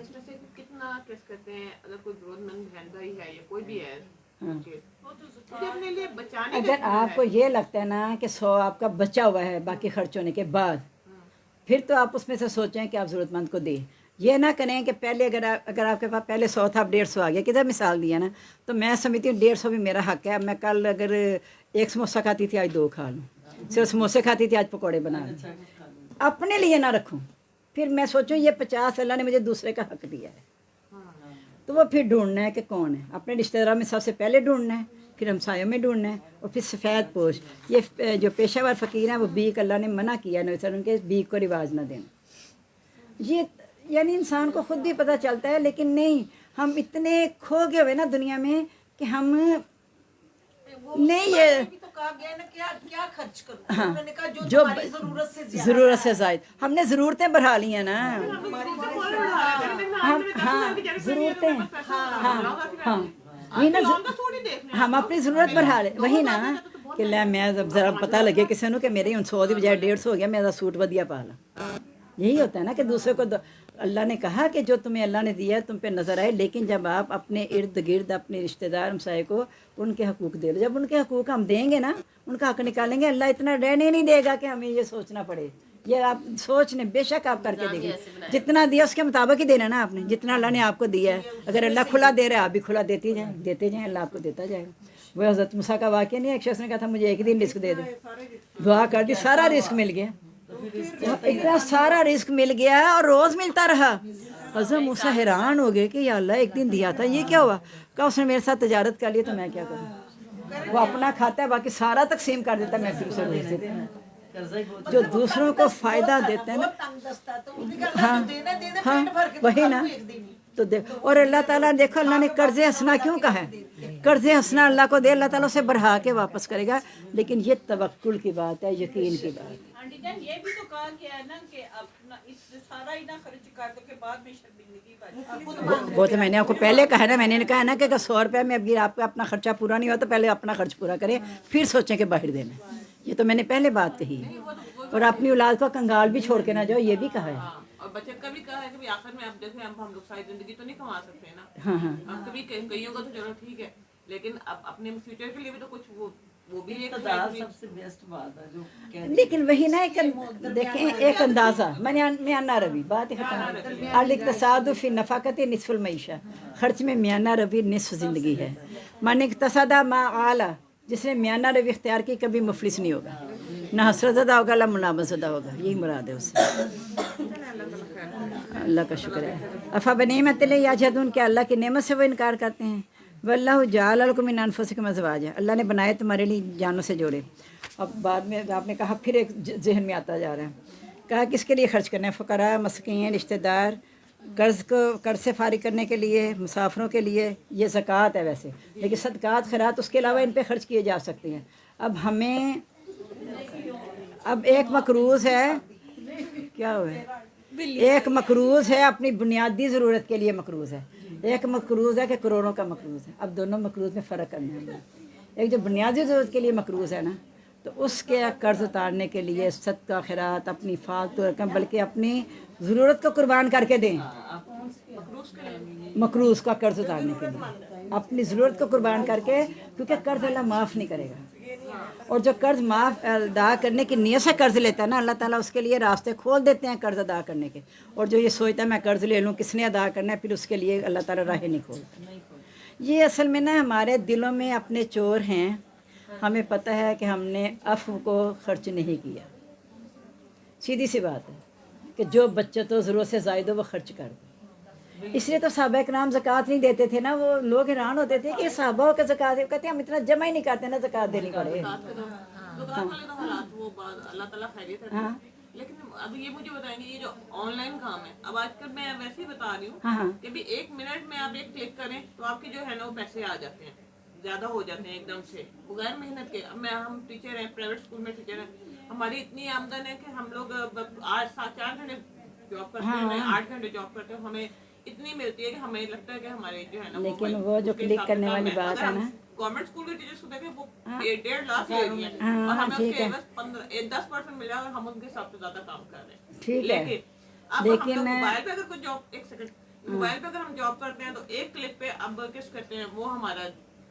اس میں سے کتنا کیس کرتے ہیں، اگر کوئی ضرورت مند بہن بھائی ہے یا کوئی بھی ہے، اپنے لیے بچانے، اگر آپ کو یہ لگتا ہے نا کہ 100 آپ کا بچا ہوا ہے باقی خرچ ہونے کے بعد، پھر تو آپ اس میں سے سوچیں کہ آپ ضرورت مند کو دیں۔ یہ نہ کریں کہ پہلے اگر آپ کے پاس پہلے 100 تھا اب 150 آ گیا، کدھر مثال دیا نا، تو میں سمجھتی ہوں 150 بھی میرا حق ہے۔ اب میں کل اگر 1 سموسہ کھاتی تھی آج 2 کھا لوں، صرف سموسے کھاتی تھی آج پکوڑے بنا لوں، اپنے لیے نہ رکھوں، پھر میں سوچوں یہ 50 اللہ نے مجھے دوسرے کا حق دیا ہے، تو وہ پھر ڈھونڈنا ہے کہ کون ہے، اپنے رشتہ داروں میں سب سے پہلے ڈھونڈنا ہے، پھر ہمسایوں میں ڈھونڈنا ہے، اور پھر سفید پوش۔ یہ جو پیشہ ور فقیر ہیں وہ بیک اللہ نے منع کیا نبی صلی اللہ علیہ وسلم کے بیک کو رواج نہ دینا۔ یہ یعنی انسان کو خود بھی پتہ چلتا ہے، لیکن نہیں، ہم اتنے کھو گئے ہوئے نا دنیا میں کہ ہم نہیں، یہ بھی تو کہا گیا نا کیا خرچ کروں، ہاں انہوں نے کہا جو جو تمہاری ضرورت سے زیادہ ضرورت سے زائد، ہم نے ضرورتیں بڑھا لی ہیں نا، ہاں ضرورتیں، ہاں وہی نا، ہم اپنی ضرورت بڑھا لیں، وہی نا کہ لے میں ذرا پتہ لگے کسی نے کہ میرے 100 کی بجائے 150 ہو گیا، میرا سوٹ ودیا پا لا۔ یہی ہوتا ہے نا کہ دوسرے کو اللہ نے کہا کہ جو تمہیں اللہ نے دیا ہے تم پہ نظر آئے، لیکن جب آپ اپنے ارد گرد اپنے رشتہ دار ہمسائے کو ان کے حقوق دے دو، جب ان کے حقوق ہم دیں گے نا، ان کا حق نکالیں گے، اللہ اتنا رہنے نہیں دے گا کہ ہمیں یہ سوچنا پڑے۔ یہ آپ سوچ لیں، بے شک آپ کر کے دیکھیں، جتنا دیا اس کے مطابق ہی دینا نا آپ نے، جتنا اللہ نے آپ کو دیا ہے۔ اگر اللہ کھلا دے رہا ہے آپ بھی کھلا دیتے جائیں، اللہ آپ کو دیتا جائے گا۔ وہ حضرت موسیٰ کا واقعہ نہیں، ایک شخص نے کہا تھا مجھے ایک دن رزق دے دے، دعا کر دی، سارا رزق مل گیا، اتنا سارا رزق مل گیا اور روز ملتا رہا۔ حضرت موسیٰ حیران ہو گئے کہ یا اللہ ایک دن دیا تھا، یہ کیا ہوا؟ کہا اس نے میرے ساتھ تجارت کر لی تو میں کیا کروں، وہ اپنا کھاتا ہے باقی سارا تقسیم کر دیتا ہے، میں پھر اسے روز دیتا ہوں۔ جو دوسروں کو فائدہ دیتے ہیں نا، ہاں ہاں وہی نا، تو دیکھ، اور اللہ تعالیٰ دیکھو اللہ نے قرض حسنہ کیوں کہا ہے؟ قرض حسنہ اللہ کو دے، اللہ تعالیٰ اسے بڑھا کے واپس کرے گا، لیکن یہ توکل کی بات ہے، یقین کی بات ہے۔ آنٹی جان یہ بھی تو کہا گیا ہے نا کہ اپنا اس سارا ہی نہ خرچ کر دو کہ بعد میں شرمندگی بچے۔ وہ تو میں نے آپ کو پہلے کہا نا، میں نے کہا نا کہ اگر 100 روپے میں اب آپ کا اپنا خرچہ پورا نہیں ہوا تو پہلے اپنا خرچ پورا کریں، پھر سوچیں کہ باہر دینا، یہ تو میں نے پہلے بات کہی ہے۔ اور اپنی اولاد کو کنگال بھی چھوڑ کے نہ جاؤ، یہ بھی کہا ہے۔ اور بچت کا بھی کہا ہے کہ آخر میں اب جیسے ہم لوگ ساری زندگی تو نہیں کما سکتے نا، ہاں ہاں ہم کبھی کئیوں کا تو چلو ٹھیک ہے، لیکن اب اپنے فیوچر کے لیے بھی تو کچھ وہ بھی ایک سب سے بیسٹ بات ہے جو لیکن وہی نا ایک دیکھیں ایک اندازہ، میانہ روی، بات ختم۔ الاقتصاد فی نفقت نصف المعیشہ، خرچ میں میانہ روی نصف زندگی ہے۔ من اقتصد ما اعلیٰ، جس نے میانہ روی اختیار کی کبھی مفلس نہیں ہوگا، نہ حسرت زدہ ہوگا نہ ملامت زدہ ہوگا، یہی مراد ہے اس سے۔ اللہ کا شکر ہے۔ افبنعمت اللہ یجحدون، کہ اللہ کی نعمت سے وہ انکار کرتے ہیں۔ واللہ جعل لکم من انفسکم ازواجا، اللہ نے بنائے تمہارے لیے جانوں سے جوڑے۔ اب بعد میں آپ نے کہا پھر ایک ذہن میں آتا جا رہا ہے، کہا کس کے لیے خرچ کرنا ہے؟ فقراء، مسکین، رشتہ دار، قرض سے فارغ کرنے کے لیے، مسافروں کے لیے، یہ زکوٰۃ ہے ویسے، لیکن صدقات خیرات اس کے علاوہ ان پہ خرچ کیے جا سکتے ہیں۔ اب ہمیں اب ایک مقروض ہے، کیا ہوا ہے؟ ایک مقروض ہے اپنی بنیادی ضرورت کے لیے مقروض ہے، ایک مقروض ہے کہ کروڑوں کا مقروض ہے۔ اب دونوں مقروض میں فرق کرنا ہے ہمیں۔ ایک جو بنیادی ضرورت کے لیے مقروض ہے نا، تو اس کے قرض اتارنے کے لیے صدقہ خیرات، اپنی فالتو رقم بلکہ اپنی ضرورت کو قربان کر کے دیں، مقروض کا قرض اتارنے کے لیے اپنی ضرورت کو قربان کر کے، کیونکہ قرض اللہ معاف نہیں کرے گا، اور جو قرض معاف ادا کرنے کی نیت سے قرض لیتا ہے نا، اللہ تعالیٰ اس کے لیے راستے کھول دیتے ہیں قرض ادا کرنے کے، اور جو یہ سوچتا ہے میں قرض لے لوں کس نے ادا کرنا ہے، پھر اس کے لیے اللہ تعالیٰ راہیں نہیں کھولتا۔ یہ اصل میں نا ہمارے دلوں میں اپنے چور ہیں، ہمیں پتہ ہے کہ ہم نے عفو کو خرچ نہیں کیا، سیدھی سی بات ہے کہ جو بچت و ضرورت سے زائد ہو وہ خرچ کر دو، اس لیے تو صحابہ کرام زکوٰۃ نہیں دیتے تھے نا, وہ لوگ حیران ہوتے تھے کہ صحابہ کا زکوٰۃ کہتے ہیں ہم اتنا جمع ہی نہیں کرتے نا زکوٰۃ دینی پڑے. دکان والے تو حالات وہ اللہ تعالیٰ خیریت ہے. لیکن اب یہ مجھے بتائیں گے یہ جو آن لائن کام ہے, اب آج کل میں ویسے ہی بتا رہی ہوں کہ بھی 1 منٹ میں آپ ایک کلک کریں تو آپ کے جو ہے نا وہ پیسے آ جاتے ہیں, زیادہ ہو جاتے ہیں ایک دم سے بغیر محنت کے. اب ہم ٹیچر ہیں, پرائیویٹ اسکول میں ٹیچر ہیں, ہماری اتنی آمدن ہے کہ ہم لوگ 4 گھنٹے جاب کرتے ہیں, 8 گھنٹے جاب کرتے ہیں, ہمیں اتنی ملتی ہے کہ ہمیں لگتا ہے کہ ہمارے جو ہے نا لیکن وہ جو کلک کرنے والی بات ہے نا, گورنمنٹ اسکول کے ٹیچرس کو دیکھیں وہ 1.5 لاکھ لے رہی ہیں اور ہمیں اس کے بس 10% ملا اور ہم ان کے حساب سے زیادہ کام کر رہے ہیں. ٹھیک ہے, لیکن موبائل پہ اگر کوئی جاب, ایک سیکنڈ, موبائل پہ اگر ہم جاب کرتے ہیں تو ایک کلک پہ اب کس کرتے ہیں وہ ہمارا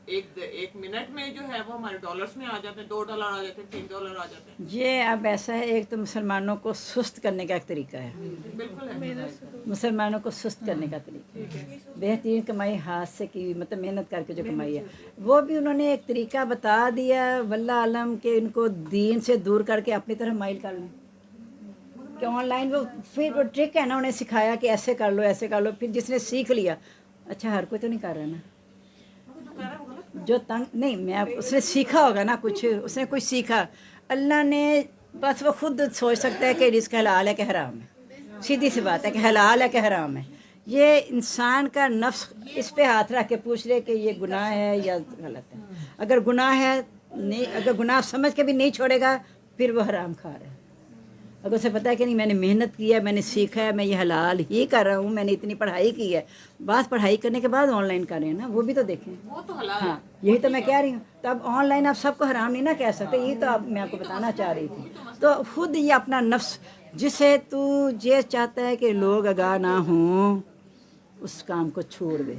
1 منٹ میں جو ہے وہ ہمارے ڈالرس میں آ جاتے ہیں, $2 آ جاتے ہیں, $3 آ جاتے ہیں. یہ اب ایسا ہے, ایک تو مسلمانوں کو سست کرنے کا ایک طریقہ ہے, بالکل ہے, مسلمانوں کو سست کرنے کا طریقہ. بہترین کمائی ہاتھ سے کی, مطلب محنت کر کے جو کمائی ہے وہ بھی انہوں نے ایک طریقہ بتا دیا واللہ عالم کہ ان کو دین سے دور کر کے اپنی طرف مائل کر لیں. کہ آن لائن وہ پھر وہ ٹرک ہے نا, انہیں سکھایا کہ ایسے کر لو ایسے کر لو, پھر جس نے سیکھ لیا, اچھا ہر کوئی تو نہیں کر رہا نا, جو تنگ نہیں, میں اس نے سیکھا ہوگا نا کچھ, اس نے کچھ سیکھا, اللہ نے بس وہ خود سوچ سکتا ہے کہ رزق حلال ہے کہ حرام ہے, سیدھی سی بات ہے کہ حلال ہے کہ حرام ہے. یہ انسان کا نفس اس پہ ہاتھ رکھ کے پوچھ لے کہ یہ گناہ ہے یا غلط ہے. اگر گناہ ہے نہیں, اگر گناہ سمجھ کے بھی نہیں چھوڑے گا پھر وہ حرام کھا رہا ہے. اگر اسے پتہ ہے کہ نہیں میں نے محنت کی ہے, میں نے سیکھا ہے, میں یہ حلال ہی کر رہا ہوں, میں نے اتنی پڑھائی کی ہے, بات پڑھائی کرنے کے بعد آن لائن کر رہے ہیں نا, وہ بھی تو دیکھیں. وہ تو حلال ہاں یہی تو میں کہہ رہی ہوں. تو اب آن لائن آپ سب کو حرام نہیں نہ کہہ سکتے, یہی تو آپ میں آپ کو بتانا چاہ رہی تھی. تو خود یہ اپنا نفس جسے تو یہ چاہتا ہے کہ لوگ آگاہ نہ ہوں اس کام کو چھوڑ دے.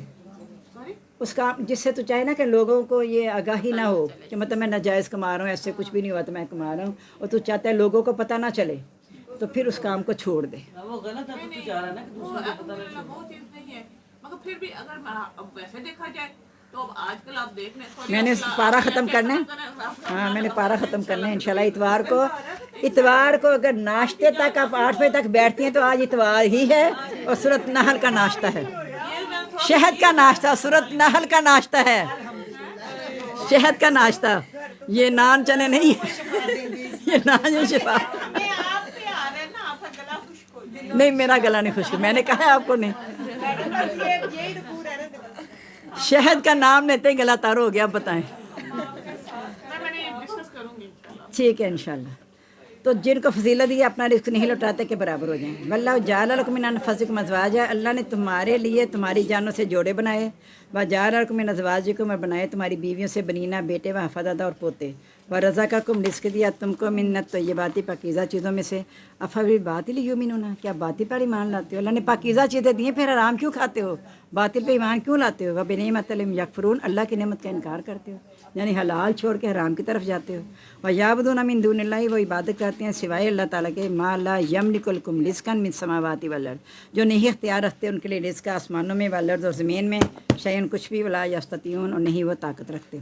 اس کام جس سے تو چاہے نا کہ لوگوں کو یہ آگاہی نہ ہو کہ مطلب میں ناجائز کما رہا ہوں, ایسے کچھ بھی نہیں ہوا تو میں کما رہا ہوں, اور تو چاہتا ہے لوگوں کو پتہ نہ چلے, تو پھر اس کام کو چھوڑ دے. وہ غلط ہے تو چاہ رہا ہے نا کہ دوسروں کو پتہ نہ وہ چیز نہیں ہے, مگر پھر بھی اگر اب ویسے دیکھا جائے تو اب آج کل آپ دیکھ لیں, میں نے پارا ختم کرنا ہے, ہاں میں نے پارا ختم کرنا ہے انشاءاللہ. اتوار کو اگر ناشتے تک آپ 8 بجے تک بیٹھتی ہیں تو آج اتوار ہی ہے, اور سورۃ نحل کا ناشتہ ہے, شہد کا ناشتہ, سورۃ نحل کا ناشتہ ہے, شہد کا ناشتہ, یہ نان چنے نہیں ہے, یہ نان شفا نہیں, میرا گلا نہیں خشک, میں نے کہا ہے آپ کو نہیں. شہد کا نام لیتے ہی گلا تار ہو گیا. اب بتائیں, ٹھیک ہے انشاءاللہ. تو جن کو فضیلت دی اپنا رزق نہیں لوٹاتے کے برابر ہو جائیں. واللہ جعل لکم من انفسکم ازواجا, اللہ نے تمہارے لیے تمہاری جانوں سے جوڑے بنائے. وجعل لکم من ازواجکم, اور بنائے تمہاری بیویوں سے بنینا بیٹے و حفظہ اور پوتے. ورزقکم, رزق دیا تم کو من الطیبات, پاکیزہ چیزوں میں سے. افبالباطل یؤمنون, کیا باطل پر ایمان لاتے ہو؟ اللہ نے پاکیزہ چیزیں دی ہیں, پھر حرام کیوں کھاتے ہو؟ باطل پہ ایمان کیوں لاتے ہو؟ وبنعمت اللہ یکفرون, اللہ کی نعمت کا انکار کرتے ہو, یعنی حلال چھوڑ کے حرام کی طرف جاتے ہو. وَيَعْبُدُونَ مِن دُونِ اللَّهِ, وہ عبادت کرتے ہیں سوائے اللہ تعالیٰ کے, مَا لَا يَمْلِكُ لَكُمْ رِزْقًا مِنَ السَّمَاوَاتِ وَالْأَرْضِ, جو نہیں اختیار رکھتے ان کے لیے رزق آسمانوں میں, والارض, اور زمین میں, شیئن کچھ بھی, ولا یستطیعون, اور نہیں وہ طاقت رکھتے.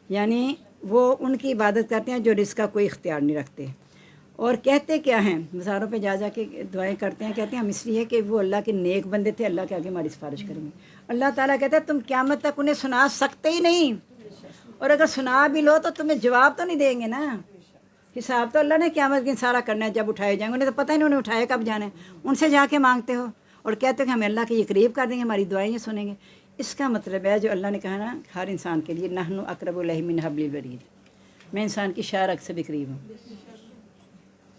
یعنی وہ ان کی عبادت کرتے ہیں جو رزق کا کوئی اختیار نہیں رکھتے. اور کہتے کیا ہیں, مزاروں پہ جا کے دعائیں کرتے ہیں, کہتے ہیں ہم اس لیے کہ وہ اللہ کے نیک بندے تھے, اللہ کے آگے ہماری سفارش کریں گے. اللہ تعالیٰ کہتا ہے تم قیامت تک انہیں سنا سکتے ہی نہیں, اور اگر سنا بھی لو تو تمہیں جواب تو نہیں دیں گے نا. حساب تو اللہ نے قیامت کے دن سارا کرنا ہے, جب اٹھائے جائیں گے. انہیں تو پتہ ہی نہیں انہیں اٹھائے کب جانا ہے, ان سے جا کے مانگتے ہو اور کہتے ہو کہ ہمیں اللہ کے یہ قریب کر دیں گے, ہماری دعائیں سنیں گے. اس کا مطلب ہے جو اللہ نے کہا نا ہر انسان کے لیے, نحن اقرب الیہ من حبل الورید, میں انسان کی شاہ رگ سے بھی قریب ہوں.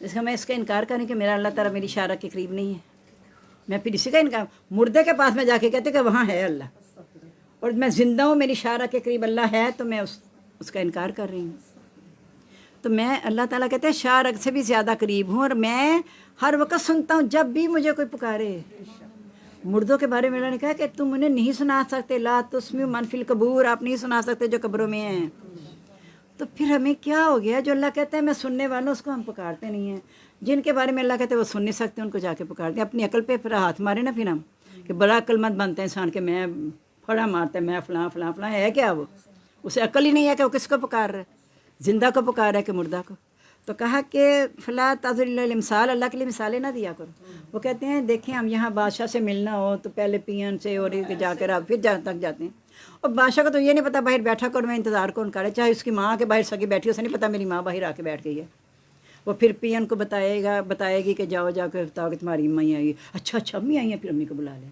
اس کا میں اس کا انکار کروں کہ میرا اللہ تعالیٰ میری شاہ رگ کے قریب نہیں ہے, میں پھر اسی کا انکار, مردے کے پاس میں جا کے کہتے کہ وہاں ہے اللہ, اور میں زندہ ہوں, میری شاہ رگ کے قریب اللہ ہے, تو میں اس کا انکار کر رہی ہوں. تو میں, اللہ تعالیٰ کہتے ہیں شاہ رگ سے بھی زیادہ قریب ہوں, اور میں ہر وقت سنتا ہوں جب بھی مجھے کوئی پکارے. مردوں کے بارے میں اللہ نے کہا کہ تم انہیں نہیں سنا سکتے, لا تسمعوا من فی القبور, آپ نہیں سنا سکتے جو قبروں میں ہیں. تو پھر ہمیں کیا ہو گیا جو اللہ کہتا ہے میں سننے والوں, اس کو ہم پکارتے نہیں ہیں. جن کے بارے میں اللہ کہتے ہیں وہ سن نہیں سکتے, ان کو جا کے پکارتے ہیں. اپنی عقل پہ پھر ہاتھ مارے نا پھر ہم, کہ بڑا عقل مند بنتے ہیں انسان, کہ میں پھڑا مارتا ہے, میں فلاں فلاں فلاں, ہے کیا وہ, اسے عقل ہی نہیں ہے کہ وہ کس کو پکار رہا ہے, زندہ کو پکار رہا ہے کہ مردہ کو. تو کہا کہ فلا تضرب مثال، اللہ کے لیے مثالیں نہ دیا کرو۔ وہ کہتے ہیں دیکھیں ہم یہاں بادشاہ سے ملنا ہو تو پہلے پین سے اور جا کر آپ پھر جہاں تک جاتے ہیں، اور بادشاہ کو تو یہ نہیں پتہ باہر بیٹھا کر میں انتظار کون کرے، چاہے اس کی ماں کے باہر سگی بیٹھی اسے نہیں پتہ میری ماں باہر آ کے بیٹھ گئی ہے، وہ پھر پین کو بتائے گی کہ جاؤ جا کے بتاؤ کہ تمہاری امی آئی، اچھا امی آئی ہیں، پھر امی کو بلا لیں۔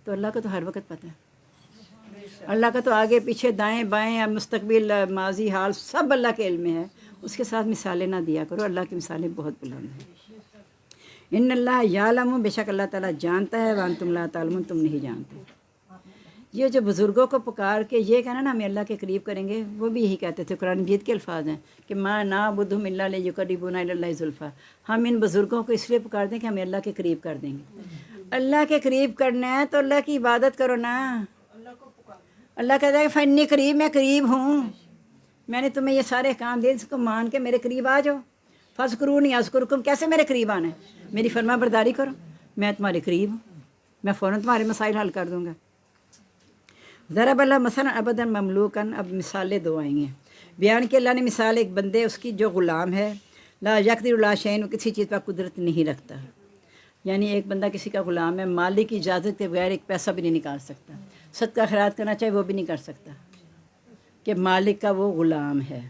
تو اللہ کو تو ہر وقت پتہ ہے، اللہ کا تو آگے پیچھے دائیں بائیں مستقبل ماضی حال سب اللہ کے علم میں ہے، اس کے ساتھ مثالیں نہ دیا کرو، اللہ کی مثالیں بہت بلند ہیں۔ ان اللہ یعلم، بے شک اللہ تعالیٰ جانتا ہے، وانتم لا تعلمون، تم نہیں جانتے۔ یہ جو بزرگوں کو پکار کے یہ کہنا نا ہمیں اللہ کے قریب کریں گے، وہ بھی یہی کہتے تھے، قرآن مجید کے الفاظ ہیں کہ ما نعبدہم الا لیقربونا الی اللہ زلفیٰ، ہم ان بزرگوں کو اس لیے پکار دیں کہ ہمیں اللہ کے قریب کر دیں گے۔ اللہ کے قریب کرنا ہے تو اللہ کی عبادت کرو نا۔ اللہ کہتا ہے کہ فنی قریب، میں قریب ہوں، میں نے تمہیں یہ سارے کام دیے، اس کو مان کے میرے قریب آ جاؤ۔ فاذکرونی اذکرکم، کیسے میرے قریب آنا ہے؟ میری فرما برداری کرو، میں تمہارے قریب ہوں، میں فوراً تمہارے مسائل حل کر دوں گا۔ ضرب اللہ مثلا عبدا مملوکن، اب مثالیں دو آئی ہیں۔ بیان کہ اللہ نے مثال ایک بندے اس کی جو غلام ہے، لا یقدر علی شیء، کسی چیز پر قدرت نہیں رکھتا، یعنی ایک بندہ کسی کا غلام ہے، مالک کی اجازت کے بغیر ایک پیسہ بھی نہیں نکال سکتا، صدقہ خیرات کرنا چاہے وہ بھی نہیں کر سکتا، کہ مالک کا وہ غلام ہے۔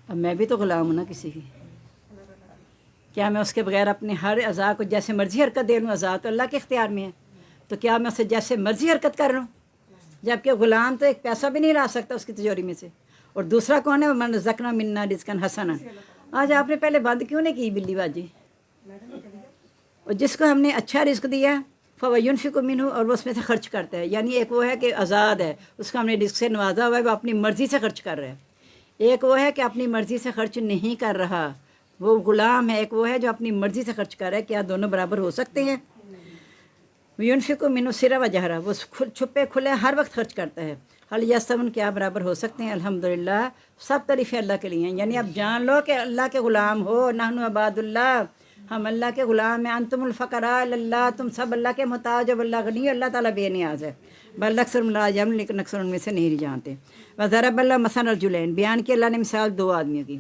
اب میں بھی تو غلام ہوں نا کسی کی، کیا میں اس کے بغیر اپنے ہر اعضاء کو جیسے مرضی حرکت دے لوں؟ اعضاء تو اللہ کے اختیار میں ہے، تو کیا میں اسے جیسے مرضی حرکت کر لوں؟ جبکہ غلام تو ایک پیسہ بھی نہیں لا سکتا اس کی تجوری میں سے۔ اور دوسرا کون ہے؟ من رزقنا منا رزقا حسنا۔ آج آپ نے پہلے بند کیوں نہیں کی بلی باجی؟ اور جس کو ہم نے اچھا رزق دیا فَوَيُنْفِقُ مِنْهُ، اور وہ اس میں سے خرچ کرتا ہے، یعنی ایک وہ ہے کہ آزاد ہے، اس کو ہم نے رزق سے نوازا ہوا ہے، وہ اپنی مرضی سے خرچ کر رہا ہے۔ ایک وہ ہے کہ اپنی مرضی سے خرچ نہیں کر رہا، وہ غلام ہے۔ ایک وہ ہے جو اپنی مرضی سے خرچ کر رہا ہے۔ کیا دونوں برابر ہو سکتے ہیں؟ يُنْفِقُ مِنْهُ سِرًّا وَجَهْرًا، وہ چھپے کھلے ہر وقت خرچ کرتا ہے۔ هل يستوون، کیا برابر ہو سکتے ہیں؟ الحمدللہ، سب تعریفیں اللہ کے لیے ہیں، یعنی اب جان لو کہ اللہ کے غلام ہو، نحن عباد اللہ، ہم اللہ کے غلام ہیں۔ انتم الفقراء الی اللہ، تم سب اللہ کے محتاج ہو، اللہ غنی، اللہ تعالیٰ بے نیاز ہے۔ بل اکثرهم لا یعلمون، لیکن اکثر ان میں سے نہیں جانتے۔ وضرب اللہ مثلا رجلین، بیان کی اللہ نے مثال دو آدمیوں کی۔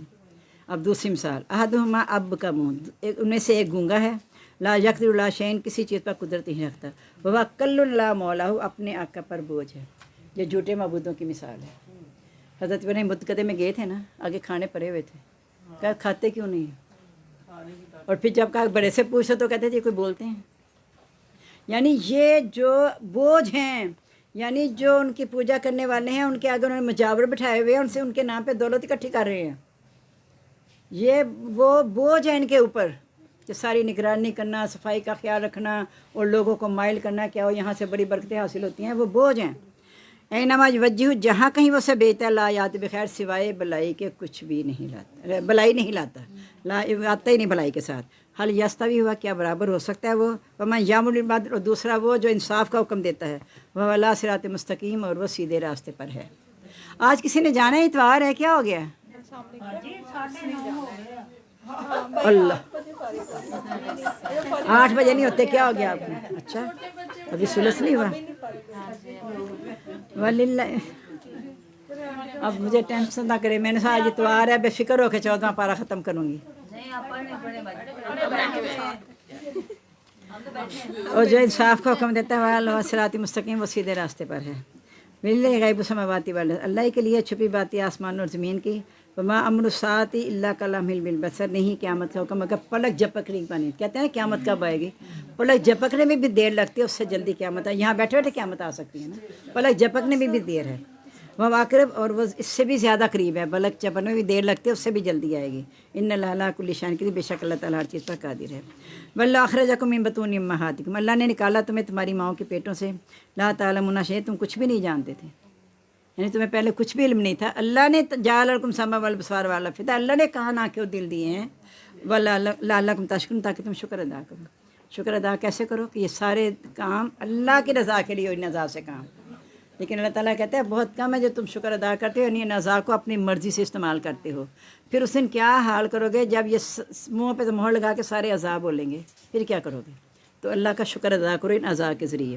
اب دوسری مثال، احدہما اب کا منہ، ان میں سے ایک گونگا ہے، لا یقدر علی شیء، کسی چیز پر قدرت نہیں رکھتا، وہ کل لا مولا، اپنے آقا پر بوجھ ہے۔ یہ جھوٹے معبودوں کی مثال ہے۔ حضرت ابراہیم بدھ میں گئے تھے نا، آگے کھانے پڑے ہوئے تھے، کہا کھاتے کیوں نہیں؟ اور پھر جب کہا بڑے سے پوچھو تو کہتے تھے کوئی بولتے ہیں، یعنی یہ جو بوجھ ہیں، یعنی جو ان کی پوجا کرنے والے ہیں، ان کے آگے انہوں نے مجاور بٹھائے ہوئے ہیں، ان سے ان کے نام پہ دولت اکٹھی کر رہے ہیں۔ یہ وہ بوجھ ہے ان کے اوپر کہ ساری نگرانی کرنا، صفائی کا خیال رکھنا اور لوگوں کو مائل کرنا، کیا وہ یہاں سے بڑی برکتیں حاصل ہوتی ہیں، وہ بوجھ ہیں۔ اینما یوجہ، جہاں کہیں وہ سے بیچتا ہے، لا یات بخیر، سوائے بلائی کے کچھ بھی نہیں لاتا، بلائی نہیں لاتا، لا آتا ہی نہیں بلائی کے ساتھ۔ حل یستوی، ہوا کیا برابر ہو سکتا ہے وہ؟ ومن یامر بالعدل، اور دوسرا وہ جو انصاف کا حکم دیتا ہے، وہ علی صراط مستقیم، اور وہ سیدھے راستے پر ہے۔ آج کسی نے جانا ہے اتوار ہے، کیا ہو گیا؟ اللہ 8 بجے نہیں ہوتے، کیا ہو گیا آپ کو؟ اچھا ابھی سلس نہیں ہوا؟ وللہ، اب مجھے ٹینشن نہ کرے، میں نے کہا آج اتوار ہے، بے فکر ہو کے 14واں پارہ ختم کروں گی۔ اور جو انصاف کا حکم دیتا ہے وہ صراط مستقیم، وہ سیدھے راستے پر ہے۔ للہ غیب السماوات والارض، اللہ کے لیے چھپی باتیں آسمان اور زمین کی۔ وما امر الساعۃ الا کلمح بالبصر، نہیں قیامت کا حکم مگر پلک جھپکنے کی بانی۔ کہتے ہیں قیامت کب آئے گی؟ پلک جھپکنے میں بھی دیر لگتی ہے، اس سے جلدی قیامت ہے۔ یہاں بیٹھے بیٹھے قیامت آ سکتی ہے نا، پلک جھپکنے میں بھی دیر ہے۔ وہ واقرب، اور وہ اس سے بھی زیادہ قریب ہے، پلک جھپکنے میں بھی دیر لگتی ہے، اس سے بھی جلدی آئے گی۔ ان اللہ علی کل شیء قدیر، بے شک اللہ تعالیٰ ہر چیز پر قادر ہے۔ واللہ اخرجکم من بطون امہاتکم، اللہ نے نکالا تمہیں تمہاری ماؤں کے پیٹوں سے، لا تعلمون شیئا، تم کچھ بھی نہیں جانتے تھے، یعنی تمہیں پہلے کچھ بھی علم نہیں تھا۔ اللہ نے جعل لکم السمع والابصار والافئدہ، اللہ نے کان، آنکھیں اور دل دیے ہیں، ولعلکم تشکرون، تاکہ تم شکر ادا کرو۔ شکر ادا کیسے کرو؟ کہ یہ سارے کام اللہ کی رضا کے لیے، ان اعضاء سے کام، لیکن اللہ تعالیٰ کہتا ہے بہت کم ہے جو تم شکر ادا کرتے ہو، یعنی ان اعضاء کو اپنی مرضی سے استعمال کرتے ہو۔ پھر اس دن کیا حال کرو گے جب یہ منہ پہ مہر لگا کے سارے اعضاء بولیں گے، پھر کیا کرو گے؟ تو اللہ کا شکر ادا کرو ان اعضاء کے ذریعے۔